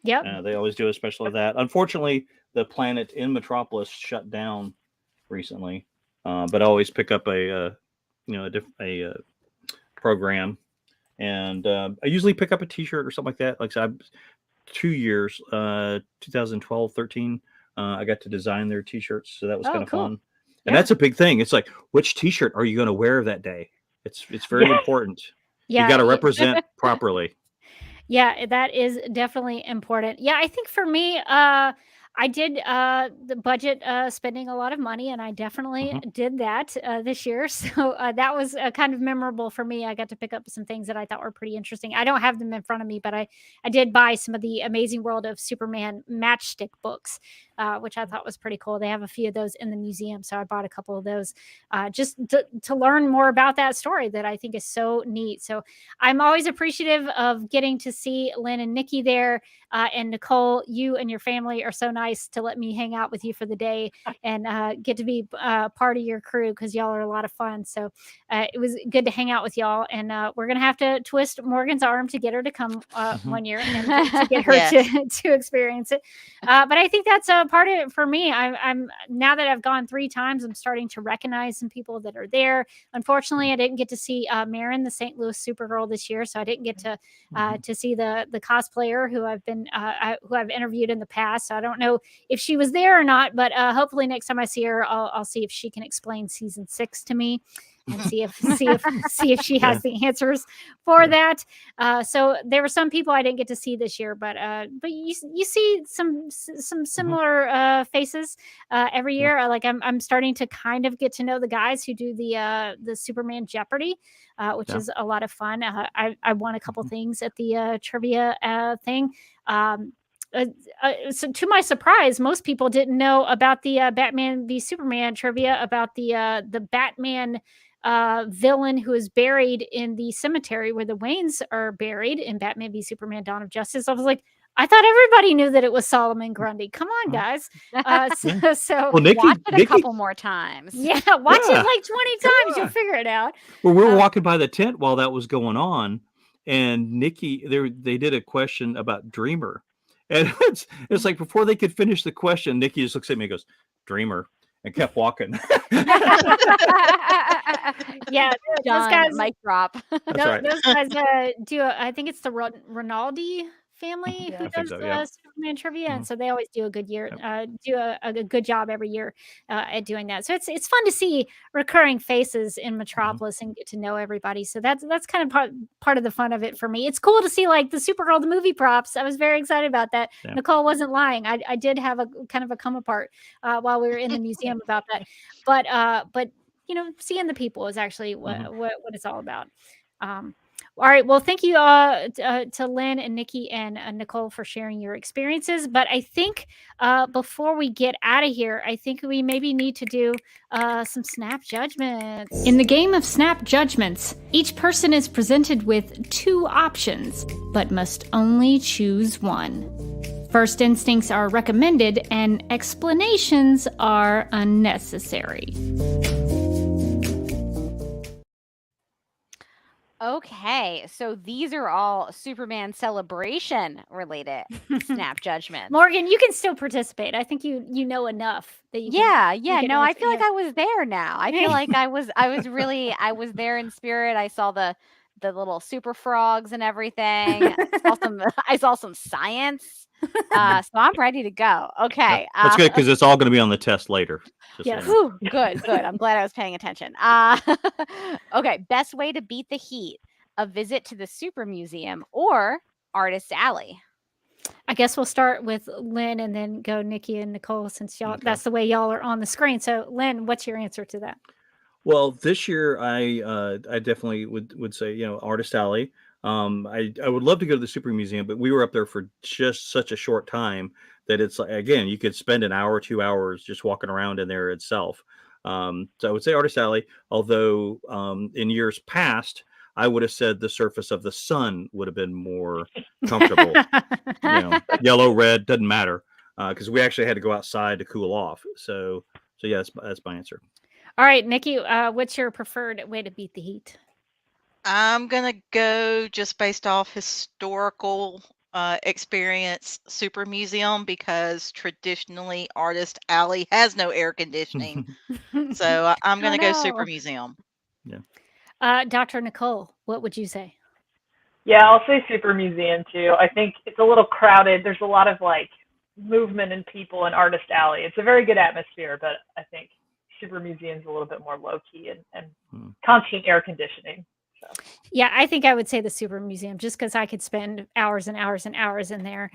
Yep. They always do a special of that. Unfortunately, the Planet in Metropolis shut down recently, but I always pick up a program, and I usually pick up a T-shirt or something like that. Like I said, 2 years, 2012, 13, I got to design their T-shirts, so that was kind of cool. fun. And that's a big thing. It's like, which T-shirt are you going to wear that day? It's very important. Yeah, You got to represent properly. Yeah, that is definitely important. Yeah, I think for me, I did the budget spending a lot of money, and I definitely did that this year. So that was kind of memorable for me. I got to pick up some things that I thought were pretty interesting. I don't have them in front of me, but I did buy some of the Amazing World of Superman matchstick books, which I thought was pretty cool. They have a few of those in the museum, so I bought a couple of those just to learn more about that story that I think is so neat. So I'm always appreciative of getting to see Lynn and Nikki there. And Nicole, you and your family are so nice to let me hang out with you for the day and get to be part of your crew, because y'all are a lot of fun. So it was good to hang out with y'all. And we're going to have to twist Morgan's arm to get her to come one year and to get her to experience it. But I think that's a part of it for me. I'm now that I've gone 3 times, I'm starting to recognize some people that are there. Unfortunately, I didn't get to see Marin, the St. Louis Supergirl, this year, so I didn't get to see the cosplayer who I've been who I've interviewed in the past. So I don't know if she was there or not, but hopefully next time I see her, I'll see if she can explain season 6 to me and see if she has the answers for that. So there were some people I didn't get to see this year, but you see some similar faces every year. Like I'm starting to kind of get to know the guys who do the Superman Jeopardy, which is a lot of fun. I won a couple things at the trivia thing. So to my surprise, most people didn't know about the Batman v Superman trivia, about the Batman villain who is buried in the cemetery where the Waynes are buried in Batman v Superman: Dawn of Justice. I was like, I thought everybody knew that it was Solomon Grundy. Come on, guys. So Well, watch it a couple more times. yeah, watch it Yeah. like 20 times. You'll figure it out. Well, we were walking by the tent while that was going on, and Nikki, they did a question about Dreamer, and it's like before they could finish the question, Nikki just looks at me and goes, "Dreamer," and kept walking. Yeah, those Done. guys. Mic drop. That's right. Those guys do. I think it's the Rinaldi family who I think does so, yeah. Superman trivia, and so they always do a good good job every year at doing that. So it's fun to see recurring faces in Metropolis and get to know everybody. So that's kind of part of the fun of it for me. It's cool to see like the Supergirl the movie props. I was very excited about that. Yeah. Nicole wasn't lying. I did have a kind of a come apart while we were in the museum about that. But seeing the people is actually what it's all about. All right. Well, thank you to Lynn and Nikki and Nicole for sharing your experiences. But I think before we get out of here, I think we maybe need to do some snap judgments. In the game of snap judgments, each person is presented with 2 options, but must only choose one. First instincts are recommended and explanations are unnecessary. Okay, so these are all Superman celebration related snap judgments. Morgan, you can still participate. I think you know enough that you can, No, I feel like I was there now. I feel like I was there in spirit. I saw the little super frogs and everything. I saw some science. So I'm ready to go. Okay. That's good because it's all going to be on the test later. Yes. Whew, good. I'm glad I was paying attention. Okay. Best way to beat the heat: a visit to the Super Museum or Artist Alley? I guess we'll start with Lynn and then go Nikki and Nicole since that's the way y'all are on the screen. So Lynn, what's your answer to that? Well, this year I definitely would say Artist Alley. I would love to go to the Super Museum, but we were up there for just such a short time that it's like, again, you could spend an hour, 2 hours just walking around in there itself. So I would say Artist Alley, although in years past, I would have said the surface of the sun would have been more comfortable. Yellow, red, doesn't matter, because we actually had to go outside to cool off. So yeah, that's my answer. All right, Nikki, what's your preferred way to beat the heat? I'm gonna go just based off historical experience, Super Museum, because traditionally Artist Alley has no air conditioning. So I'm gonna go Super Museum. Yeah. Dr. Nicole, what would you say? Yeah, I'll say Super Museum too. I think it's a little crowded. There's a lot of like movement and people in Artist Alley. It's a very good atmosphere, but I think Super Museum's a little bit more low key and constant air conditioning. So. Yeah, I think I would say the Super Museum just because I could spend hours and hours and hours in there.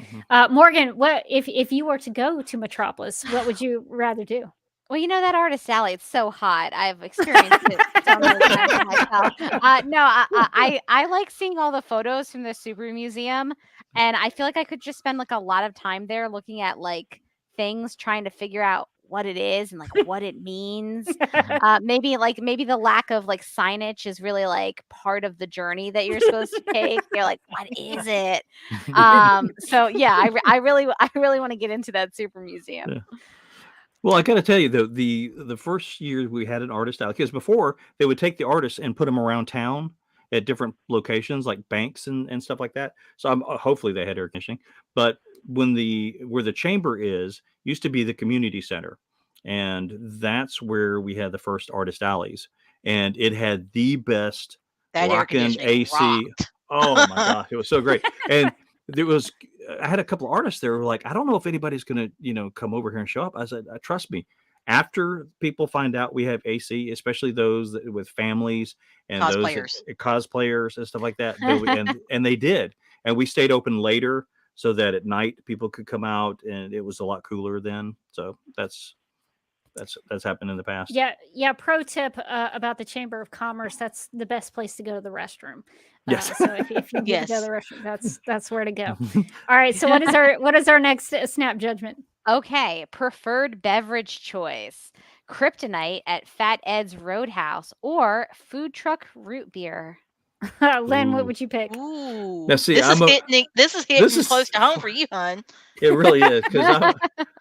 Morgan, what if you were to go to Metropolis, what would you rather do? Well, that Artist Alley, it's so hot. I've experienced it so many times myself. I like seeing all the photos from the Super Museum, and I feel like I could just spend like a lot of time there looking at like things, trying to figure out what it is and like what it means. Maybe the lack of like signage is really like part of the journey that you're supposed to take. You're like, what is it? So yeah, I really want to get into that Super Museum. Yeah. Well, I got to tell you though, the first year we had an Artist Alley, because before they would take the artists and put them around town at different locations like banks and stuff like that. So hopefully they had air conditioning. But where the chamber used to be the community center, and that's where we had the first Artist Alleys, and it had the best rockin' AC. Rocked. Oh my gosh, it was so great. And I had a couple of artists there who were like, I don't know if anybody's gonna come over here and show up. I said, trust me. After people find out we have AC, especially those with families and cosplayers and stuff like that, and they did, and we stayed open later so that at night people could come out, and it was a lot cooler then. So that's happened in the past. Yeah. Pro tip about the Chamber of Commerce: that's the best place to go to the restroom. Yes. So if you need to go to the restroom, that's where to go. All right. So what is our next snap judgment? Okay, preferred beverage choice: Kryptonite at Fat Ed's Roadhouse, or food truck root beer? Len, what Ooh. would you pick? Ooh, Now, see, this is I'm a hitting. This is hitting this is close to home for you, hun. it really is because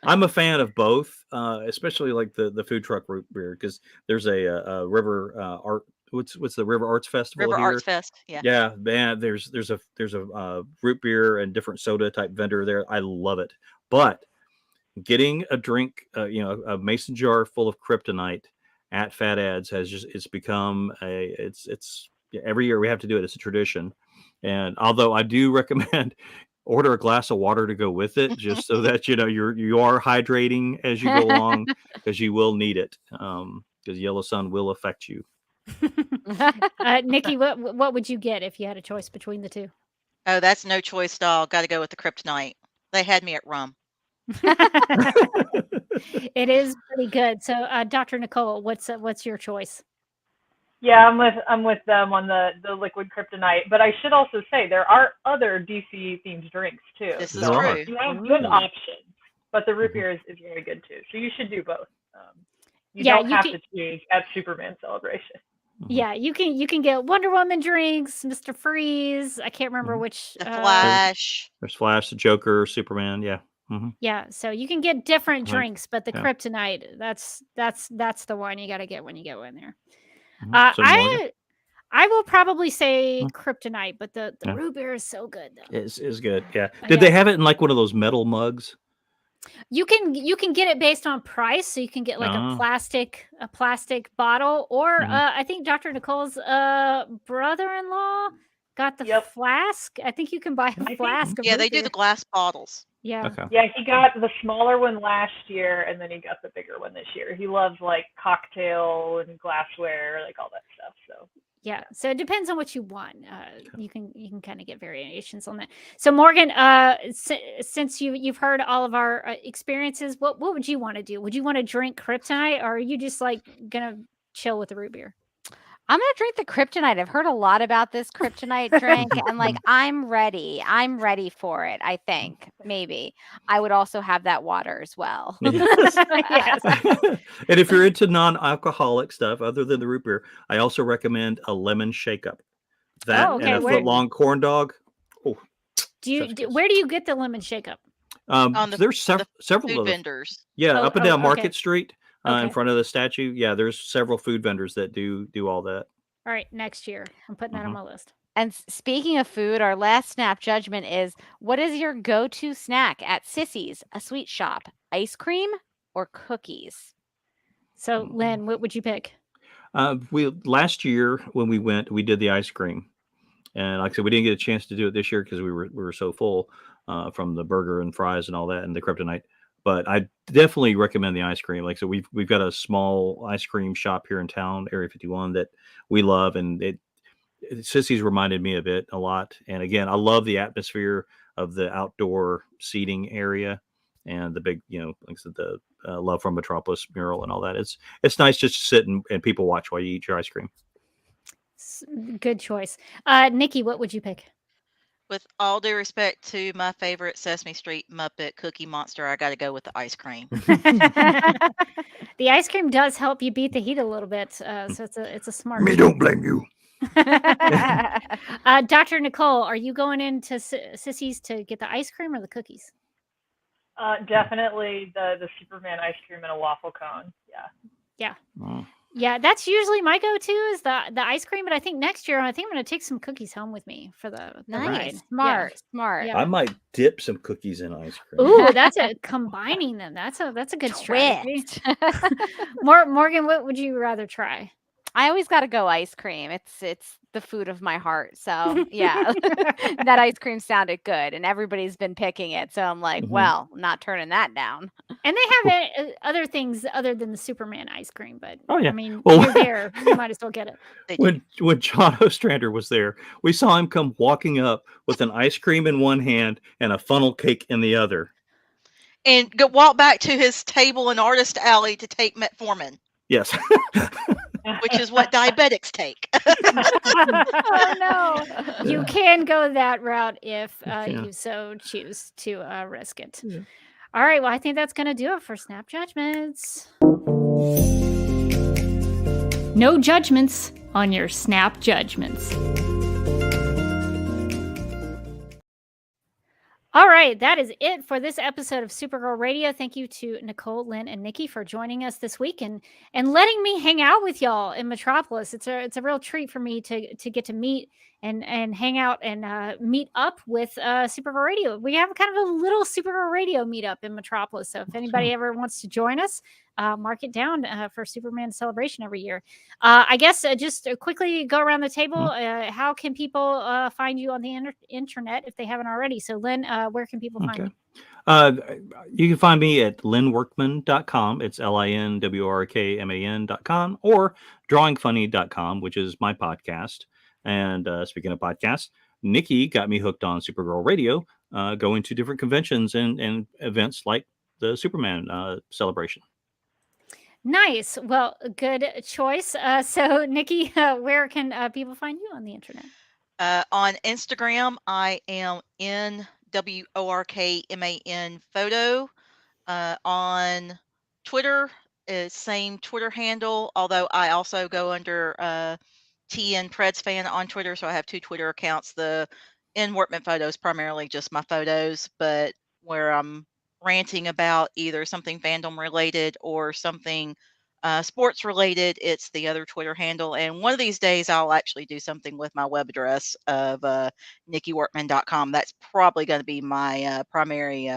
I'm a fan of both, especially like the food truck root beer because there's a river art. What's the River Arts Festival River here? Arts Fest. Yeah. Yeah, man. There's a root beer and different soda type vendor there. I love it, but getting a drink, a mason jar full of kryptonite at Fat Ed's it's become it's every year we have to do it. It's a tradition, and although I do recommend order a glass of water to go with it, just so that you are hydrating as you go along because you will need it. Because yellow sun will affect you. Nikki, what would you get if you had a choice between the two? Oh, that's no choice, doll. Got to go with the Kryptonite. They had me at rum. It is pretty good. So, Dr. Nicole, what's your choice? Yeah, I'm with them on the liquid kryptonite, but I should also say there are other DC themed drinks too. This is So true. you have good options, but the root beer is very good too. So you should do both. You Yeah, don't you have can- to choose at Superman Celebration. Yeah, you can get Wonder Woman drinks, Mr. Freeze. I can't remember which. The Flash. There's Flash, the Joker, Superman. Yeah. Mm-hmm. Yeah, so you can get different Right. drinks, but the Yeah. kryptonite, that's the one you got to get when you go in there. So Morgan? I will probably say kryptonite, but the Yeah. root beer is so good though. Is good. Yeah. Yeah. Did they have it in like one of those metal mugs? You can get it based on price, so you can get like Oh. a plastic bottle, or Mhm. I think Dr. Nicole's brother-in-law got the flask. I think you can buy a flask of Yeah, root they do beer. the glass bottles. Yeah. Okay. Yeah, he got the smaller one last year, and then he got the bigger one this year. He loves like cocktail and glassware, like all that stuff. So Yeah, so it depends on what you want. You can kind of get variations on that. So Morgan, since you've heard all of our experiences, what would you want to do? Would you want to drink kryptonite, or are you just like gonna chill with the root beer? I'm gonna drink the kryptonite. I've heard a lot about this kryptonite drink, and like I'm ready. I'm ready for it. I think maybe I would also have that water as well. Yes. And if you're into non-alcoholic stuff other than the root beer, I also recommend a lemon shake-up. That Oh, okay. and a Where- foot-long corn dog. Oh, Where do you get the lemon shake up? there's several Food of those. vendors. Yeah, Oh, up and down okay. Market Street in Okay. front of the statue. Yeah, there's several food vendors that do all that. All right, next year. I'm putting that on my list. And speaking of food, our last snap judgment is: what is your go-to snack at Sissy's, a sweet shop? Ice cream or cookies? So, Lynn, what would you pick? We last year when we went, we did the ice cream, and like I said, we didn't get a chance to do it this year because we were so full from the burger and fries and all that and the kryptonite. But I definitely recommend the ice cream. Like so, we've got a small ice cream shop here in town, Area 51, that we love, and Sissy's reminded me of it a lot. And again, I love the atmosphere of the outdoor seating area and the big, like I said, the Love from Metropolis mural and all that. It's nice just to sit and people watch while you eat your ice cream. Good choice. Nikki, what would you pick? With all due respect to my favorite Sesame Street Muppet Cookie Monster, I got to go with the ice cream. The ice cream does help you beat the heat a little bit, so it's a smart. Me don't blame you. Dr. Nicole, are you going into Sissy's to get the ice cream or the cookies? definitely the Superman ice cream and a waffle cone. Yeah. Yeah. Oh. Yeah, that's usually my go-to is the ice cream, but I think next year I'm going to take some cookies home with me for the ride. Smart. Yeah. I might dip some cookies in ice cream. Ooh, that's combining them. That's a good strategy. Morgan, what would you rather try? I always got to go ice cream. It's the food of my heart. So yeah, that ice cream sounded good, and everybody's been picking it. So I'm like, well, I'm not turning that down. And they have other things other than the Superman ice cream, but Oh, yeah. I mean, Well, you're there, you might as well get it. When John Ostrander was there, we saw him come walking up with an ice cream in one hand and a funnel cake in the other. And walk back to his table in Artist Alley to take metformin, Yes. which is what diabetics take. Oh no! You can go that route if can. you so choose to risk it. All right. Well, I think that's going to do it for Snap Judgments. No judgments on your snap judgments. All right, that is it for this episode of Supergirl Radio. Thank you to Nicole, Lynn, and Nikki for joining us this week and letting me hang out with y'all in Metropolis. It's a real treat for me to get to meet and hang out and meet up with Supergirl Radio. We have kind of a little Supergirl Radio meetup in Metropolis. So if anybody ever wants to join us, mark it down for Superman celebration every year. I guess just quickly go around the table. How can people find you on the internet if they haven't already? So Lynn, where can people find you? You can find me at linworkman.com. It's linworkman.com or drawingfunny.com, which is my podcast. And speaking of podcasts, Nikki got me hooked on Supergirl Radio, going to different conventions and events like the Superman celebration. Nice. Well, good choice. So, Nikki, where can people find you on the internet? On Instagram, I am in WORKMAN photo. On Twitter, same Twitter handle, although I also go under TN Preds fan on Twitter, so I have 2 Twitter accounts. The N Workman photos primarily just my photos, but where I'm ranting about either something fandom related or something sports related, it's the other Twitter handle. And one of these days I'll actually do something with my web address of NickiWorkman.com. That's probably going to be my primary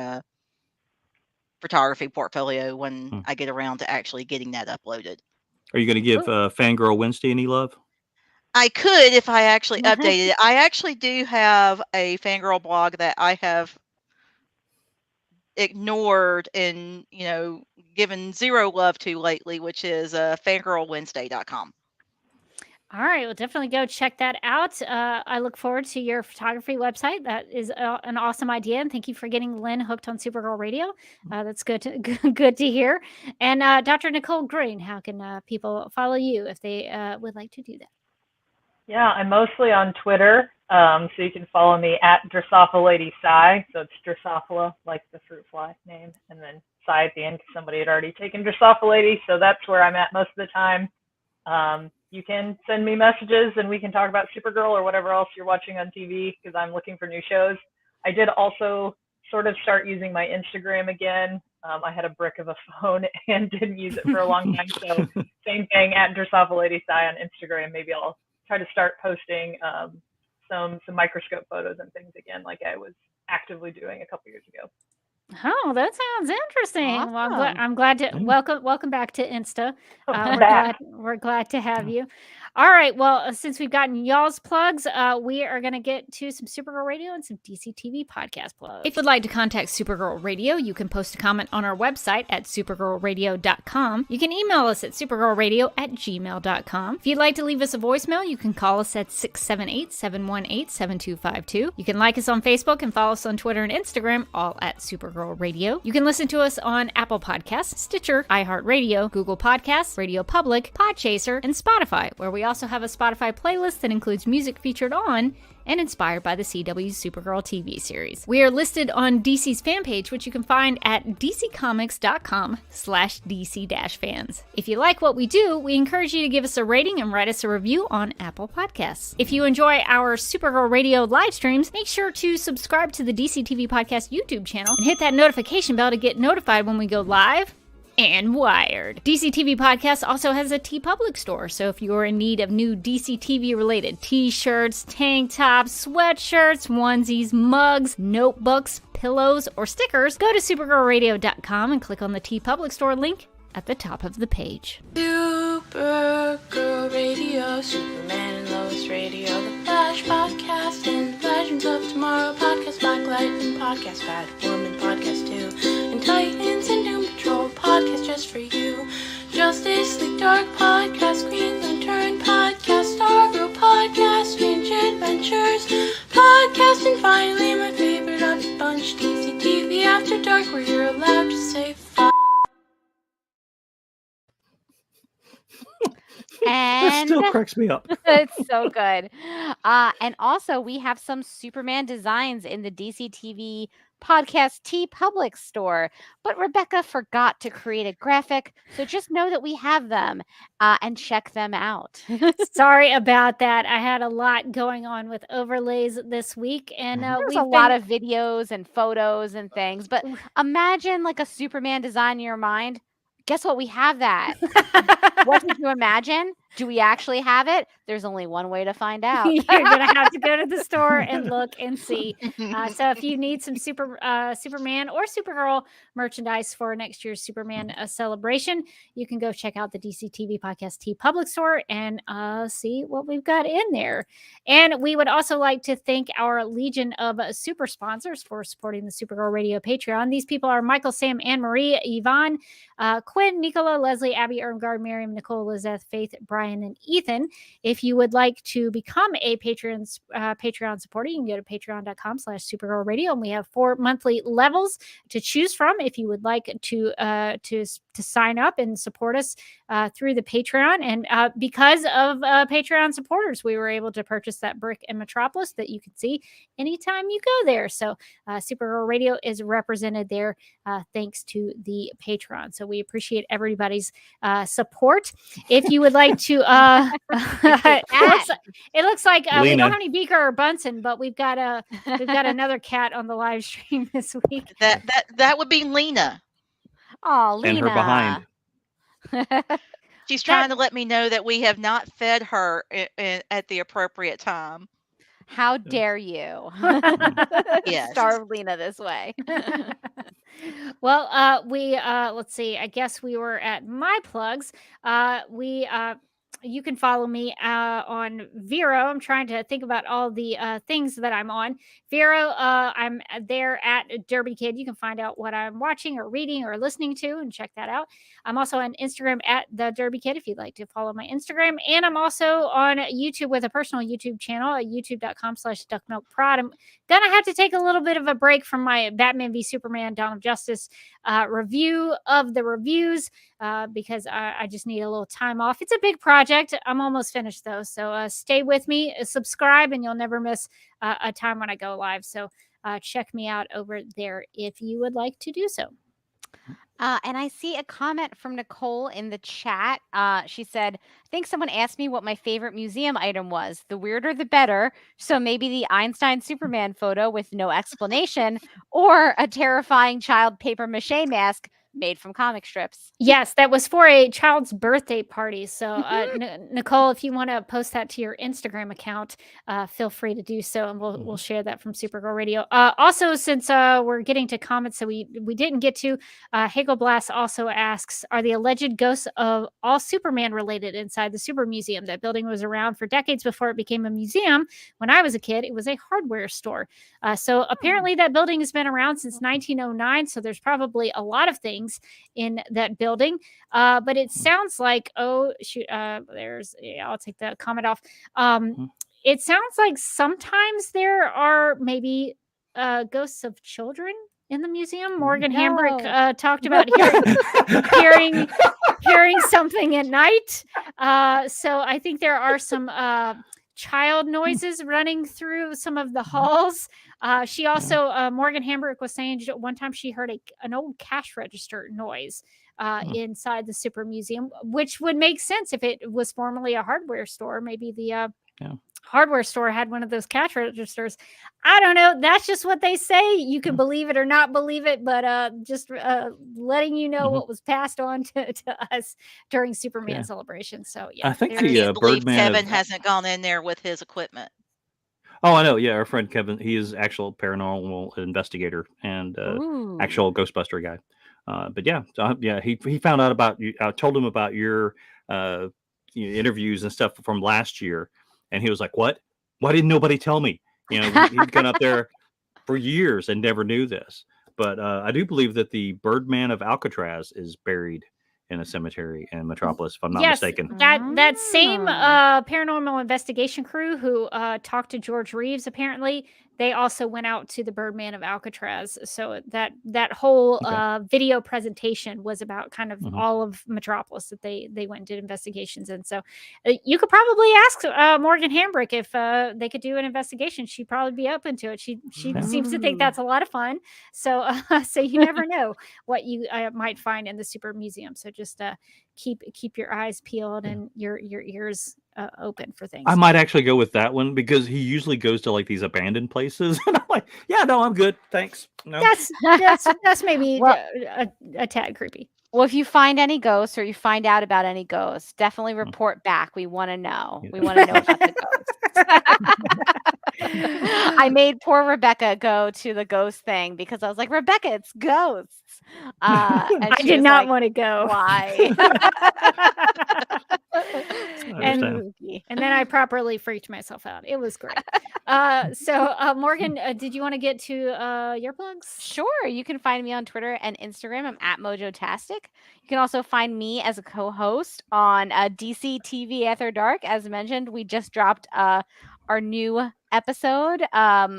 photography portfolio when I get around to actually getting that uploaded. Are you going to give Fangirl Wednesday any love? I could if I actually updated it. I actually do have a Fangirl blog that I have ignored and given zero love to lately, which is fangirlwednesday.com. All right, well, definitely go check that out. I look forward to your photography website. That is an awesome idea, and thank you for getting Lynn hooked on Supergirl Radio. That's good to hear. And Dr. Nicole Green, how can people follow you if they would like to do that? Yeah, I'm mostly on Twitter, so you can follow me at Drosophila Lady Psy. So it's Drosophila, like the fruit fly name, and then Psy at the end because somebody had already taken Drosophila Lady. So that's where I'm at most of the time. You can send me messages and we can talk about Supergirl or whatever else you're watching on TV because I'm looking for new shows. I did also sort of start using my Instagram again. I had a brick of a phone and didn't use it for a long time. So same thing at Drosophila Lady Psy on Instagram. Maybe I'll try to start posting some microscope photos and things again, like I was actively doing a couple years ago. Oh, that sounds interesting. Awesome. Well, I'm glad to welcome back to Insta. We're glad to have you. All right. Well, since we've gotten y'all's plugs, we are going to get to some Supergirl Radio and some DC TV podcast plugs. If you'd like to contact Supergirl Radio, you can post a comment on our website at supergirlradio.com. You can email us at supergirlradio@gmail.com. If you'd like to leave us a voicemail, you can call us at 678-718-7252. You can like us on Facebook and follow us on Twitter and Instagram, all at Supergirl Radio. You can listen to us on Apple Podcasts, Stitcher, iHeartRadio, Google Podcasts, Radio Public, Podchaser, and Spotify, where we also have a Spotify playlist that includes music featured on and inspired by the CW's Supergirl TV series. We are listed on DC's fan page, which you can find at dccomics.com/DC-fans. If you like what we do, we encourage you to give us a rating and write us a review on Apple Podcasts. If you enjoy our Supergirl Radio live streams, make sure to subscribe to the DC TV Podcast YouTube channel and hit that notification bell to get notified when we go live and wired. DC TV Podcast also has a TeePublic store, so if you're in need of new DC TV related t-shirts, tank tops, sweatshirts, onesies, mugs, notebooks, pillows, or stickers, go to supergirlradio.com and click on the TeePublic store link at the top of the page. Supergirl Radio, Superman and Lois Radio, The Flash Podcast, and Legends of Tomorrow Podcast, Black Lightning Podcast, Batwoman Podcast 2, and Titans and Doom Patrol Podcast just for you. Justice League Dark Podcast, Green Lantern Podcast, Stargirl Podcast, Strange Adventures Podcast, and finally my favorite of the bunch, DC TV After Dark, where you're allowed to say fuck. And still cracks me up. It's so good. And also, we have some Superman designs in the DC TV Podcast T Public store. But Rebecca forgot to create a graphic, so just know that we have them and check them out. Sorry about that. I had a lot going on with overlays this week, and There's a lot of videos and photos and things. But imagine like a Superman design in your mind. Guess what? We have that. What did you imagine? Do we actually have it? There's only one way to find out. You're gonna have to go to the store and look and see. So if you need some Superman or Supergirl merchandise for next year's Superman celebration, you can go check out the DC TV Podcast T Public Store and see what we've got in there. And we would also like to thank our legion of super sponsors for supporting the Supergirl Radio Patreon. These people are Michael, Sam, Anne Marie, Yvonne, Quinn, Nicola, Leslie, Abby, Ermgard, Miriam, Nicole, Elizabeth, Faith, Brian, and Ethan. If you would like to become a Patreon supporter, you can go to patreon.com/Supergirl Radio, and we have 4 monthly levels to choose from. If you would like to sign up and support us through the Patreon, and because of Patreon supporters, we were able to purchase that brick in Metropolis that you can see anytime you go there. So Supergirl Radio is represented there thanks to the Patreon. So we appreciate everybody's support. If you would like to, it looks like we don't have any Beaker or Bunsen, but we've got another cat on the live stream this week. That would be Lena. Oh, Lena. And her behind. She's trying to let me know that we have not fed her at the appropriate time. How dare you? Yes. Starve Lena this way. Well, let's see. I guess we were at my plugs. You can follow me on Vero. I'm trying to think about all the things that I'm on. Vero, I'm there at Derby Kid. You can find out what I'm watching or reading or listening to and check that out. I'm also on Instagram at the Derby Kid if you'd like to follow my Instagram. And I'm also on YouTube with a personal YouTube channel at youtube.com/DuckMilkProd. I'm going to have to take a little bit of a break from my Batman v Superman Dawn of Justice review of the reviews because I just need a little time off. It's a big project. I'm almost finished though. So stay with me, subscribe, and you'll never miss a time when I go live. So check me out over there if you would like to do so. And I see a comment from Nicole in the chat. She said, I think someone asked me what my favorite museum item was. The weirder, the better. So maybe the Einstein Superman photo with no explanation or a terrifying child paper mache mask made from comic strips. Yes, that was for a child's birthday party. So, Nicole, if you want to post that to your Instagram account, feel free to do so, and we'll share that from Supergirl Radio. Also, since we're getting to comments that we didn't get to, Hagel Blast also asks, are the alleged ghosts of all Superman related inside the Super Museum? That building was around for decades before it became a museum. When I was a kid, it was a hardware store. So apparently that building has been around since 1909. So there's probably a lot of things in that building, but it sounds like I'll take the comment off. It sounds like sometimes there are maybe ghosts of children in the museum. Morgan Hambrick talked about hearing something at night, so I think there are some child noises running through some of the halls. She also, Morgan Hambrick was saying one time she heard an old cash register noise inside the Super Museum, which would make sense if it was formerly a hardware store. Maybe the hardware store had one of those cash registers. I don't know. That's just what they say. You can believe it or not believe it, but just letting you know what was passed on to us during Superman celebration. So yeah, I think I believe Birdman Kevin hasn't gone in there with his equipment. Oh, I know. Yeah, our friend Kevin, he is actual paranormal investigator and actual Ghostbuster guy. But yeah, he found out about you. I told him about your interviews and stuff from last year, and he was like, "What? Why didn't nobody tell me?" He'd gone up there for years and never knew this. But I do believe that the Birdman of Alcatraz is buried in a cemetery in Metropolis, if I'm not mistaken. That same paranormal investigation crew who talked to George Reeves, apparently they also went out to the Birdman of Alcatraz. So that whole video presentation was about kind of all of Metropolis that they went and did investigations in. So you could probably ask Morgan Hambrick if they could do an investigation. She'd probably be open to it. She seems to think that's a lot of fun. So so you never know what you might find in the Super Museum. So just keep your eyes peeled and your ears open for things. I might actually go with that one because he usually goes to like these abandoned places, and I'm like, yeah, no, I'm good, thanks. No, that's maybe a tad creepy. Well, if you find any ghosts or you find out about any ghosts, definitely report back. We want to know. We want to know about the ghosts. I made poor Rebecca go to the ghost thing because I was like, Rebecca, it's ghosts. And I did not want to go. Why? and then I properly freaked myself out. It was great. So Morgan, did you want to get to your plugs? Sure. You can find me on Twitter and Instagram. I'm at Mojotastic. You can also find me as a co-host on DC TV After Dark. As mentioned, we just dropped our new episode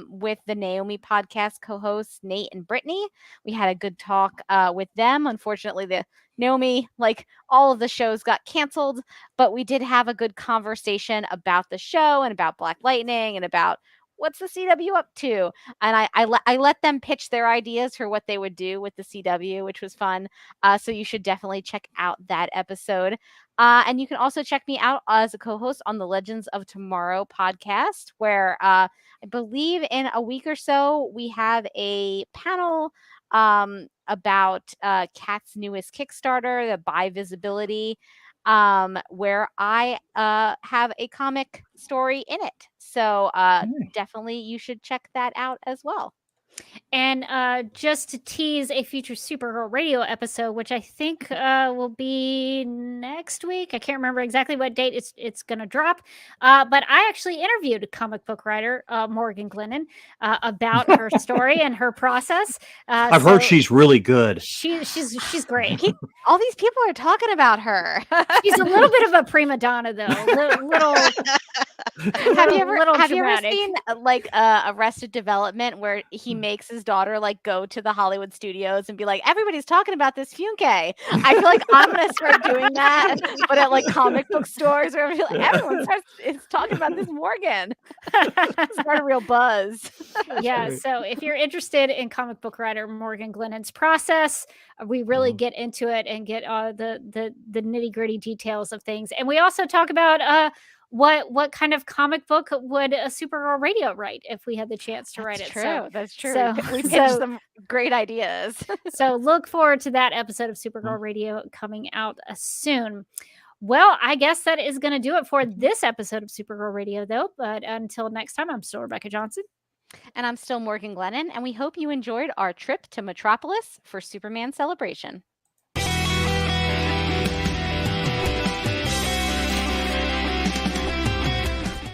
with the Naomi podcast co-hosts Nate and Brittany. We had a good talk with them. Unfortunately, the Naomi, like all of the shows, got canceled, but we did have a good conversation about the show and about Black Lightning and about what's the CW up to. And I let them pitch their ideas for what they would do with the CW, which was fun. So you should definitely check out that episode. And you can also check me out as a co-host on the Legends of Tomorrow podcast, where I believe in a week or so, we have a panel about Kat's newest Kickstarter, the Buy Visibility, where I have a comic story in it. So definitely you should check that out as well. And just to tease a future Supergirl Radio episode, which I think will be next week. I can't remember exactly what date it's going to drop. But I actually interviewed a comic book writer, Morgan Glennon, about her story and her process. I've heard she's really good. She's great. All these people are talking about her. She's a little bit of a prima donna, though. Have you ever seen like Arrested Development where he makes his daughter like go to the Hollywood studios and be like, everybody's talking about this Funke? I feel like I'm gonna start doing that, but at like comic book stores where everyone is talking about this Morgan. Start a real buzz. Yeah. So if you're interested in comic book writer Morgan Glennon's process, we really get into it and get the nitty gritty details of things, and we also talk about what kind of comic book would a Supergirl Radio write if we had the chance to write it? That's true. So, we pitched some great ideas. So look forward to that episode of Supergirl Radio coming out soon. Well, I guess that is going to do it for this episode of Supergirl Radio, though. But until next time, I'm still Rebecca Johnson. And I'm still Morgan Glennon. And we hope you enjoyed our trip to Metropolis for Superman Celebration.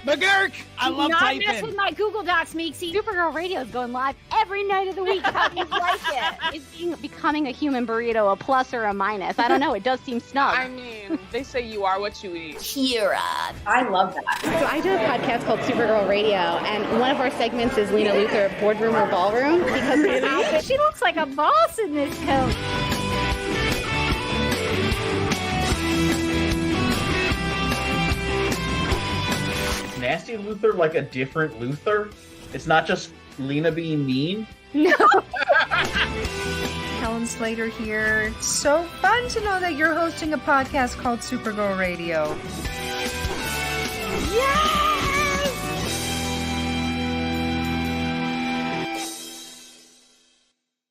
McGurk! I love typing. Not mess with my Google Docs, Meeksy. Supergirl Radio is going live every night of the week. How do you like it? Is becoming a human burrito a plus or a minus? I don't know. It does seem snug. I mean, they say you are what you eat. Kira. I love that. So I do a podcast called Supergirl Radio, and one of our segments is Lena Luthor, Boardroom or Ballroom. Because she looks like a boss in this coat. Nasty Luthor like a different Luthor? It's not just Lena being mean? No. Helen Slater here. So fun to know that you're hosting a podcast called Supergirl Radio. Yeah!